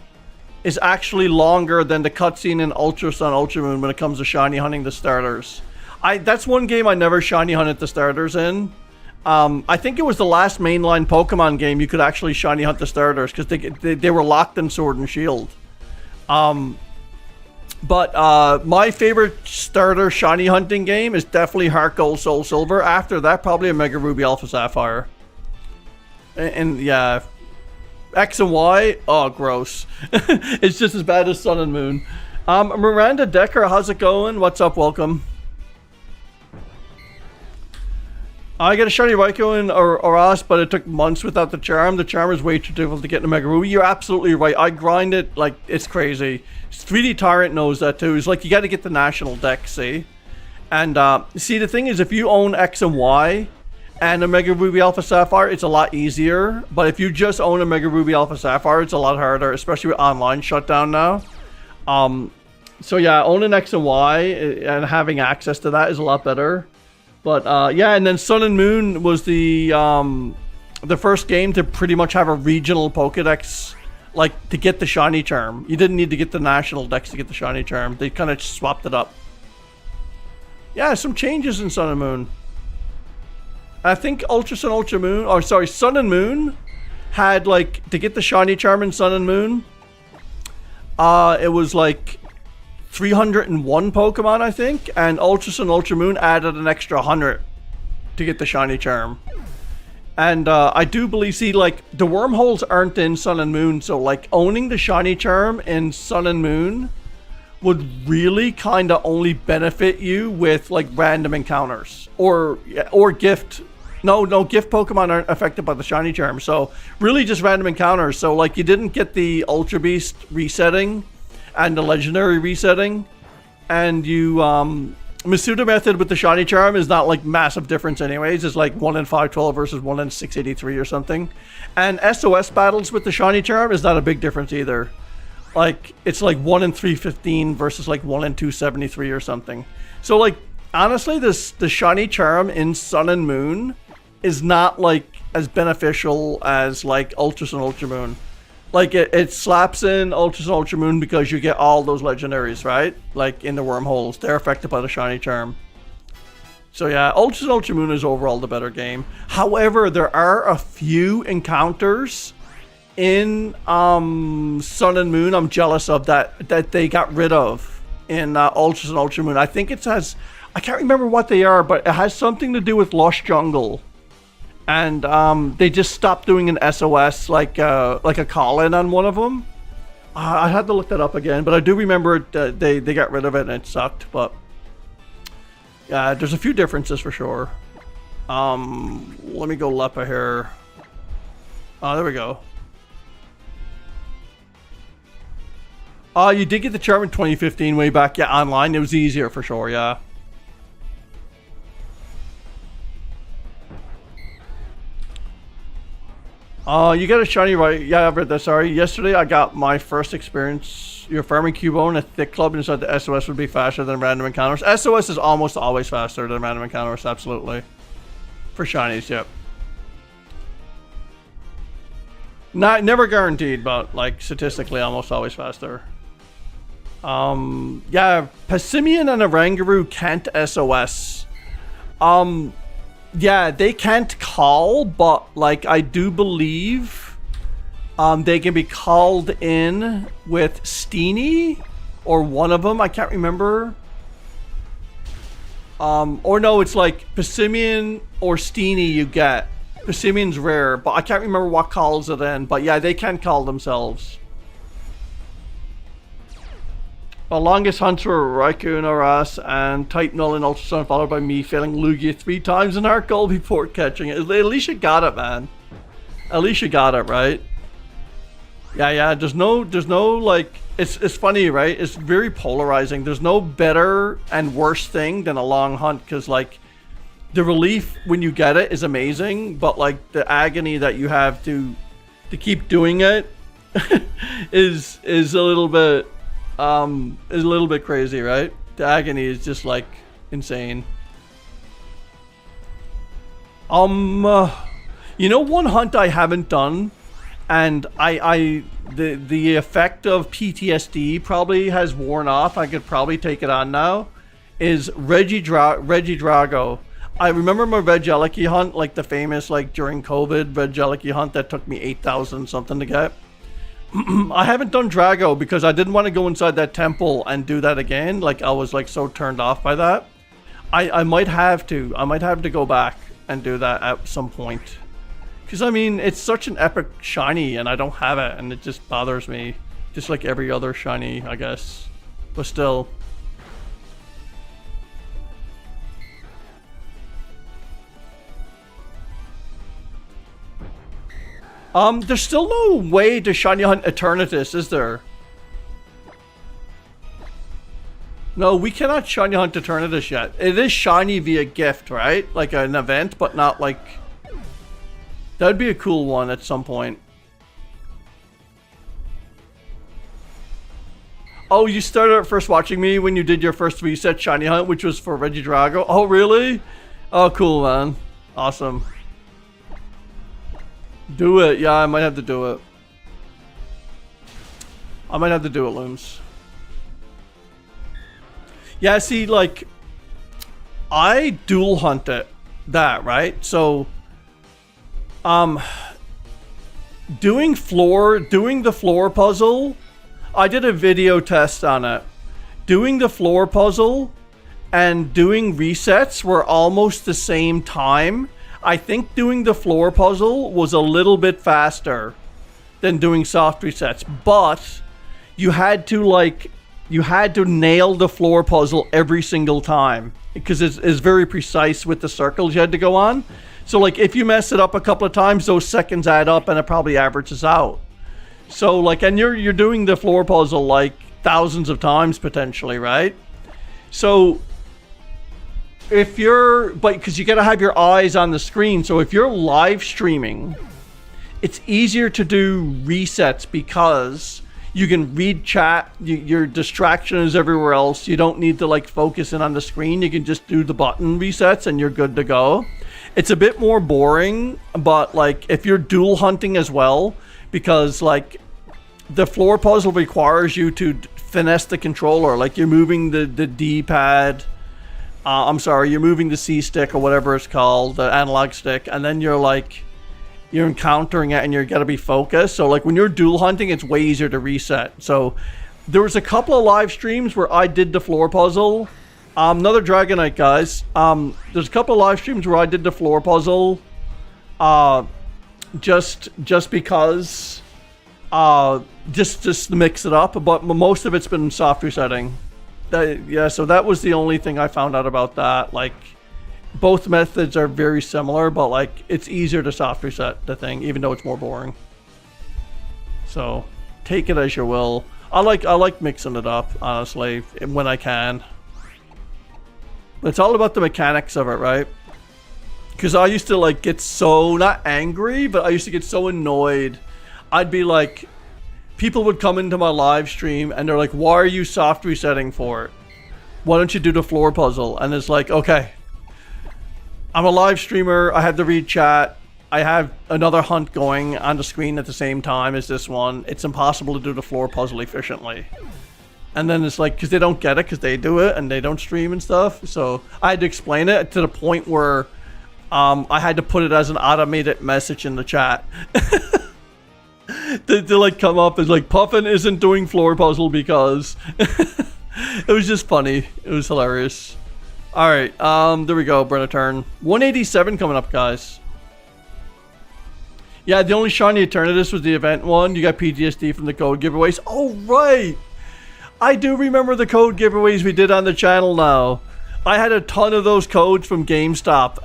is actually longer than the cutscene in Ultra Sun, Ultra Moon when it comes to shiny hunting the starters. That's one game I never shiny hunted the starters in. I think it was the last mainline Pokemon game you could actually shiny hunt the starters because they were locked in Sword and Shield. But my favorite starter shiny hunting game is definitely HeartGold, SoulSilver. After that, probably a Mega Ruby Alpha Sapphire. And yeah, X and Y, oh gross. It's just as bad as Sun and Moon. Miranda Decker, how's it going? What's up? Welcome. I got a shiny Raikou in Oras, but it took months without the charm. The charm is way too difficult to get in a Mega Ruby. You're absolutely right. I grind it like it's crazy. 3D Tyrant knows that too. It's like you got to get the national deck, see? And see, the thing is, if you own X and Y and a Mega Ruby Alpha Sapphire, it's a lot easier. But if you just own a Mega Ruby Alpha Sapphire, it's a lot harder, especially with online shutdown now. So yeah, owning X and Y and having access to that is a lot better. But yeah, and then Sun and Moon was the first game to pretty much have a regional Pokedex, like to get the shiny charm. You didn't need to get the national dex to get the shiny charm. They kind of swapped it up. Yeah, some changes in Sun and Moon. I think Ultra Sun, Ultra Moon, or sorry, Sun and Moon had like, to get the shiny charm in Sun and Moon, it was like 301 Pokemon, I think, and Ultra Sun, Ultra Moon added an extra 100 to get the shiny charm. And I do believe, see, like, the wormholes aren't in Sun and Moon, so like owning the shiny charm in Sun and Moon would really kind of only benefit you with like random encounters or gift. No, gift Pokemon aren't affected by the shiny charm, so really just random encounters. So like you didn't get the Ultra Beast resetting and the legendary resetting, and you Masuda method with the shiny charm is not like massive difference anyways. It's like 1 in 512 versus 1 in 683 or something. And SOS battles with the shiny charm is not a big difference either. Like it's like 1 in 315 versus like 1 in 273 or something. So like honestly, the shiny charm in Sun and Moon is not like as beneficial as like Ultra Sun, Ultra Moon. Like it slaps in Ultra Sun, Ultra Moon because you get all those legendaries, right? Like in the wormholes, they're affected by the shiny charm. So yeah, Ultra Sun, Ultra Moon is overall the better game. However, there are a few encounters in Sun and Moon I'm jealous of that they got rid of in Ultra Sun, Ultra Moon. I think it has, I can't remember what they are, but it has something to do with Lost Jungle. And they just stopped doing an SOS, like a call-in on one of them. I had to look that up again, but I do remember they got rid of it and it sucked. But yeah, there's a few differences for sure. Let me go Leppa here. Oh, there we go. You did get the charm in 2015 way back. Yeah, online. It was easier for sure, yeah. You got a shiny, right? Yeah, I've read that, sorry. Yesterday I got my first experience. You're farming Cubone at Thick Club and said the SOS would be faster than random encounters. SOS is almost always faster than random encounters, absolutely. For shinies, yep. Never guaranteed, but like statistically almost always faster. Yeah, Passimian and Oranguru can't SOS. Yeah, they can't call, but like I do believe they can be called in with Steenie or one of them. I can't remember. Or no, it's like Passimian or Steenie you get. Passimian's rare, but I can't remember what calls it in. But yeah, they can call themselves. The longest hunts were Raikou and Aras and Type Null and Ultra Sun, followed by me failing Lugia 3 times in HeartGold before catching it. At least you got it, man. At least you got it, right? Yeah, there's no like, it's funny, right? It's very polarizing. There's no better and worse thing than a long hunt, because like, the relief when you get it is amazing, but like the agony that you have to keep doing it is a little bit crazy, right? The agony is just like insane. You know, one hunt I haven't done, and the effect of PTSD probably has worn off. I could probably take it on now. Is Regidrago. I remember my Regieleki hunt, like the famous, like during COVID Regieleki hunt that took me 8,000 something to get. I haven't done Drago because I didn't want to go inside that temple and do that again. Like, I was like so turned off by that. I might have to. I might have to go back and do that at some point. Because, I mean, it's such an epic shiny and I don't have it and it just bothers me. Just like every other shiny, I guess. But still. There's still no way to shiny hunt Eternatus, is there? No, we cannot shiny hunt Eternatus yet. It is shiny via gift, right? Like an event, but not like... That would be a cool one at some point. Oh, you started first watching me when you did your first reset shiny hunt, which was for Regidrago? Oh, really? Oh, cool, man. Awesome. Do it. Yeah, I might have to do it. I might have to do it, Looms. Yeah, see, like, I dual hunted that, right? So, doing the floor puzzle, I did a video test on it. Doing the floor puzzle and doing resets were almost the same time. I think doing the floor puzzle was a little bit faster than doing soft resets, but you had to nail the floor puzzle every single time because it's very precise with the circles you had to go on. So like if you mess it up a couple of times, those seconds add up and it probably averages out. So like, and you're doing the floor puzzle like thousands of times potentially, right? So if you're, because you gotta have your eyes on the screen. So if you're live streaming, it's easier to do resets because you can read chat, your distraction is everywhere else. You don't need to like focus in on the screen. You can just do the button resets and you're good to go. It's a bit more boring, but like if you're dual hunting as well, because like the floor puzzle requires you to finesse the controller. Like you're moving the D-pad, you're moving the C stick or whatever it's called, the analog stick, and then you're encountering it and you're gotta be focused. So like when you're dual hunting, it's way easier to reset. So there was a couple of live streams where I did the floor puzzle. Another Dragonite, guys. There's a couple of live streams where I did the floor puzzle, just because, just to mix it up. But most of it's been soft resetting. Yeah, so that was the only thing I found out about that. Like, both methods are very similar, but like it's easier to soft reset the thing, even though it's more boring. So take it as you will. I like mixing it up, honestly, when I can. But it's all about the mechanics of it, right? Because I used to like get so, not angry, but I used to get so annoyed. I'd be like, people would come into my live stream and they're like, why are you soft resetting for it? Why don't you do the floor puzzle? And it's like, okay, I'm a live streamer. I have to read chat. I have another hunt going on the screen at the same time as this one. It's impossible to do the floor puzzle efficiently. And then it's like, because they don't get it because they do it and they don't stream and stuff. So I had to explain it to the point where I had to put it as an automated message in the chat. to like come up as like, Puffin isn't doing floor puzzle because... It was just funny. It was hilarious. Alright, there we go, Brenna turn. 187 coming up, guys. Yeah, the only shiny Eternatus was the event one. You got PTSD from the code giveaways. Oh, right! I do remember the code giveaways we did on the channel now. I had a ton of those codes from GameStop,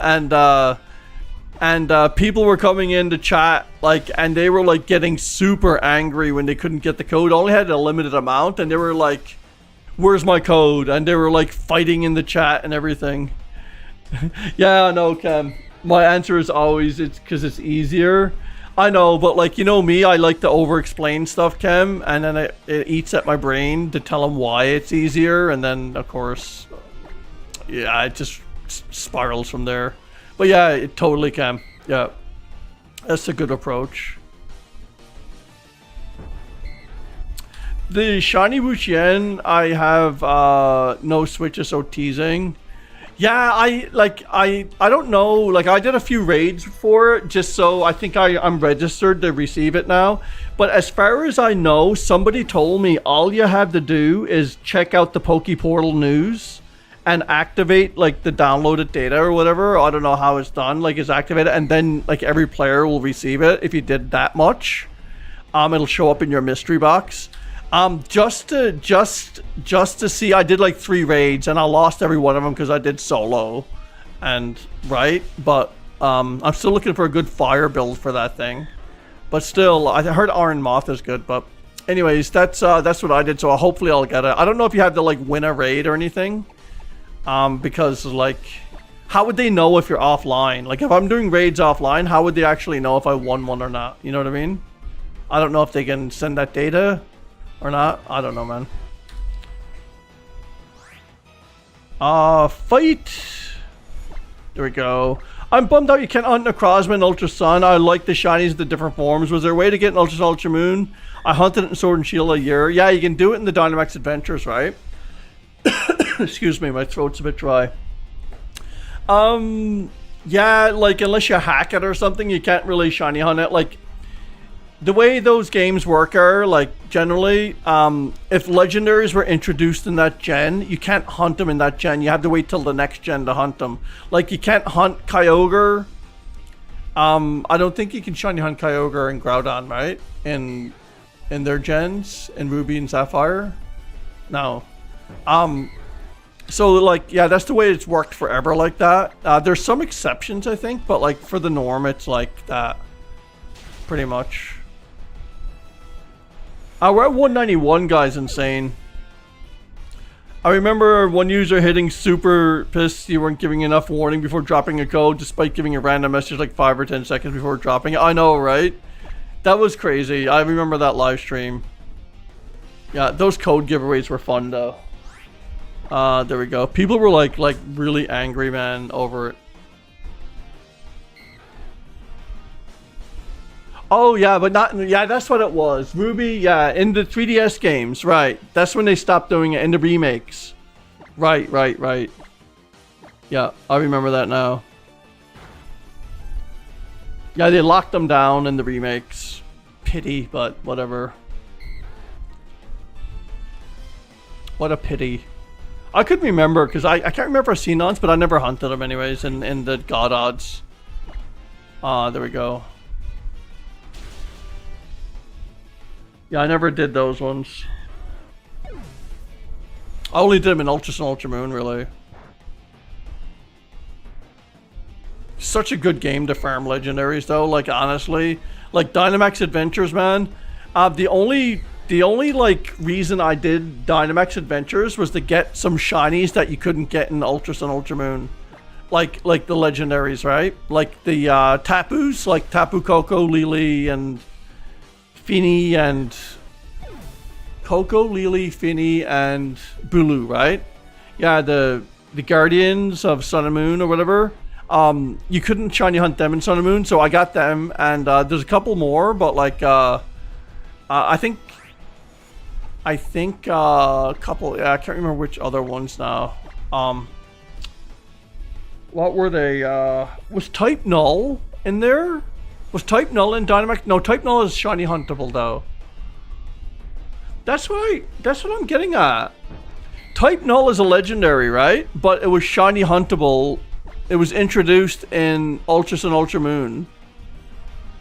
and people were coming in to chat, like, and they were like getting super angry when they couldn't get the code. Only had a limited amount, and they were like, where's my code? And they were like fighting in the chat and everything. Yeah, I know, Cam. My answer is always, it's because it's easier. I know, but like, you know me, I like to over-explain stuff, Cam, and then it eats at my brain to tell them why it's easier, and then, of course, yeah, it just spirals from there. But yeah, it totally can. Yeah, that's a good approach. The Shiny Wuxian, I have no switches, so teasing. Yeah, I don't know. Like, I did a few raids for it, just so I think I'm registered to receive it now. But as far as I know, somebody told me all you have to do is check out the Poke Portal news and activate like the downloaded data or whatever. I don't know how it's done. Like, it's activated, and then like every player will receive it if you did that much. It'll show up in your mystery box. Just to see, I did like 3 raids and I lost every one of them because I did solo, and but I'm still looking for a good fire build for that thing. But still, I heard Iron Moth is good. But anyways, that's what I did. So hopefully I'll get it. I don't know if you have to like win a raid or anything, because like, how would they know if you're offline? Like, if I'm doing raids offline, how would they actually know if I won one or not? You know what I mean? I don't know if they can send that data or not. I don't know, man. Fight. There we go. I'm bummed out you can't hunt Necrozma and Ultra Sun. I like the shinies, the different forms. Was there a way to get an Ultra Sun, Ultra Moon? I hunted it in Sword and Shield a year. Yeah, you can do it in the Dynamax Adventures, right? Excuse me, my throat's a bit dry. Yeah, like, unless you hack it or something, you can't really shiny hunt it. Like, the way those games work are, like, generally, if legendaries were introduced in that gen, you can't hunt them in that gen. You have to wait till the next gen to hunt them. Like, you can't hunt Kyogre. I don't think you can shiny hunt Kyogre and Groudon, right? In their gens, in Ruby and Sapphire? No. So, like, yeah, that's the way it's worked forever like that. There's some exceptions, I think, but, like, for the norm, it's like that. Pretty much. We're at 191, guys. Insane. I remember one user hitting super pissed you weren't giving enough warning before dropping a code, despite giving a random message like 5 or 10 seconds before dropping it. I know, right? That was crazy. I remember that live stream. Yeah, those code giveaways were fun, though. There we go. People were like really angry, man, over it. Oh yeah, but not, yeah, that's what it was. Ruby, yeah, in the 3DS games, right. That's when they stopped doing it, in the remakes. Right. Yeah, I remember that now. Yeah, they locked them down in the remakes. Pity, but whatever. What a pity. I couldn't remember, because I can't remember Xenons, but I never hunted them anyways in the God Odds. There we go. Yeah, I never did those ones. I only did them in Ultra Sun, Ultra Moon, really. Such a good game to farm legendaries, though. Like, honestly, like Dynamax Adventures, man. The only like reason I did Dynamax Adventures was to get some shinies that you couldn't get in Ultra Sun, Ultra Moon. Like the legendaries, right? Like the Tapus, like Tapu Koko, Lily, and Finny, and Coco, Lily, Finny, and Bulu, right? Yeah, the Guardians of Sun and Moon or whatever. You couldn't shiny hunt them in Sun and Moon, so I got them, and there's a couple more, but like I think a couple. Yeah, I can't remember which other ones now. What were they? Was Type Null in there? Was Type Null in Dynamax? No, Type Null is shiny huntable though. That's what I'm getting at. Type Null is a legendary, right? But it was shiny huntable. It was introduced in Ultra Sun, Ultra Moon,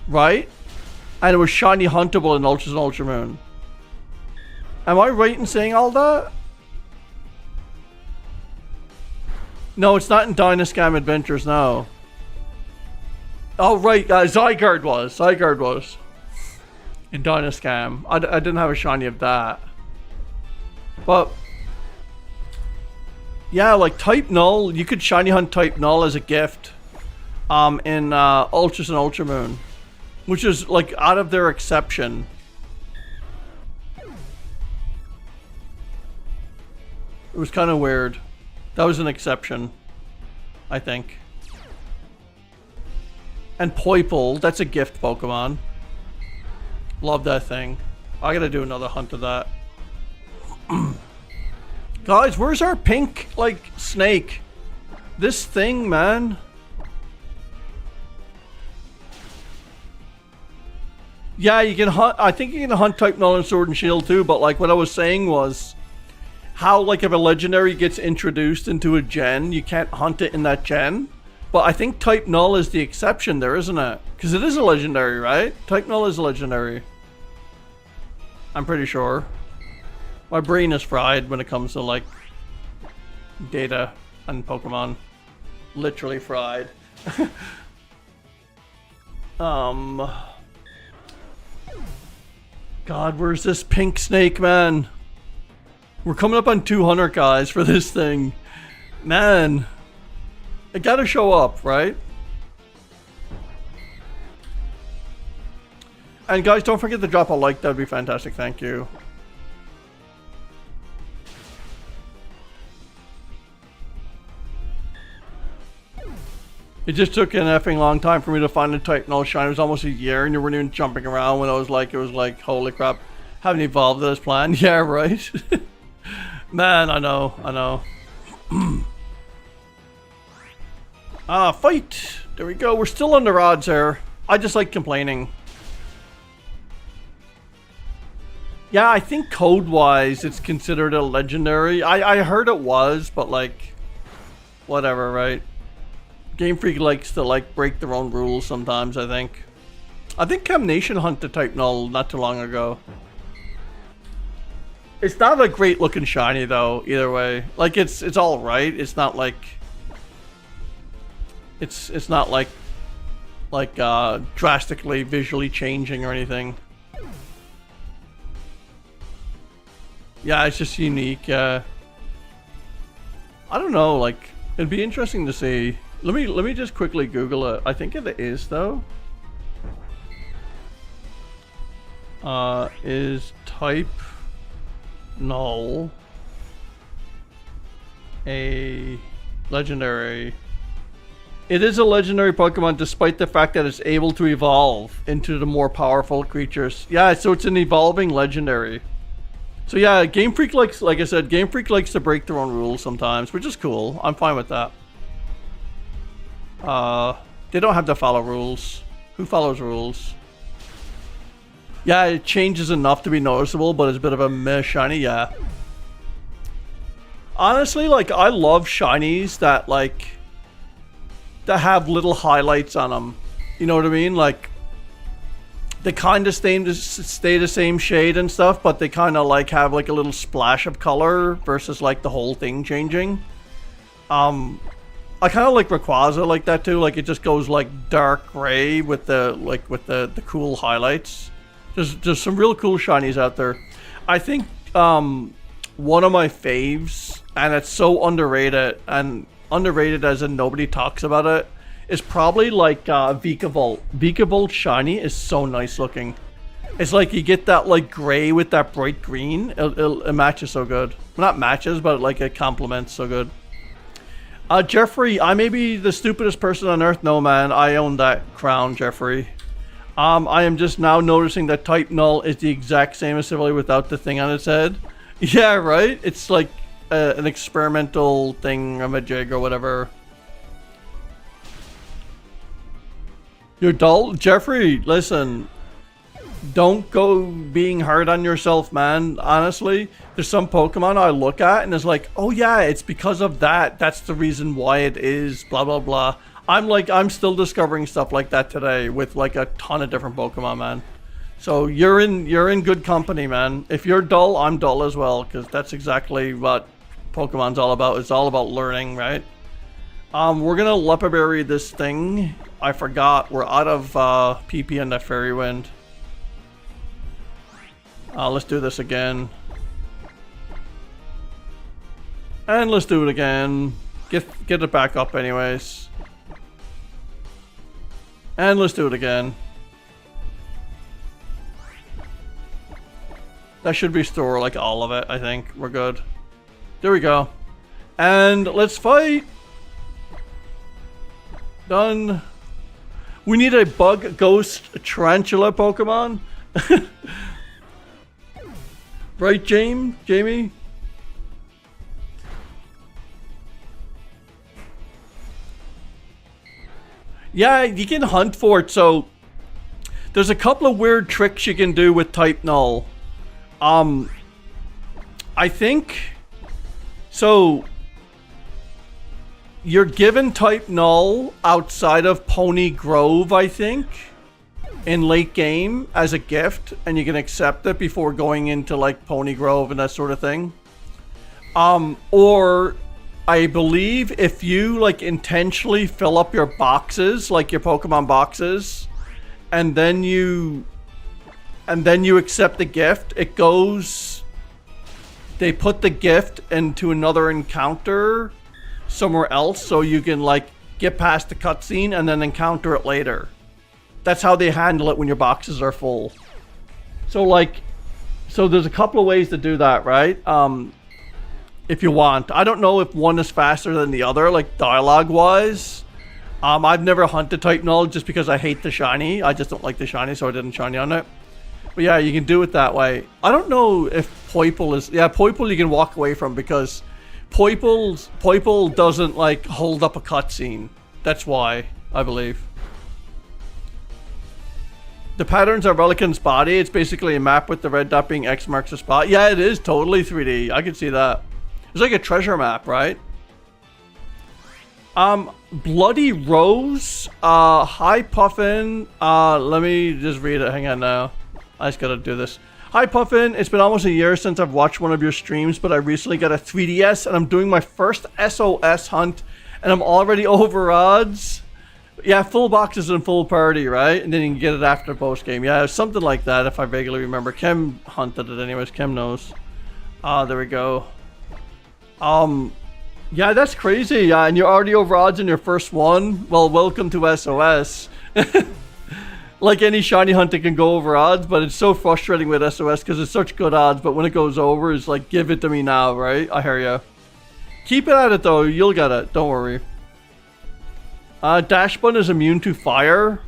right? And it was shiny huntable in Ultra Sun, Ultra Moon. Am I right in saying all that? No, it's not in Dynascam Adventures now. Oh, right. Zygarde was. In Dynascam. I didn't have a shiny of that. But yeah, like Type Null, you could shiny hunt Type Null as a gift in Ultra Sun, Ultra Moon, which is like out of their exception. It was kind of weird. That was an exception, I think. And Poipole, that's a gift Pokemon. Love that thing. I gotta do another hunt of that. Guys, where's our pink, like, snake? This thing, man. Yeah, you can hunt. I think you can hunt type null and sword and shield too, but like what I was saying was how like if a legendary gets introduced into a gen, you can't hunt it in that gen. But I think type null is the exception there, isn't it? Because it is a legendary, right? Type null is a legendary. I'm pretty sure. My brain is fried when it comes to like data and Pokemon. Literally fried. God, where's this pink snake, man? We're coming up on 200 guys for this thing. Man. It gotta show up, right? And guys, don't forget to drop a like, that'd be fantastic, thank you. It just took an effing long time for me to find a type null shine. It was almost a year and you weren't even jumping around when I was like, it was like, holy crap. Haven't evolved as planned. Yeah, right? Man, I know. Fight! There we go. We're still under odds here. I just like complaining. Yeah, I think code-wise it's considered a legendary. I heard it was, but like, whatever, right? Game Freak likes to like break their own rules sometimes, I think. I think Chem Nation hunted type null not too long ago. It's not a great looking shiny though, either way. Like it's all right. It's not like it's not like drastically visually changing or anything. Yeah, it's just unique. I don't know, like it'd be interesting to see. Let me just quickly Google it. I think it is though. Is type null a legendary? It is a legendary Pokemon despite the fact that it's able to evolve into the more powerful creatures. Yeah, so it's an evolving legendary. So yeah, Game Freak likes, like I said, Game Freak likes to break their own rules sometimes, which is cool. I'm fine with that. They don't have to follow rules. Who follows rules? Yeah, it changes enough to be noticeable, but it's a bit of a meh shiny, yeah. Honestly, like, I love shinies that, like, that have little highlights on them. You know what I mean? Like, they kind of stay the same shade and stuff, but they kind of, like, have, like, a little splash of color versus, like, the whole thing changing. I kind of like Rayquaza like that too. Like it just goes like dark gray with the the cool highlights. There's some real cool shinies out there. I think one of my faves, and it's so underrated as in nobody talks about it, is probably like Vikavolt. Vikavolt shiny is so nice looking. It's like you get that like gray with that bright green. It matches so good. Well, not matches, but like it complements so good. Jeffrey, I may be the stupidest person on earth. No, man, I own that crown, Jeffrey. I am just now noticing that type null is the exact same as Sivily without the thing on its head. Yeah, right? It's like an experimental thing, a jig or whatever. You're dull? Jeffrey, listen. Don't go being hard on yourself, man. Honestly, there's some Pokemon I look at and it's like, oh yeah, it's because of that. That's the reason why it is, blah, blah, blah. I'm still discovering stuff like that today with like a ton of different Pokemon, man. So you're in good company, man. If you're dull, I'm dull as well, because that's exactly what Pokemon's all about. It's all about learning, right? We're gonna Lepa Berry this thing. I forgot, we're out of PP and that Fairy Wind. Let's do this again. And let's do it again. Get it back up anyways. And let's do it again. That should restore like all of it, I think. We're good. There we go. And let's fight! Done. We need a bug ghost tarantula Pokemon. Right, Jamie? Yeah, you can hunt for it. So there's a couple of weird tricks you can do with type null. I think so. You're given type null outside of Poni Grove, I think, in late game as a gift, and you can accept it before going into like Poni Grove and that sort of thing. Or I believe if you like intentionally fill up your boxes, like your Pokemon boxes, and then you accept the gift, it goes, they put the gift into another encounter somewhere else, so you can like get past the cutscene and then encounter it later. That's how they handle it when your boxes are full. So there's a couple of ways to do that, right? If you want. I don't know if one is faster than the other, like dialogue wise. I've never hunted type null just because I hate the shiny. I just don't like the shiny, so I didn't shiny on it. But yeah, you can do it that way. I don't know if Poipole is... Yeah, Poipole you can walk away from because Poipole doesn't like hold up a cutscene. That's why, I believe. The patterns are Relican's body. It's basically a map with the red dot being X marks the spot. Yeah, it is totally 3D. I can see that. It's like a treasure map, right? Bloody Rose. Hi Puffin. Let me just read it. Hang on now. I just gotta do this. Hi Puffin, it's been almost a year since I've watched one of your streams, but I recently got a 3DS and I'm doing my first SOS hunt and I'm already over odds. Yeah, full boxes and full party, right? And then you can get it after post game. Yeah, something like that if I vaguely remember. Kim hunted it anyways, Kim knows. There we go. Yeah, that's crazy. Yeah, and you're already over odds in your first one. Well, welcome to SOS. Like any shiny hunt, it can go over odds, but it's so frustrating with SOS because it's such good odds, but when it goes over, it's like, give it to me now, right? I hear ya. Keep it at it, though. You'll get it. Don't worry. Dashbun is immune to fire.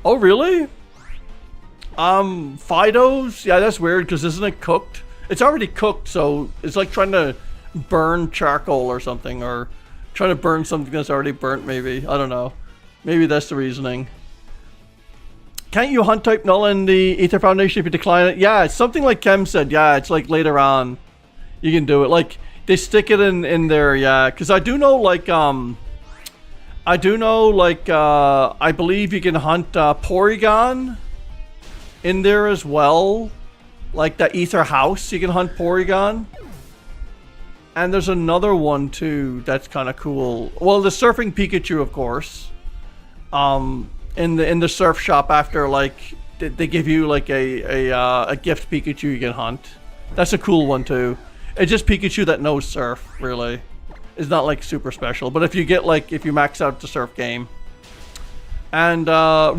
Oh, really? Fido's? Yeah, that's weird, because isn't it cooked? It's already cooked, so it's like trying to burn charcoal or something, or trying to burn something that's already burnt, maybe. I don't know. Maybe that's the reasoning. Can't you hunt type null in the Ether Foundation if you decline it? Yeah, it's something like Kem said. Yeah, it's like later on you can do it. Like they stick it in there. Yeah, because I do know like I believe you can hunt Porygon in there as well. Like the Ether House, you can hunt Porygon. And there's another one too that's kind of cool. Well, the Surfing Pikachu, of course. In the surf shop after like they give you like a gift Pikachu you can hunt. That's a cool one too. It's just Pikachu that knows surf, really. It's not like super special, but if you get like if you max out the surf game. And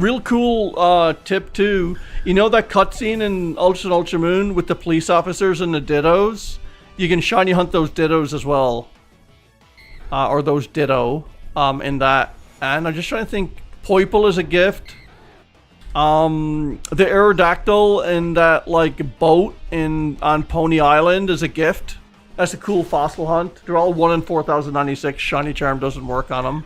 real cool tip too. You know that cutscene in Ultra and Ultra Moon with the police officers and the Dittos? You can shiny hunt those Dittos as well. Or those Ditto in that. And I'm just trying to think. Poipole is a gift. The Aerodactyl in that like boat on Pony Island is a gift. That's a cool fossil hunt. They're all 1 in 4096. Shiny Charm doesn't work on them.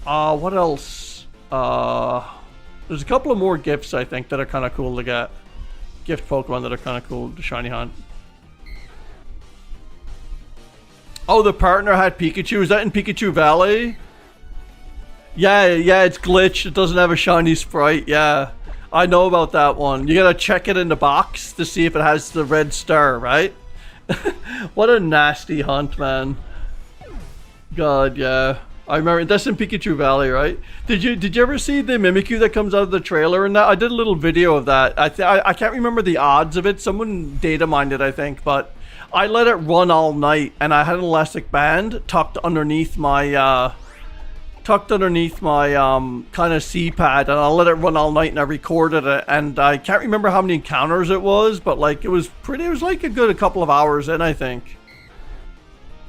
What else? There's a couple of more gifts I think that are kind of cool to get. Gift Pokemon that are kind of cool to shiny hunt. Oh, the partner had Pikachu. Is that in Pikachu Valley? Yeah, it's glitched. It doesn't have a shiny sprite. Yeah, I know about that one. You gotta check it in the box to see if it has the red star, right? What a nasty hunt, man. God, yeah. I remember that's in Pikachu Valley, right? Did you ever see the Mimikyu that comes out of the trailer and that? I did a little video of that. I can't remember the odds of it. Someone data mined it, I think, but I let it run all night, and I had an elastic band tucked underneath my kind of C-pad, and I let it run all night and I recorded it, and I can't remember how many encounters it was, but like it was like a good couple of hours in, I think.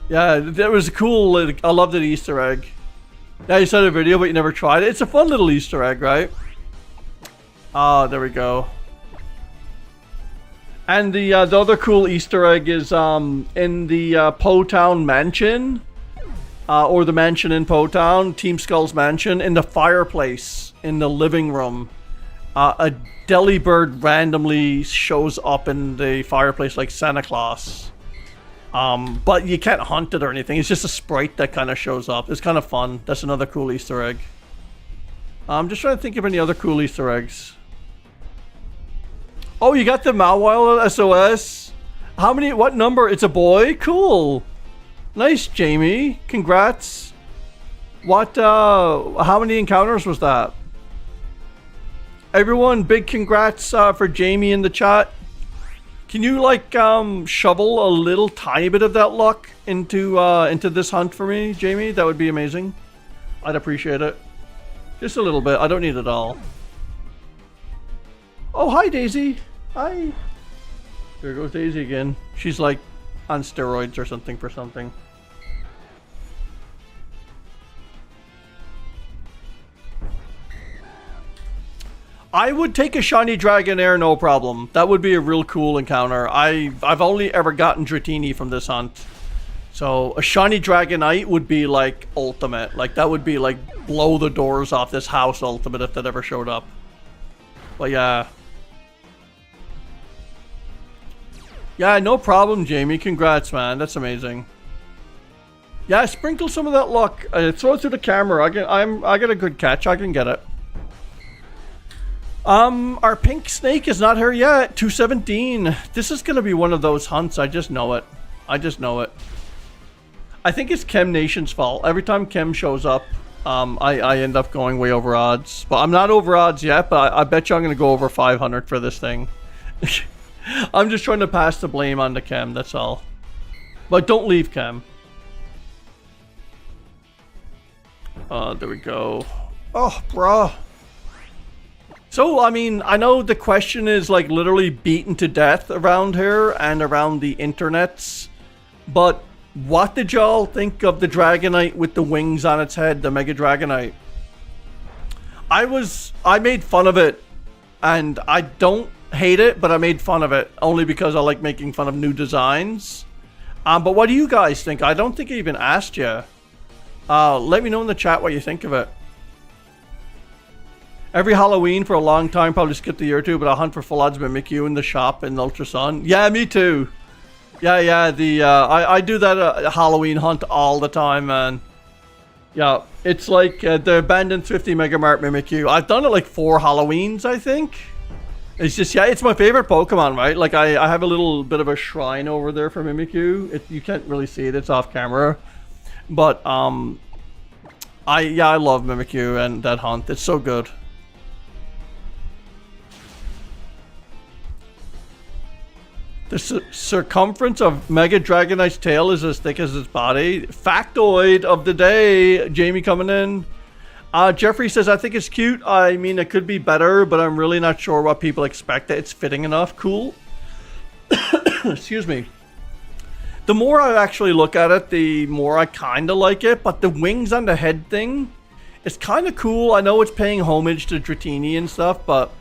Yeah, it was cool. I loved the Easter egg. Yeah, you saw the video but you never tried it. It's a fun little Easter egg, right? There we go. And the other cool Easter egg is in the Po Town Mansion. or the mansion in Potown, Team Skull's mansion, in the fireplace in the living room, a Delibird randomly shows up in the fireplace like Santa Claus. But you can't hunt it or anything. It's just a sprite that kind of shows up. It's kind of fun. That's another cool Easter egg. I'm just trying to think of any other cool Easter eggs. Oh, you got the Mawile SOS. How many? What number? It's a boy? Cool. Nice, Jamie. Congrats. What, how many encounters was that? Everyone, big congrats for Jamie in the chat. Can you, like, shovel a little tiny bit of that luck into this hunt for me, Jamie? That would be amazing. I'd appreciate it. Just a little bit. I don't need it all. Oh, hi, Daisy. Hi. There goes Daisy again. She's, like, on steroids or something for something. I would take a Shiny Dragonair, no problem. That would be a real cool encounter. I've only ever gotten Dratini from this hunt. So a Shiny Dragonite would be like ultimate. Like that would be like blow the doors off this house ultimate if that ever showed up. But yeah. Yeah, no problem, Jamie. Congrats, man. That's amazing. Yeah, sprinkle some of that luck. Throw it through the camera. I get a good catch. I can get it. Our pink snake is not here yet. 217. This is gonna be one of those hunts. I just know it. I just know it. I think it's Chem Nation's fault. Every time Chem shows up, I end up going way over odds. But I'm not over odds yet, but I bet you I'm gonna go over 500 for this thing. I'm just trying to pass the blame on to Chem, that's all. But don't leave, Chem. There we go. Oh, bruh. So, I mean, I know the question is like literally beaten to death around here and around the internets, but what did y'all think of the Dragonite with the wings on its head, the Mega Dragonite? I made fun of it, and I don't hate it, but I made fun of it only because I like making fun of new designs. But what do you guys think? I don't think I even asked you. Let me know in the chat what you think of it. Every Halloween for a long time, probably skipped a year or two, but I'll hunt for full odds Mimikyu in the shop in the Ultra Sun. Yeah, me too. Yeah, I do that Halloween hunt all the time, man. Yeah, it's like the abandoned 50 Mega Mart Mimikyu. I've done it like 4 Halloweens, I think. It's just, yeah, it's my favorite Pokemon, right? Like, I have a little bit of a shrine over there for Mimikyu. You can't really see it, it's off camera. But, I love Mimikyu and that hunt. It's so good. The circumference of Mega Dragonite's tail is as thick as its body. Factoid of the day. Jamie coming in. Jeffrey says, I think it's cute. I mean, it could be better, but I'm really not sure what people expect. It's fitting enough. Cool. Excuse me. The more I actually look at it, the more I kind of like it. But the wings on the head thing, it's kind of cool. I know it's paying homage to Dratini and stuff, but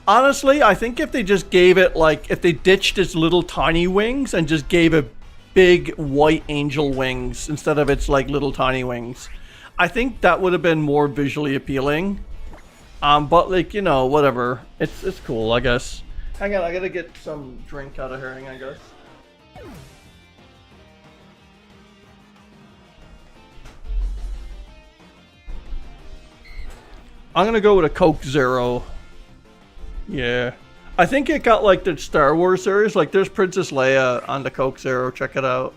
honestly, I think if they just gave it, like, if they ditched its little tiny wings and just gave it big white angel wings instead of its, like, little tiny wings, I think that would have been more visually appealing. But, like, you know, whatever. It's cool, I guess. Hang on, I gotta get some drink out of here, hang on, guys. I'm gonna go with a Coke Zero. Yeah. I think it got like the Star Wars series. Like there's Princess Leia on the Coke Zero. Check it out.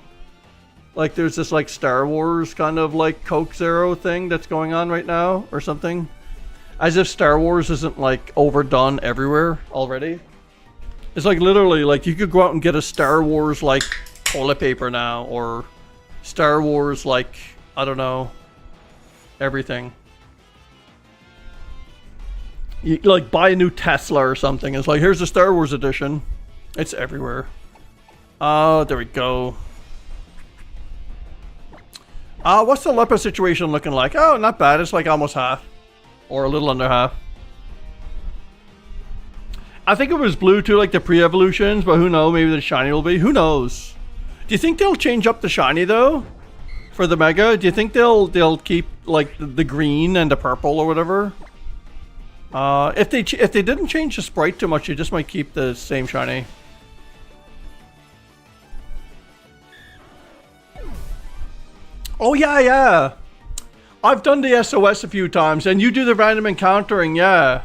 Like there's this like Star Wars kind of like Coke Zero thing that's going on right now or something. As if Star Wars isn't like overdone everywhere already. It's like literally like you could go out and get a Star Wars like toilet paper now, or Star Wars like, I don't know, everything. You like buy a new Tesla or something. It's like, here's the Star Wars edition. It's everywhere. Oh, there we go. What's the Lepa situation looking like? Oh, not bad. It's like almost half. Or a little under half. I think it was blue too, like the pre-evolutions, but who knows? Maybe the shiny will be. Who knows? Do you think they'll change up the shiny though? For the Mega, do you think they'll keep like the green and the purple or whatever? If they didn't change the sprite too much, you just might keep the same shiny. Oh yeah, yeah. I've done the SOS a few times, and you do the random encountering, yeah.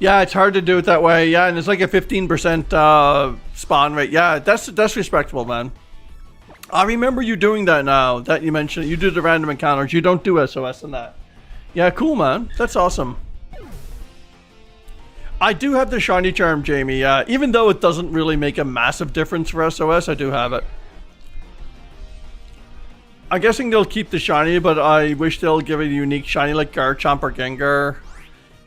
Yeah, it's hard to do it that way, yeah, and it's like a 15% spawn rate. Yeah, that's respectable, man. I remember you doing that now, that you mentioned. You do the random encounters, you don't do SOS in that. Yeah, cool, man. That's awesome. I do have the shiny charm, Jamie, even though it doesn't really make a massive difference for SOS, I do have it. I'm guessing they'll keep the shiny, but I wish they'll give a unique shiny like Garchomp or Gengar.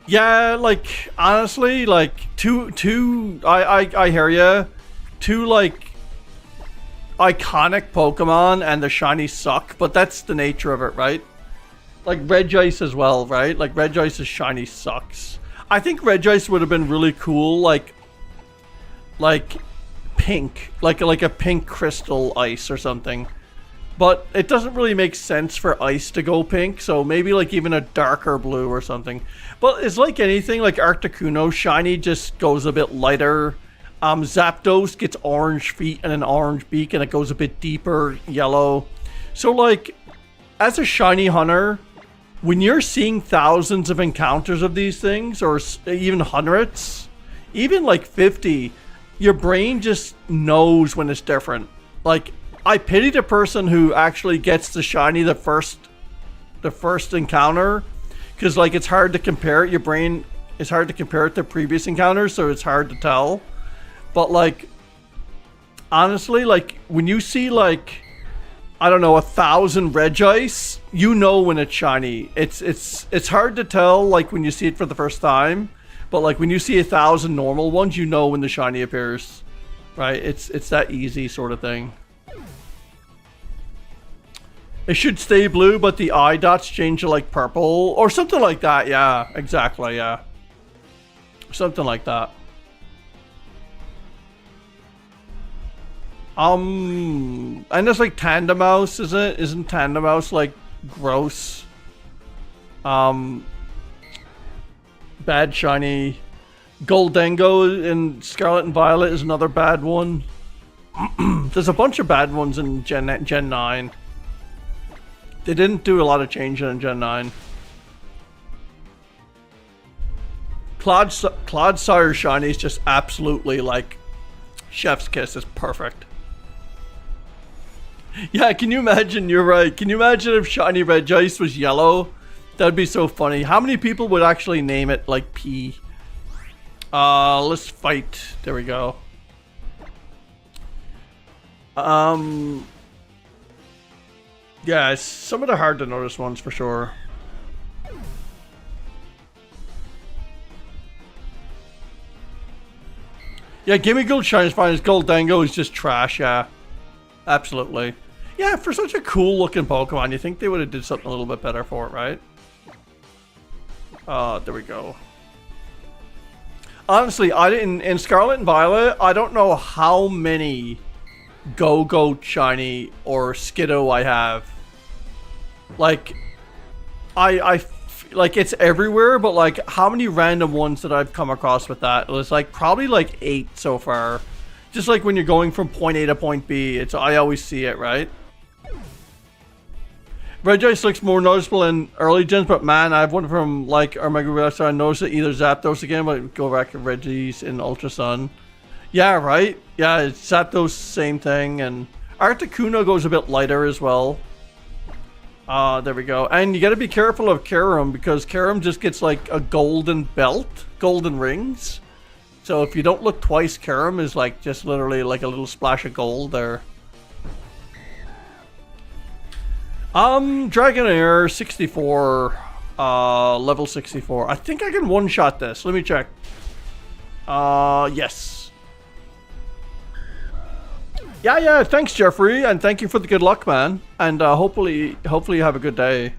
Yeah, like, honestly, like, I hear ya. Two, like, iconic Pokemon and the shiny suck, but that's the nature of it, right? Like Regice as well, right? Like Regice's shiny sucks. I think Regice would have been really cool, like pink, like a pink crystal ice or something. But it doesn't really make sense for ice to go pink, so maybe like even a darker blue or something. But it's like anything, like Articuno, shiny just goes a bit lighter. Zapdos gets orange feet and an orange beak, and it goes a bit deeper yellow. So like, as a shiny hunter, when you're seeing thousands of encounters of these things, or even hundreds, even like 50, your brain just knows when it's different. Like, I pity the person who actually gets the shiny the first encounter, because like it's hard to compare it. Your brain is hard to compare it to previous encounters, so it's hard to tell. But like, honestly, like when you see like, I don't know, 1,000 Regice, you know when it's shiny. It's hard to tell like when you see it for the first time, but like when you see 1,000 normal ones, you know when the shiny appears, right? It's that easy sort of thing. It should stay blue, but the eye dots change to like purple or something like that. Yeah, exactly. Yeah, something like that. And there's like Tandemouse, isn't it? Isn't Tandemouse like gross? Bad shiny. Goldengo in Scarlet and Violet is another bad one. There's a bunch of bad ones in Gen 9. They didn't do a lot of changing in Gen 9. Clodsire shiny is just absolutely like chef's kiss. Is perfect. Yeah, can you imagine? You're right. Can you imagine if shiny Regice was yellow? That'd be so funny. How many people would actually name it like P? Let's fight. There we go. Yeah, some of the hard to notice ones for sure. Yeah, Gimme Gold Shine is fine. Goldengo is just trash, yeah. Absolutely. Yeah, for such a cool looking Pokemon, you think they would have did something a little bit better for it, right? There we go. Honestly, in Scarlet and Violet, I don't know how many Go-Go Shiny or Skiddo I have. Like, like it's everywhere, but like how many random ones that I've come across with that? It was like probably like 8 so far. Just like when you're going from point A to point B, I always see it, right? Regice looks more noticeable in early gens, but man, I have one from like our Mega Wrestler. I noticed it either Zapdos again, but go back to Regice in Ultra Sun. Yeah, right? Yeah, it's Zapdos, same thing, and Articuno goes a bit lighter as well. There we go. And you gotta be careful of Kyurem, because Kyurem just gets like a golden belt, golden rings. So if you don't look twice, Kyurem is like just literally like a little splash of gold there. Dragonair 64, level 64. I think I can one-shot this. Let me check. Yes. Yeah, thanks Jeffrey, and thank you for the good luck, man. And hopefully you have a good day.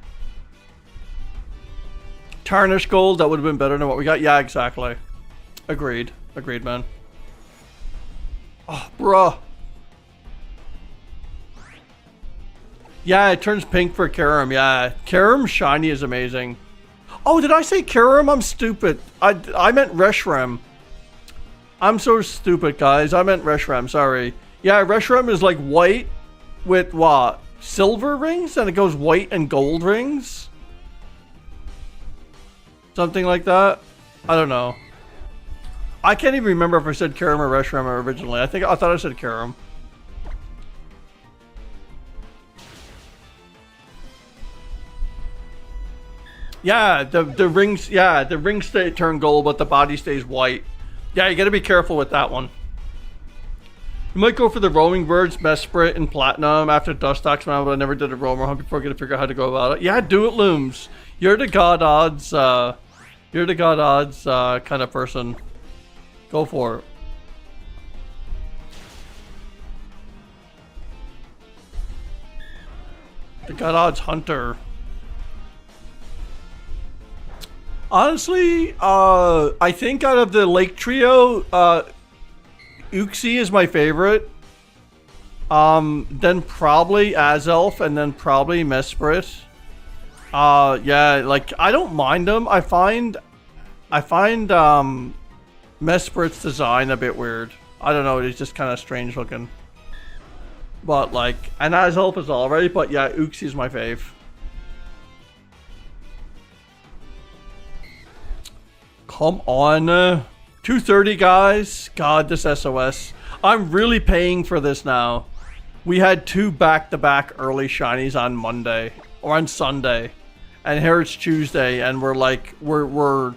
Tarnished gold, that would have been better than what we got. Yeah, exactly. Agreed, man. Oh, bruh. Yeah, it turns pink for Karam. Yeah, Karam shiny is amazing. Oh, did I say Karam? I'm stupid. I meant Reshiram. I'm so stupid, guys. I meant Reshiram. Sorry. Yeah, Reshiram is like white with what? Silver rings, and it goes white and gold rings. Something like that. I don't know. I can't even remember if I said Karam or Reshiram originally. I thought I said Karam. Yeah, the rings. Yeah, the rings turn gold, but the body stays white. Yeah, you gotta be careful with that one. You might go for the roaming birds, Mesprit, and Platinum after Dustox, man, but I never did a roamer hunt before. Gotta figure out how to go about it. Yeah, do it, Looms. You're the god odds. You're the god odds kind of person. Go for it. The god odds hunter. Honestly, I think out of the Lake Trio, Uxie is my favorite. Then probably Azelf, and then probably Mesprit. Yeah, like I don't mind them. I find Mesprit's design a bit weird. I don't know, it's just kind of strange looking. But like, and Azelf is alright, but yeah, Uxie is my fave. Come on. 230, guys. God, this SOS. I'm really paying for this now. We had 2 back-to-back early shinies on Monday. Or on Sunday. And here it's Tuesday, and we're like, we're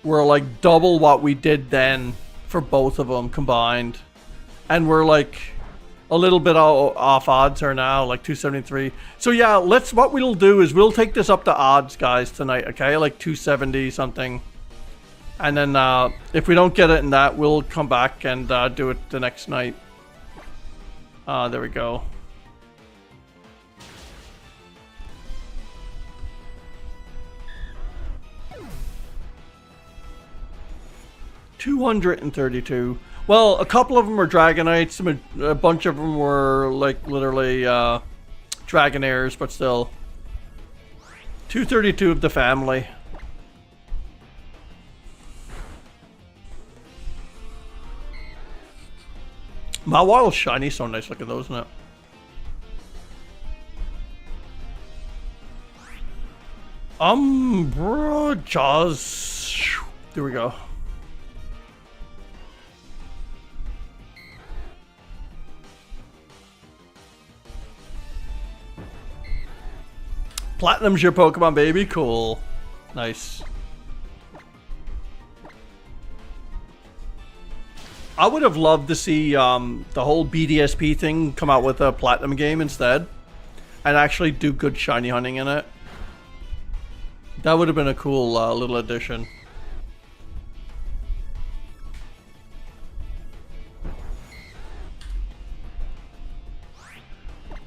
like double what we did then for both of them combined. And we're like a little bit off odds here now, like 273. So yeah, what we'll do is we'll take this up to odds, guys, tonight, okay? Like 270 something. And then if we don't get it in that, we'll come back and do it the next night. There we go. $232. Well, a couple of them were Dragonites. A bunch of them were like literally Dragonairs, but still. 232 of the family. Mawile shiny, so nice looking though, isn't it? Umbreon Jaws. There we go. Platinum's your Pokemon, baby. Cool. Nice. I would have loved to see the whole BDSP thing come out with a Platinum game instead. And actually do good shiny hunting in it. That would have been a cool little addition.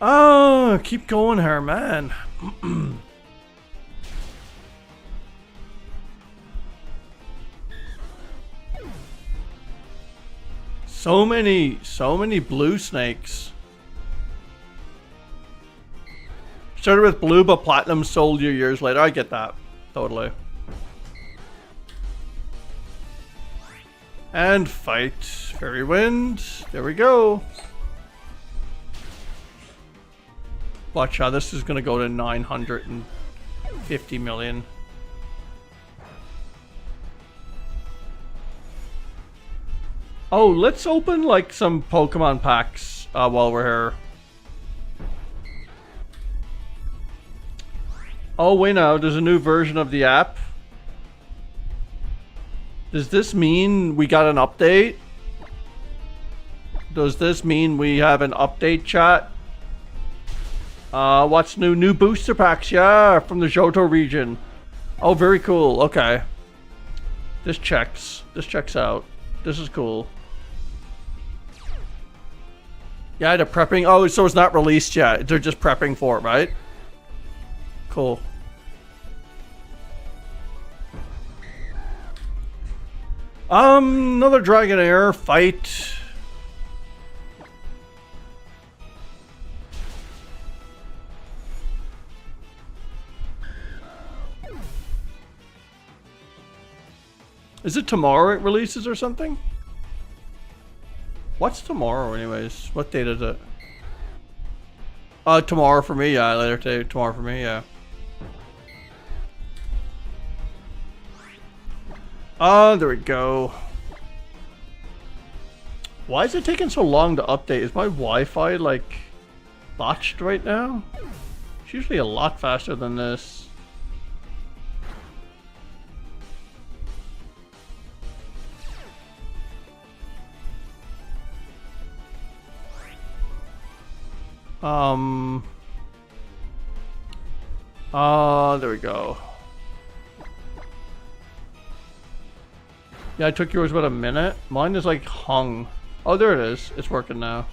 Oh, keep going here, man. So many blue snakes. Started with blue, but platinum sold you years later. I get that. Totally. And fight. Fairy Wind. There we go. Watch out, this is going to go to 950 million. Oh, let's open like some Pokemon packs while we're here. Oh, wait now, there's a new version of the app. Does this mean we got an update? Does this mean we have an update, chat? What's new? New booster packs, yeah, from the Johto region. Oh, very cool. Okay. This checks out. This is cool. Yeah, they're prepping. Oh, so it's not released yet. They're just prepping for it, right? Cool. Another Dragonair fight. Is it tomorrow it releases or something? What's tomorrow anyways? What date is it? Tomorrow for me, yeah. Later today, tomorrow for me, yeah. There we go. Why is it taking so long to update? Is my Wi-Fi, like, botched right now? It's usually a lot faster than this. There we go. Yeah, I took yours about a minute. Mine is like hung. Oh, there it is. It's working now.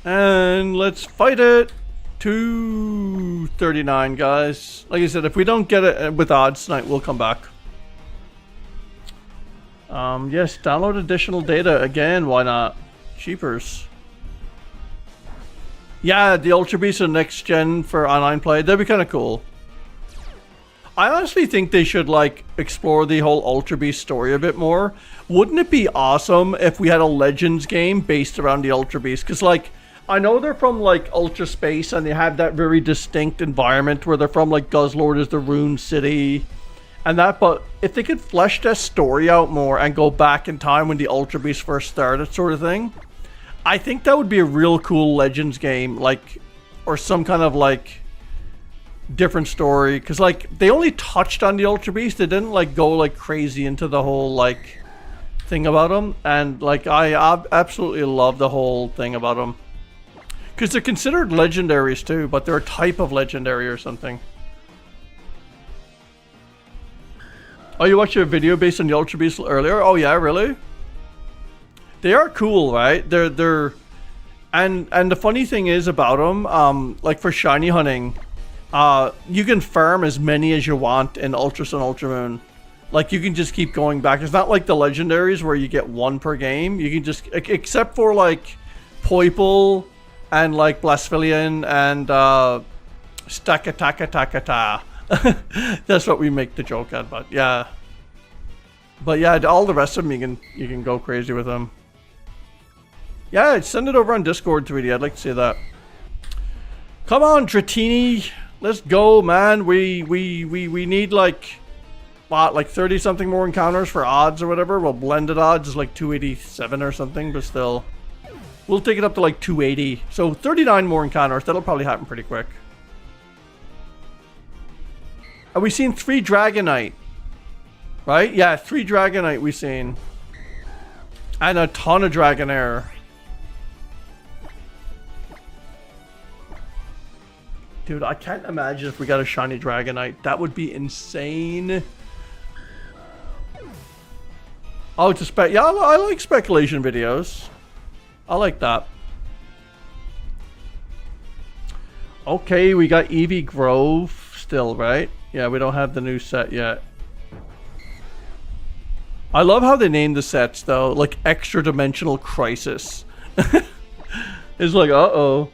And let's fight it. 239, guys. Like I said, if we don't get it with odds tonight, we'll come back. Yes, download additional data again. Why not? Cheapers. Yeah, the Ultra Beast and next gen for online play. That'd be kind of cool. I honestly think they should like explore the whole Ultra Beast story a bit more. Wouldn't it be awesome if we had a Legends game based around the Ultra Beast? Because like, I know they're from like Ultra Space and they have that very distinct environment where they're from, like Guzzlord is the Rune City and that, but if they could flesh that story out more and go back in time when the Ultra Beast first started sort of thing, I think that would be a real cool Legends game, like, or some kind of like different story, because like they only touched on the Ultra Beast. They didn't like go like crazy into the whole like thing about them, and like I absolutely love the whole thing about them because they're considered legendaries too, but they're a type of legendary or something. Oh, you watched a video based on the Ultra Beast earlier? Oh yeah, really? They are cool, right? They're and the funny thing is about them, like for shiny hunting, you can farm as many as you want in Ultra Sun, Ultra Moon. Like you can just keep going back. It's not like the legendaries where you get one per game. You can just, except for like Poipole and like Blasphilian and Stakatakatakata. That's what we make the joke at, but yeah. But yeah, all the rest of them you can go crazy with them. Yeah, send it over on Discord, 3D. I'd like to see that. Come on, Dratini. Let's go, man. We need like what, like 30 something more encounters for odds or whatever. Well, blended odds is like 287 or something, but still. We'll take it up to like 280. So 39 more encounters. That'll probably happen pretty quick. Have we seen 3 Dragonite? Right? Yeah, 3 Dragonite we've seen. And a ton of Dragonair. Dude, I can't imagine if we got a shiny Dragonite. That would be insane. Oh, it's a spec. Yeah, I like speculation videos. I like that. Okay, we got Eevee Grove still, right? Yeah, we don't have the new set yet. I love how they name the sets though, like Extra Dimensional Crisis. It's like, uh-oh.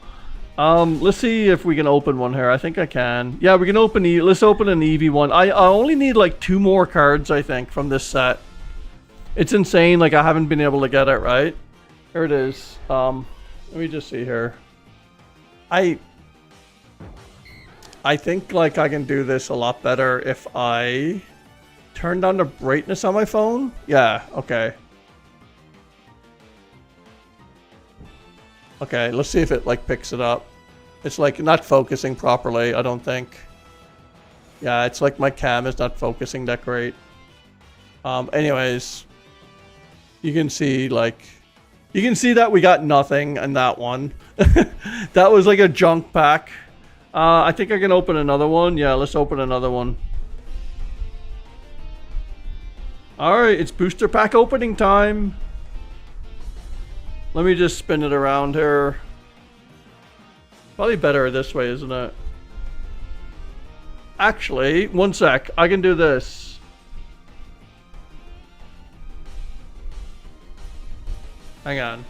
Let's see if we can open one here. I think I can. Yeah, we can open let's open an Eevee one. I only need like 2 more cards, I think, from this set. It's insane, like I haven't been able to get it, right? Here it is. Let me just see here. I think like I can do this a lot better if I turn down the brightness on my phone. Yeah, okay. Okay, let's see if it like picks it up. It's like not focusing properly, I don't think. Yeah, it's like my cam is not focusing that great. Anyways, you can see like, you can see that we got nothing in that one. That was like a junk pack. I think I can open another one. Yeah, let's open another one. Alright, it's booster pack opening time. Let me just spin it around here. Probably better this way, isn't it? Actually, one sec. I can do this. Hang on.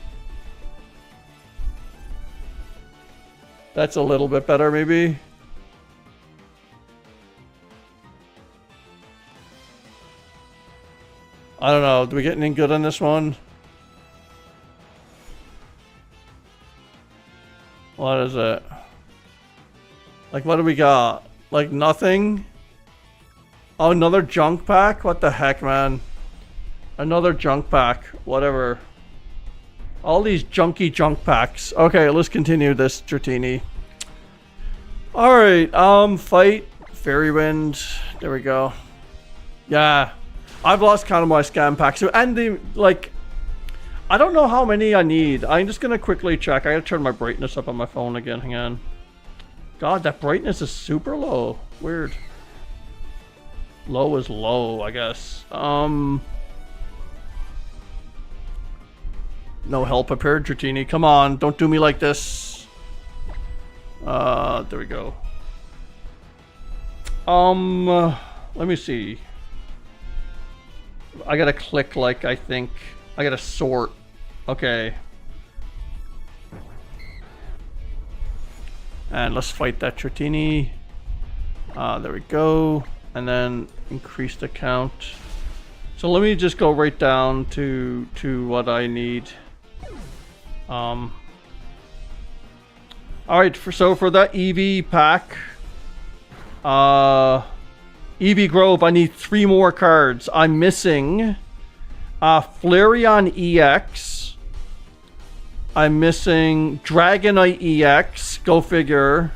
That's a little bit better, maybe. I don't know. Do we get anything good on this one? What is it? Like, what do we got? Like, nothing? Oh, another junk pack? What the heck, man? Another junk pack. Whatever. All these junky junk packs. Okay, let's continue this, Dratini. Alright, fight. Fairy Wind. There we go. Yeah. I've lost count of my scam packs. And the, like... I don't know how many I need. I'm just gonna quickly check. I gotta turn my brightness up on my phone again. Hang on. God, that brightness is super low. Weird. Low is low, I guess. No help up here, Dratini. Come on, don't do me like this. There we go. Let me see. I gotta click, like, I think. I gotta sort. Okay. And let's fight that Dratini. There we go. And then increase the count. So let me just go right down to what I need. Alright, so for that Eevee pack, Eevee Grove, I need 3 more cards. I'm missing Flareon EX. I'm missing Dragonite EX, go figure.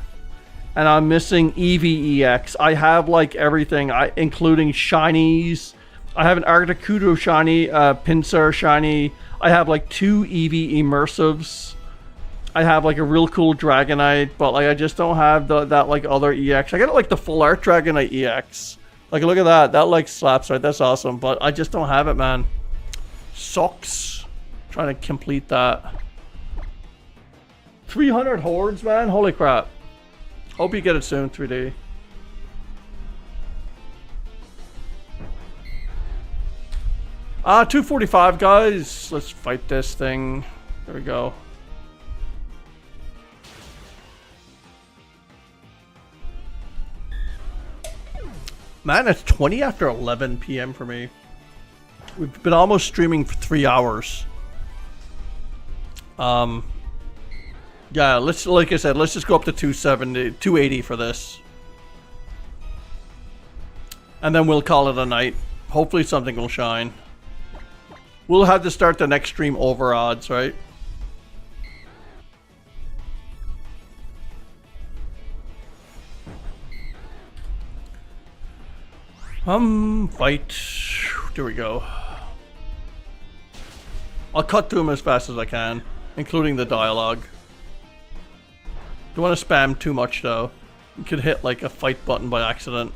And I'm missing Eevee EX. I have like everything, including shinies. I have an Articuno shiny, Pinsir shiny. I have like 2 Eevee immersives. I have like a real cool Dragonite, but like I just don't have that like other EX. I got like the full art Dragonite EX. Like look at that, that like slaps, right? That's awesome, but I just don't have it, man. Sucks. Trying to complete that. 300 hordes, man. Holy crap. Hope you get it soon, 3D. Ah, 245, guys. Let's fight this thing. There we go. Man, it's 20 after 11 p.m. for me. We've been almost streaming for 3 hours. Yeah, let's, like I said, let's just go up to 270, 280 for this. And then we'll call it a night. Hopefully something will shine. We'll have to start the next stream over odds, right? Fight. There we go. I'll cut through them as fast as I can, including the dialogue. Don't want to spam too much though. You could hit like a fight button by accident.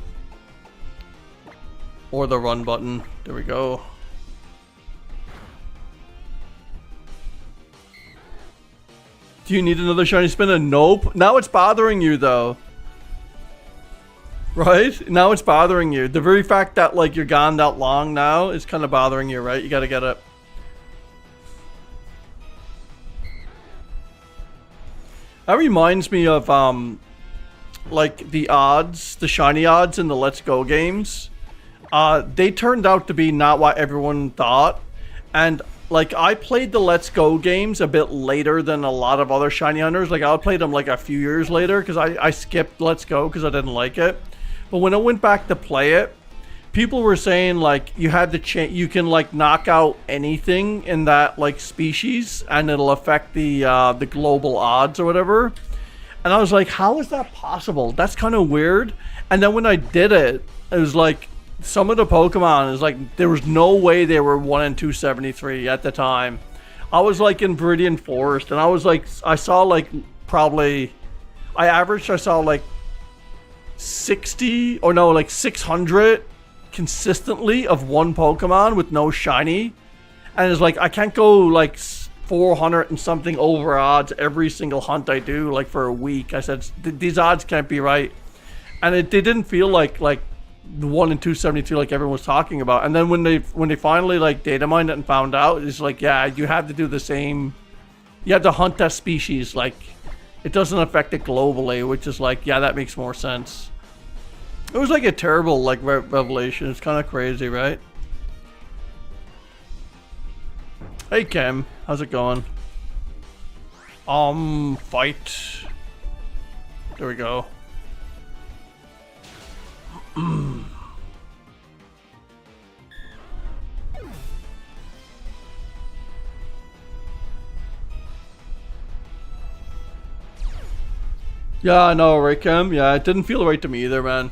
Or the run button. There we go. Do you need another shiny spinner? Nope. Now it's bothering you though. Right? Now it's bothering you. The very fact that like you're gone that long now is kind of bothering you, right? You gotta get it. That reminds me of like the odds, the shiny odds in the Let's Go games. They turned out to be not what everyone thought. And like I played the Let's Go games a bit later than a lot of other shiny hunters. Like I played them like a few years later because I skipped Let's Go because I didn't like it. But when I went back to play it, people were saying like you had to you can like knock out anything in that like species and it'll affect the global odds or whatever. And I was like, how is that possible? That's kind of weird. And then when I did it, it was like some of the Pokemon is like there was no way they were 1 in 273 at the time. I was like in Viridian Forest and I was like, I saw like probably I saw like 60 or no like 600 consistently of one Pokemon with no shiny, and it's like I can't go like 400 and something over odds every single hunt I do like for a week. I said these odds can't be right, and they didn't feel like the 1 in 272 like everyone was talking about. And then when they finally like data mined it and found out, it's like, yeah, you have to do the same. You have to hunt that species like it doesn't affect it globally, which is like, yeah, that makes more sense. It was like a terrible like revelation. It's kind of crazy, right? Hey Kim, how's it going? Fight. There we go. Yeah, I know, right, Kim? Yeah, it didn't feel right to me either, man.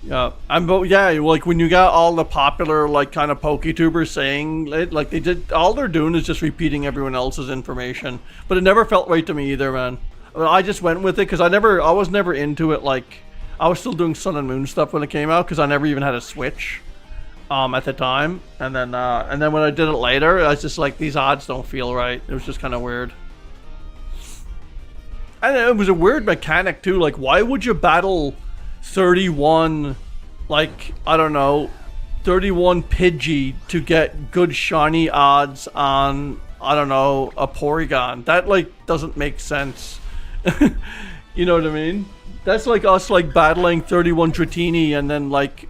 Yeah, yeah, like when you got all the popular, like, kind of PokeTubers saying it, like, all they're doing is just repeating everyone else's information. But it never felt right to me either, man. I just went with it because I was never into it, like, I was still doing Sun and Moon stuff when it came out because I never even had a Switch, at the time. And then when I did it later, I was just like, these odds don't feel right. It was just kind of weird. And it was a weird mechanic too, like, why would you battle 31, like, I don't know, 31 Pidgey to get good shiny odds on, I don't know, a Porygon? That, like, doesn't make sense. You know what I mean? That's like us, like, battling 31 Dratini and then, like,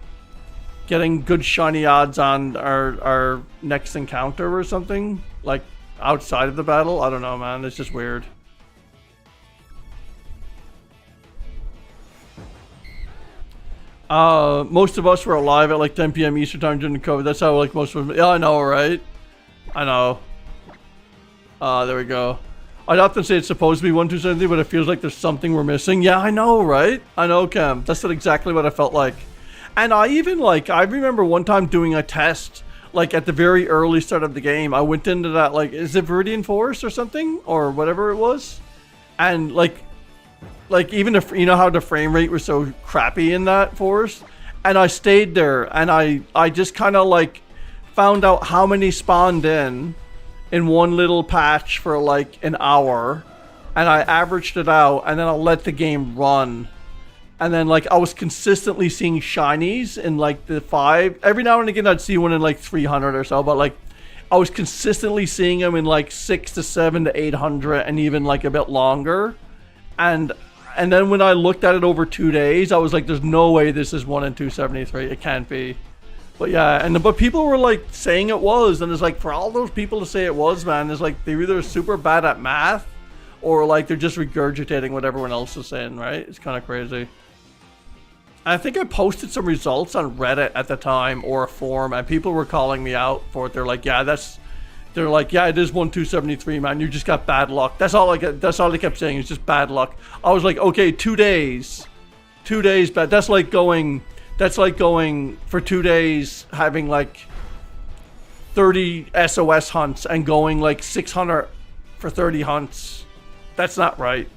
getting good shiny odds on our next encounter or something, like, outside of the battle. I don't know, man. It's just weird. Most of us were alive at like 10 p.m. Eastern time during the COVID. That's how like most of them. Yeah, I know, right? I know. There we go. I'd often say it's supposed to be 1270, but it feels like there's something we're missing. Yeah, I know, right? I know, Cam. That's exactly what I felt like. And I even like, I remember one time doing a test, like at the very early start of the game. I went into that, like, is it Viridian Forest or something? Or whatever it was? And like even if you know how the frame rate was so crappy in that forest, and I stayed there and I just kind of like found out how many spawned in one little patch for like an hour, and I averaged it out, and then I'll let the game run, and then like I was consistently seeing shinies in like the 5. Every now and again I'd see one in like 300 or so, but like I was consistently seeing them in like 600 to 700 to 800 and even like a bit longer. And then when I looked at it over 2 days, I was like, there's no way this is 1 in 273. It can't be. But yeah, but people were like saying it was, and it's like, for all those people to say it was, man, it's like they're either super bad at math or like they're just regurgitating what everyone else is saying, right? It's kind of crazy. I think I posted some results on Reddit at the time, or a forum, and people were calling me out for it. They're like, yeah, they're like, yeah, it is 1273, man. You just got bad luck. That's all they kept saying, is just bad luck. I was like, okay, 2 days. 2 days, but that's like going for 2 days, having like 30 SOS hunts and going like 600 for 30 hunts. That's not right.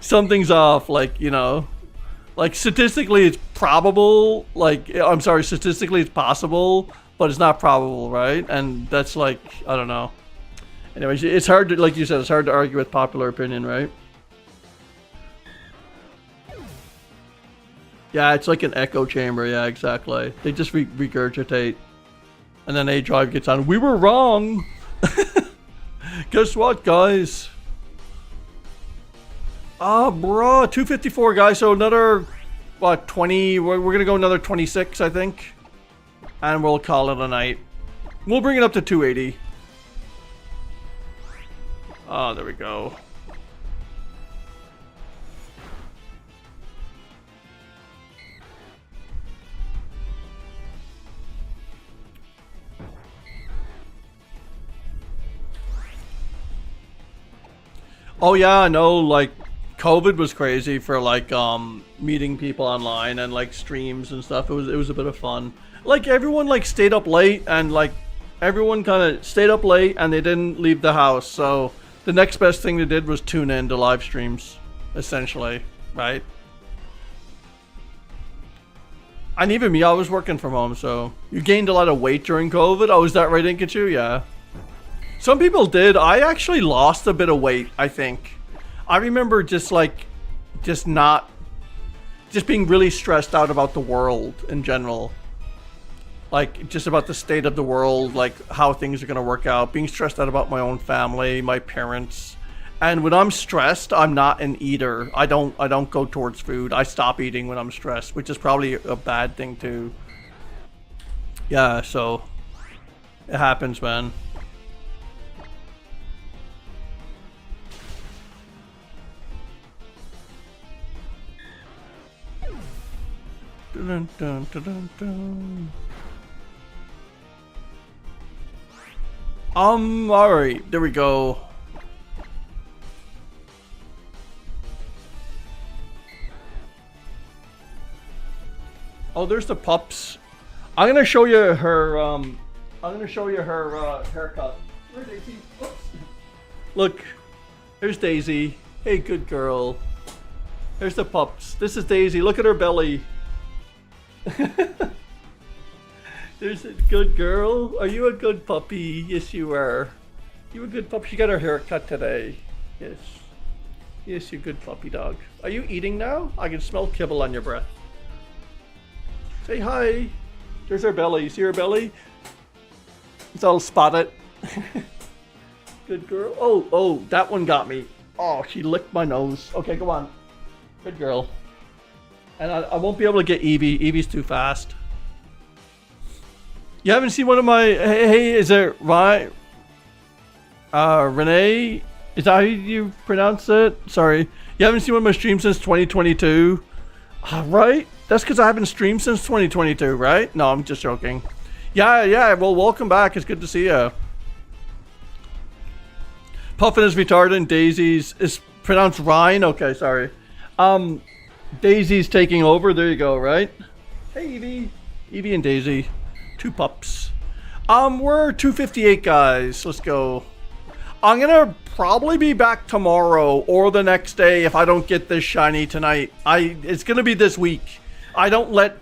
Something's off, like, you know. Like, statistically it's probable, like, I'm sorry, statistically it's possible, but it's not probable, right? And that's like, I don't know. Anyways, it's hard to, like you said, it's hard to argue with popular opinion, right? Yeah, it's like an echo chamber. Yeah, exactly. They just regurgitate. And then A-Drive gets on. We were wrong! Guess what, guys? Bruh, 254, guys. So another, what, 20? We're gonna go another 26, I think. And we'll call it a night. We'll bring it up to 280. Oh, there we go. Oh yeah, I know, like, COVID was crazy for like meeting people online and like streams and stuff. It was a bit of fun. Like, everyone like stayed up late, and like everyone kind of stayed up late and they didn't leave the house. So the next best thing they did was tune in to live streams, essentially, right? And even me, I was working from home, so you gained a lot of weight during COVID. Oh, is that right, Inkachu? Yeah. Some people did. I actually lost a bit of weight, I think. I remember just being really stressed out about the world in general. Like, just about the state of the world, like how things are going to work out, being stressed out about my own family, my parents, And when I'm stressed, I'm not an eater. I don't go towards food. I stop eating when I'm stressed, which is probably a bad thing too. Yeah, so it happens, man. Dun, dun, dun, dun, dun. Alright, there we go. Oh, there's the pups. I'm gonna show you her. Haircut. Where's Daisy? Oops. Look, here's Daisy. Hey, good girl. There's the pups. This is Daisy. Look at her belly. There's a good girl. Are you a good puppy? Yes, you are. You a good puppy. She got her hair cut today. Yes. Yes, you good puppy dog. Are you eating now? I can smell kibble on your breath. Say hi. There's her belly. You see her belly? It's all spotted. Good girl. Oh, that one got me. Oh, she licked my nose. Okay, go on. Good girl. And I won't be able to get Eevee. Eevee's too fast. You haven't seen one of my... Hey, is it right? Renee? Is that how you pronounce it? Sorry. You haven't seen one of my streams since 2022? Right? That's because I haven't streamed since 2022, right? No, I'm just joking. Yeah. Well, welcome back. It's good to see you. Puffin is retarded and Daisy's is pronounced Rhine. Okay, sorry. Daisy's taking over. There you go, right? Hey, Eevee. Eevee and Daisy. Two pups. We're 258, guys. Let's go. I'm gonna probably be back tomorrow or the next day if I don't get this shiny tonight. It's gonna be this week. I don't let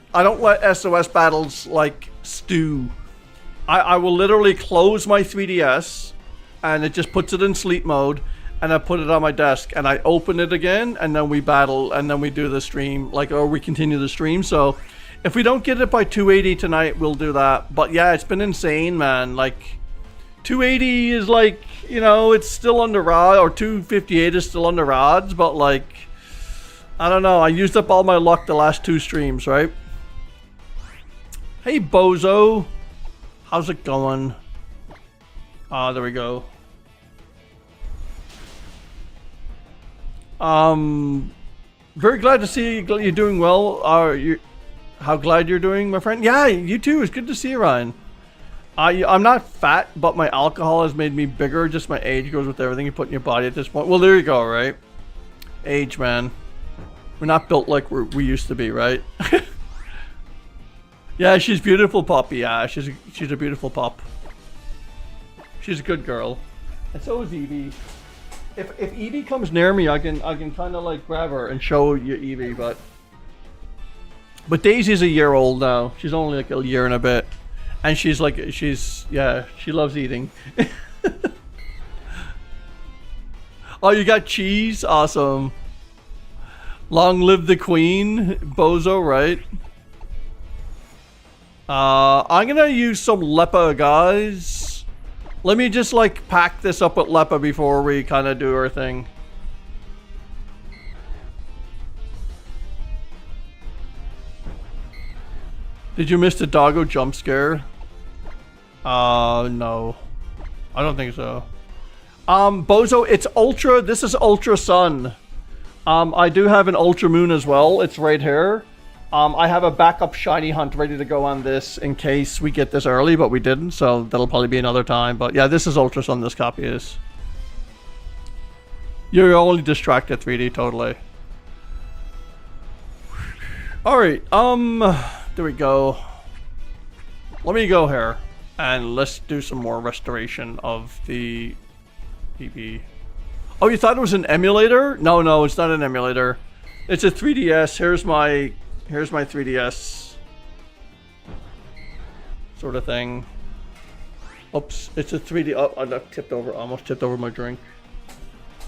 SOS battles like stew. I will literally close my 3DS and it just puts it in sleep mode and I put it on my desk and I open it again and then we battle and then we do the stream, like, or we continue the stream. So if we don't get it by 280 tonight, we'll do that. But yeah, it's been insane, man. Like 280 is like, you know, it's still under odds, or 258 is still under odds, but like, I don't know. I used up all my luck the last two streams, right? Hey, Bozo. How's it going? There we go. Very glad to see you're doing well. How glad you're doing, my friend. Yeah, you too. It's good to see you, Ryan. I'm not fat, but my alcohol has made me bigger. Just my age goes with everything you put in your body at this point. Well, there you go, right? Age, man. We're not built like we used to be, right? Yeah, she's beautiful, puppy. Yeah, she's a beautiful pup. She's a good girl, and so is Eevee. If Eevee comes near me, I can kind of like grab her and show you Eevee, but Daisy's a year old now. She's only like a year and a bit, and she loves eating. Oh, you got cheese? Awesome. Long live the queen, Bozo, right? I'm gonna use some Leppa, guys. Let me just like pack this up with Leppa before we kind of do our thing. Did you miss the doggo jump scare? No. I don't think so. Bozo, it's Ultra. This is Ultra Sun. I do have an Ultra Moon as well. It's right here. I have a backup shiny hunt ready to go on this in case we get this early, but we didn't, so that'll probably be another time. But yeah, this is Ultra Sun, this copy is. You're only distracted, 3D, totally. Alright, there we go. Let me go here, and let's do some more restoration of the Eevee. Oh, you thought it was an emulator? No, it's not an emulator. It's a 3DS. Here's my 3DS sort of thing. Oops, it's a 3D. Oh, I tipped over. Almost tipped over my drink.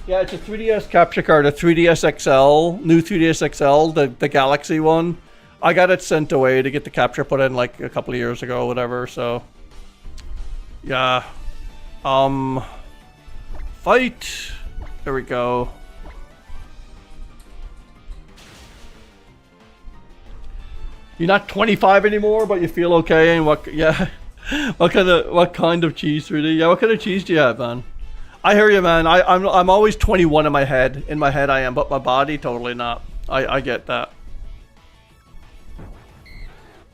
Yeah, it's a 3DS capture card, a 3DS XL, new 3DS XL, the Galaxy one. I got it sent away to get the capture put in like a couple of years ago, or whatever. So, yeah. Fight. There we go. You're not 25 anymore, but you feel okay. And what? Yeah. What kind of cheese, 3D? Yeah. What kind of cheese do you have, man? I hear you, man. I'm always 21 in my head. In my head, I am, but my body totally not. I get that.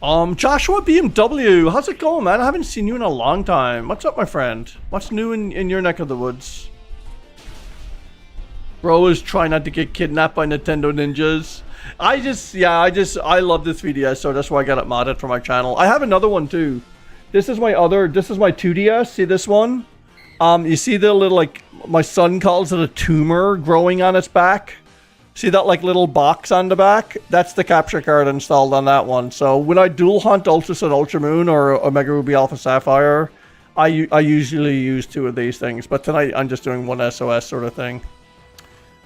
Joshua BMW, how's it going, man? I haven't seen you in a long time. What's up, my friend? What's new in your neck of the woods? Bro is trying not to get kidnapped by Nintendo ninjas. I love this 3DS, so that's why I got it modded for my channel. I have another one too. This is my 2DS. See this one? You see the little, like, my son calls it a tumor growing on its back? See that, like, little box on the back? That's the capture card installed on that one. So when I dual hunt Ultra Sun Ultra Moon or Omega Ruby Alpha Sapphire, I usually use 2 of these things. But tonight I'm just doing one SOS sort of thing.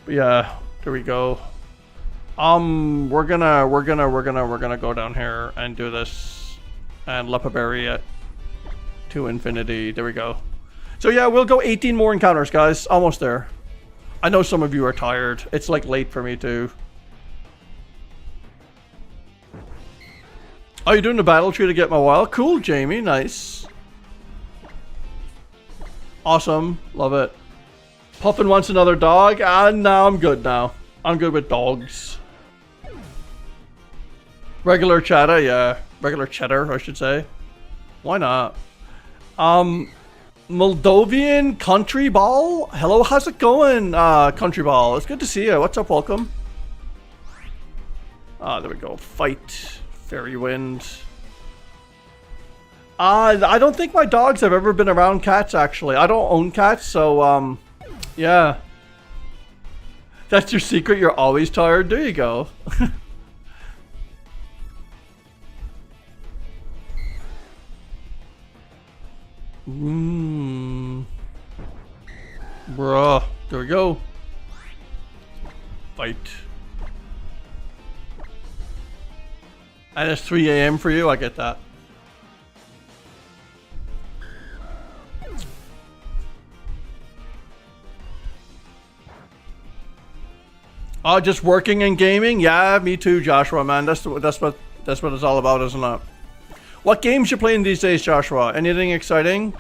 But yeah, there we go. We're gonna go down here and do this and Lepa Berry it to infinity. There we go. So yeah, we'll go 18 more encounters, guys. Almost there. I know some of you are tired. It's like late for me too. Oh, you're doing the battle tree to get my wild? Cool, Jamie. Nice. Awesome. Love it. Puffin wants another dog. No, I'm good now. I'm good with dogs. Regular cheddar, yeah. Regular cheddar, I should say. Why not? Moldovan Country Ball? Hello, how's it going, Country Ball? It's good to see you. What's up, welcome? There we go. Fight. Fairy Wind. I don't think my dogs have ever been around cats, actually. I don't own cats, so, yeah. That's your secret? You're always tired? There you go. Bruh. There we go. Fight. And it's 3 AM for you? I get that. Oh, just working and gaming? Yeah, me too, Joshua, man. That's what it's all about, isn't it? What games you playing these days, Joshua? Anything exciting?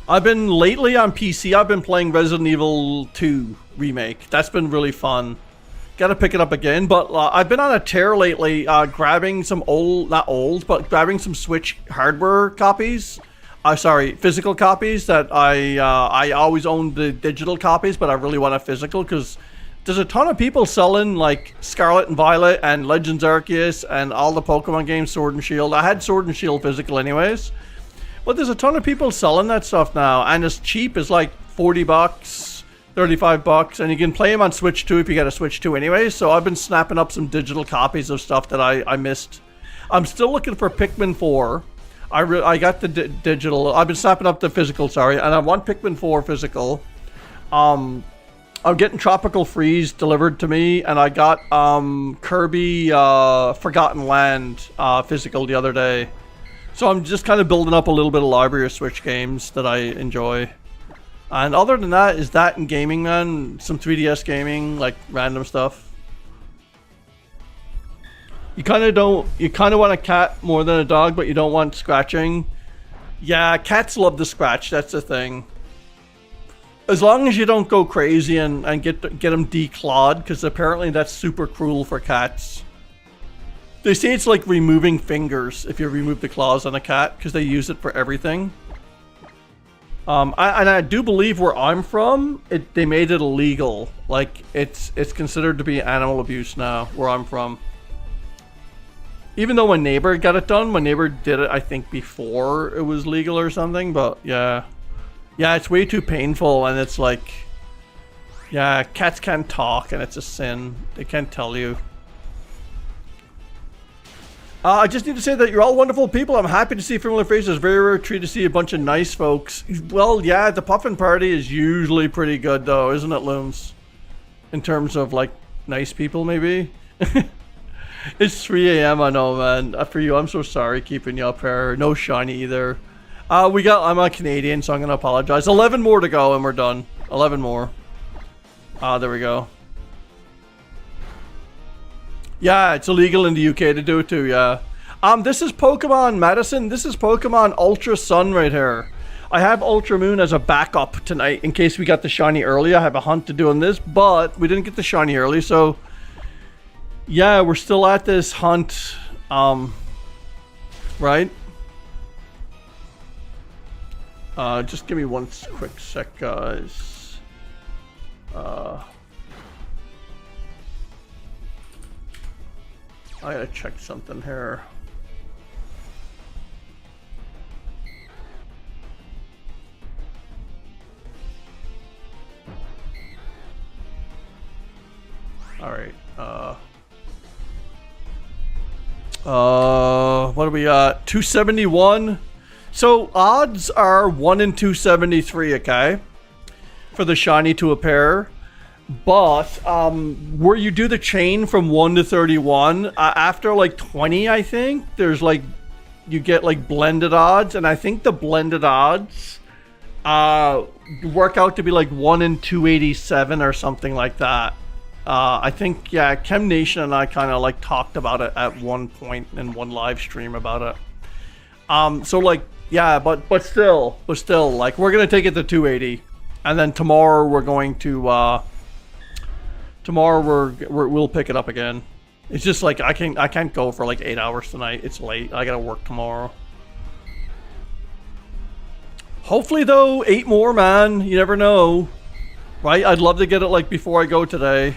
I've been lately on PC. I've been playing Resident Evil 2 remake. That's been really fun. Gotta pick it up again, but I've been on a tear lately, grabbing some grabbing some Switch hardware copies. Sorry, physical copies that I always owned the digital copies, but I really want a physical because there's a ton of people selling like Scarlet and Violet and Legends Arceus and all the Pokemon games, Sword and Shield. I had Sword and Shield physical anyways, but there's a ton of people selling that stuff now, and it's cheap. It's like 40 bucks, 35 bucks, and you can play them on Switch 2 if you get a Switch 2 anyways. So I've been snapping up some digital copies of stuff that I missed. I'm still looking for Pikmin 4. I got the digital. I've been snapping up the physical, sorry, and I want Pikmin 4 physical. I'm getting Tropical Freeze delivered to me, and I got Kirby Forgotten Land physical the other day. So I'm just kind of building up a little bit of library of Switch games that I enjoy. And other than that, is that in gaming, man? Some 3DS gaming, like random stuff. You kind of want a cat more than a dog, but you don't want scratching. Yeah, cats love the scratch, that's the thing. As long as you don't go crazy and get them declawed, because apparently that's super cruel for cats. They say it's like removing fingers if you remove the claws on a cat, because they use it for everything. I do believe where I'm from, they made it illegal. Like, it's considered to be animal abuse now, where I'm from. Even though my neighbor got it done, my neighbor did it, I think, before it was legal or something, but yeah. Yeah, it's way too painful, and it's like... Yeah, cats can't talk, and it's a sin. They can't tell you. I just need to say that you're all wonderful people. I'm happy to see familiar faces. Very rare treat to see a bunch of nice folks. Well, yeah, the Puffin party is usually pretty good, though, isn't it, Looms? In terms of, like, nice people, maybe? It's 3 AM, I know, man. For you, I'm so sorry keeping you up here. No Shiny either. I'm a Canadian, so I'm gonna apologize. 11 more to go and we're done. 11 more. There we go. Yeah, it's illegal in the UK to do it too, yeah. This is Pokemon Madison. This is Pokemon Ultra Sun right here. I have Ultra Moon as a backup tonight in case we got the shiny early. I have a hunt to do on this, but we didn't get the shiny early, so yeah, we're still at this hunt. Right? Just give me one quick sec, guys. I gotta check something here. Alright, what do we got? 271. So odds are 1 in 273, okay? For the shiny to appear. But where you do the chain from 1 to 31, after like 20, I think, there's like, you get like blended odds, and I think the blended odds work out to be like 1 in 287 or something like that. I think, yeah, Chem Nation and I kind of like talked about it at one point in one live stream about it. So like, yeah, but still, like, we're gonna take it to 280, and then tomorrow we're going to we'll pick it up again. It's just like I can't go for like 8 hours tonight. It's late. I gotta work tomorrow. Hopefully though, 8 more, man. You never know, right? I'd love to get it like before I go today.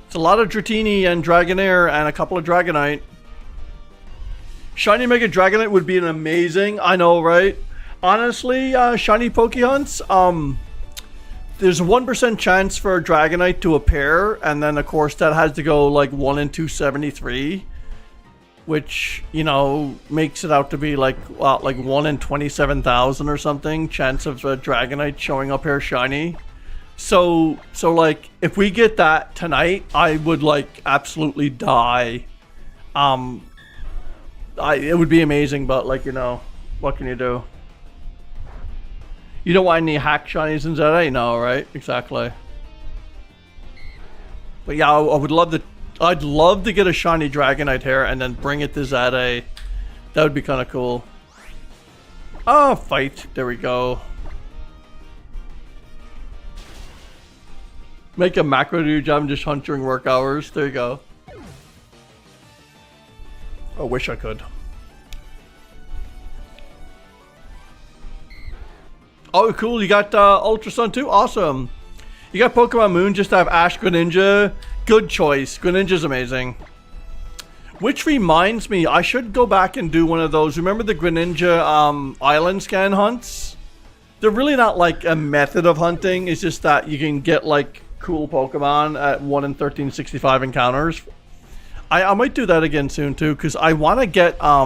It's a lot of Dratini and Dragonair and a couple of Dragonite. Shiny Mega Dragonite would be an amazing. I know, right? Honestly, shiny Pokehunts, there's a 1% chance for a Dragonite to appear, and then of course that has to go like 1 in 273, which, you know, makes it out to be like like 1 in 27,000 or something chance of a Dragonite showing up here shiny. So like, if we get that tonight, I would like absolutely die. It would be amazing, but like, you know, what can you do? You don't want any hack shinies in ZA? No, right? Exactly. But yeah, I would love to. I'd love to get a shiny Dragonite here and then bring it to ZA. That would be kind of cool. Oh, fight! There we go. Make a macro do your job and just hunt during work hours. There you go. I wish I could. Oh, cool. You got Ultra Sun too? Awesome. You got Pokemon Moon just to have Ash Greninja. Good choice. Greninja's amazing. Which reminds me, I should go back and do one of those. Remember the Greninja island scan hunts? They're really not like a method of hunting. It's just that you can get like cool Pokemon at 1 in 1365 encounters. I might do that again soon too, because I want to get I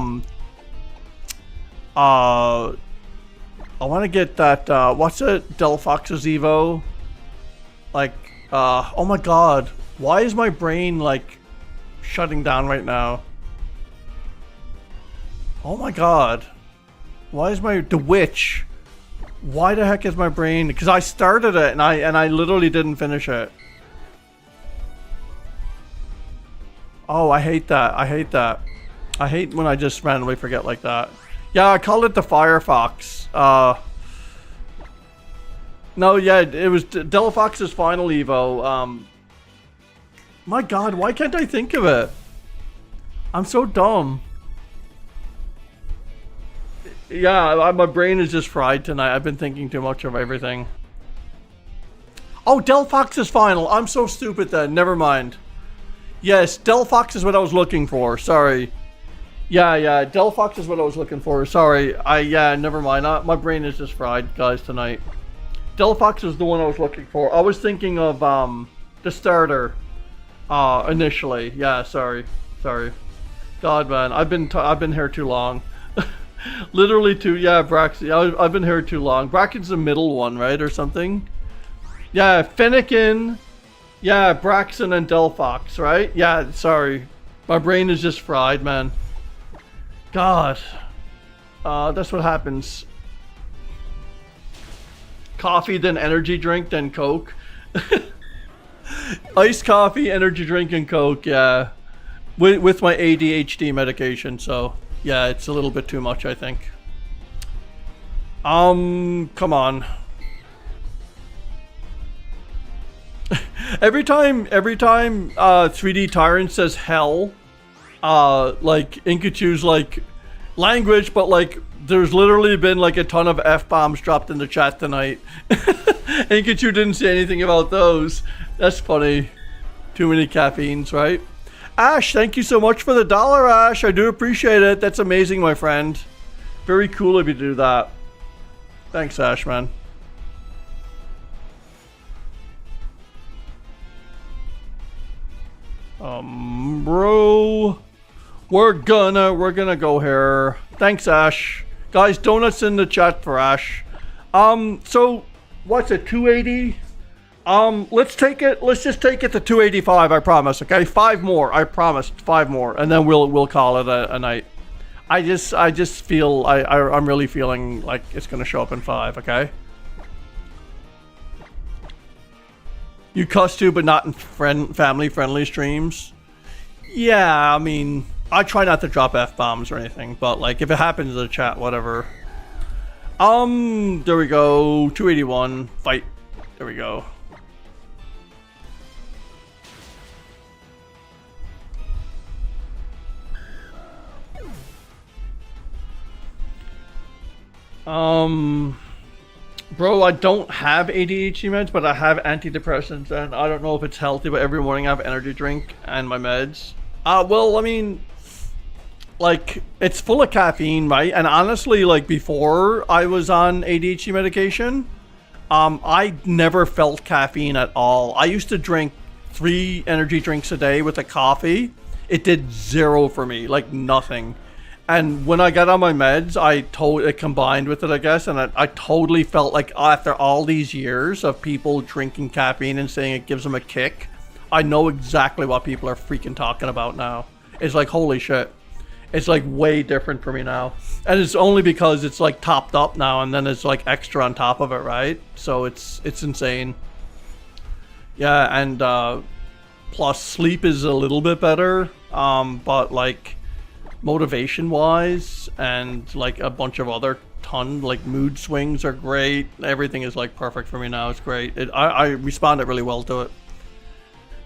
want to get that what's it, Delphox's Evo, like oh my god, why is my brain like shutting down right now? Oh my god, why is the witch, why the heck is my brain, because I started it and I literally didn't finish it. Oh, I hate that. I hate that. I hate when I just randomly forget like that. Yeah, I called it the Firefox. No, yeah, it was Delphox's final Evo. My god, why can't I think of it? I'm so dumb. Yeah, my brain is just fried tonight. I've been thinking too much of everything. Oh, Delphox's final. I'm so stupid then. Never mind. Yes, Delphox is what I was looking for. Sorry. Yeah, Delphox is what I was looking for. Sorry. Yeah, never mind. My brain is just fried, guys, tonight. Delphox is the one I was looking for. I was thinking of the starter initially. Yeah, sorry. God, man, I've been here too long. Literally Braxton. I've been here too long. Bracken's the middle one, right, or something? Yeah, Fennekin. Yeah, Braxton and Delphox, right? Yeah, sorry. My brain is just fried, man. God. That's what happens. Coffee, then energy drink, then Coke. Iced coffee, energy drink, and Coke, yeah. With my ADHD medication, so yeah, it's a little bit too much, I think. Come on. every time 3D Tyrant says hell, like Inkachu's like language, but like there's literally been like a ton of F-bombs dropped in the chat tonight. Pikachu didn't say anything about those. That's funny. Too many caffeines, right? Ash, thank you so much for the $1, Ash. I do appreciate it. That's amazing, my friend. Very cool of you to do that. Thanks, Ash, man. Bro. We're gonna go here. Thanks, Ash. Guys, donuts in the chat for Ash. So what's it, 280? Let's just take it to 285, I promise, okay? 5 more, I promised, 5 more, and then we'll call it a night. I just feel, I'm really feeling like it's gonna show up in 5, okay? You cuss too, but not in family-friendly streams? Yeah, I mean, I try not to drop F-bombs or anything, but like, if it happens in the chat, whatever. There we go, 281, fight, there we go. Bro, I don't have ADHD meds, but I have antidepressants, and I don't know if it's healthy, but every morning I have energy drink and my meds. Well, I mean, like, it's full of caffeine, right? And honestly, like, before I was on ADHD medication, I never felt caffeine at all. I used to drink 3 energy drinks a day with a coffee. It did 0 for me, like nothing. And when I got on my meds, it combined with it, I guess, and I totally felt like after all these years of people drinking caffeine and saying it gives them a kick, I know exactly what people are freaking talking about now. It's like, holy shit. It's like way different for me now. And it's only because it's like topped up now and then it's like extra on top of it, right? So it's insane. Yeah, and plus sleep is a little bit better, but like motivation wise and like a bunch of other like mood swings are great. Everything is like perfect for me now. It's great. I responded really well to it.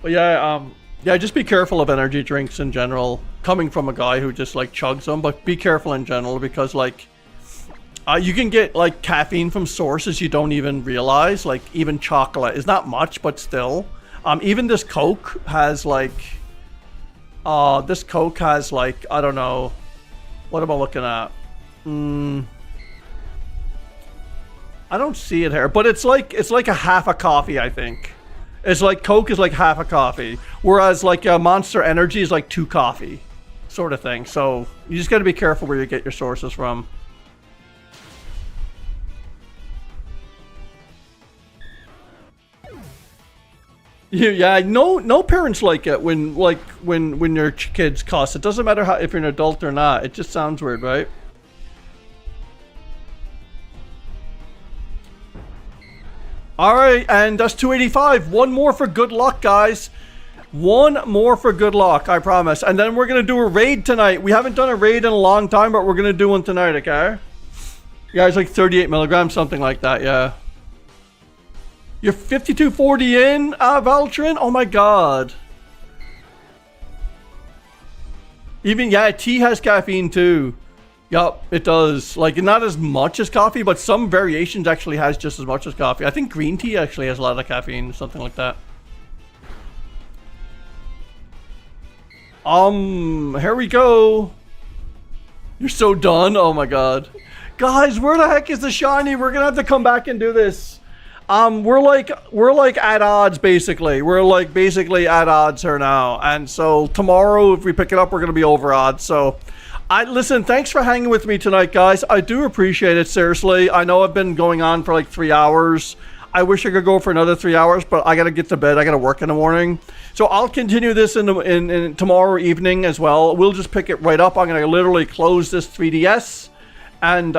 But yeah, just be careful of energy drinks in general, coming from a guy who just like chugs them, but be careful in general because like you can get like caffeine from sources you don't even realize. Like even chocolate is not much, but still, even this Coke has like I don't know, what am I looking at? I don't see it here, but it's like a half a coffee, I think. It's like Coke is like half a coffee, whereas like Monster Energy is like 2 coffee, sort of thing. So you just got to be careful where you get your sources from. Yeah, no parents like it when your kids cuss. It doesn't matter if you're an adult or not. It just sounds weird, right? All right, and that's 285. One more for good luck, guys. One more for good luck, I promise. And then we're gonna do a raid tonight. We haven't done a raid in a long time, but we're gonna do one tonight, okay? Yeah, it's like 38 milligrams, something like that. Yeah. You're 5240 in, Valtrin? Oh my god. Even, yeah, tea has caffeine too. Yup, it does. Like, not as much as coffee, but some variations actually has just as much as coffee. I think green tea actually has a lot of caffeine, something like that. Here we go. You're so done? Oh my god. Guys, where the heck is the shiny? We're gonna have to come back and do this. We're like at odds basically. We're like basically at odds here now. And so tomorrow if we pick it up we're gonna be over odds. So listen, thanks for hanging with me tonight, guys. I do appreciate it, seriously. I know I've been going on for like 3 hours. I wish I could go for another 3 hours, but I gotta get to bed. I gotta work in the morning. So I'll continue this in tomorrow evening as well. We'll just pick it right up. I'm gonna literally close this 3DS and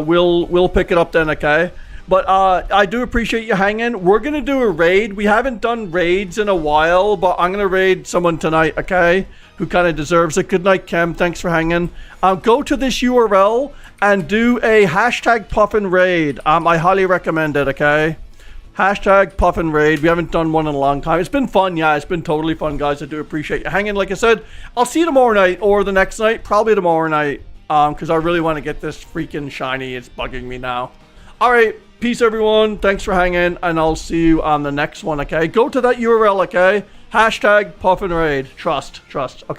we'll pick it up then, okay? But I do appreciate you hanging. We're going to do a raid. We haven't done raids in a while, but I'm going to raid someone tonight, okay? Who kind of deserves it. Good night, Kem. Thanks for hanging. Go to this URL and do a hashtag Puffin raid. I highly recommend it, okay? Hashtag Puffin raid. We haven't done one in a long time. It's been fun. Yeah, it's been totally fun, guys. I do appreciate you hanging. Like I said, I'll see you tomorrow night or the next night. Probably tomorrow night. Because I really want to get this freaking shiny. It's bugging me now. All right. Peace, everyone. Thanks for hanging. And I'll see you on the next one, okay? Go to that URL, okay? Hashtag Puffin raid. Trust. Okay.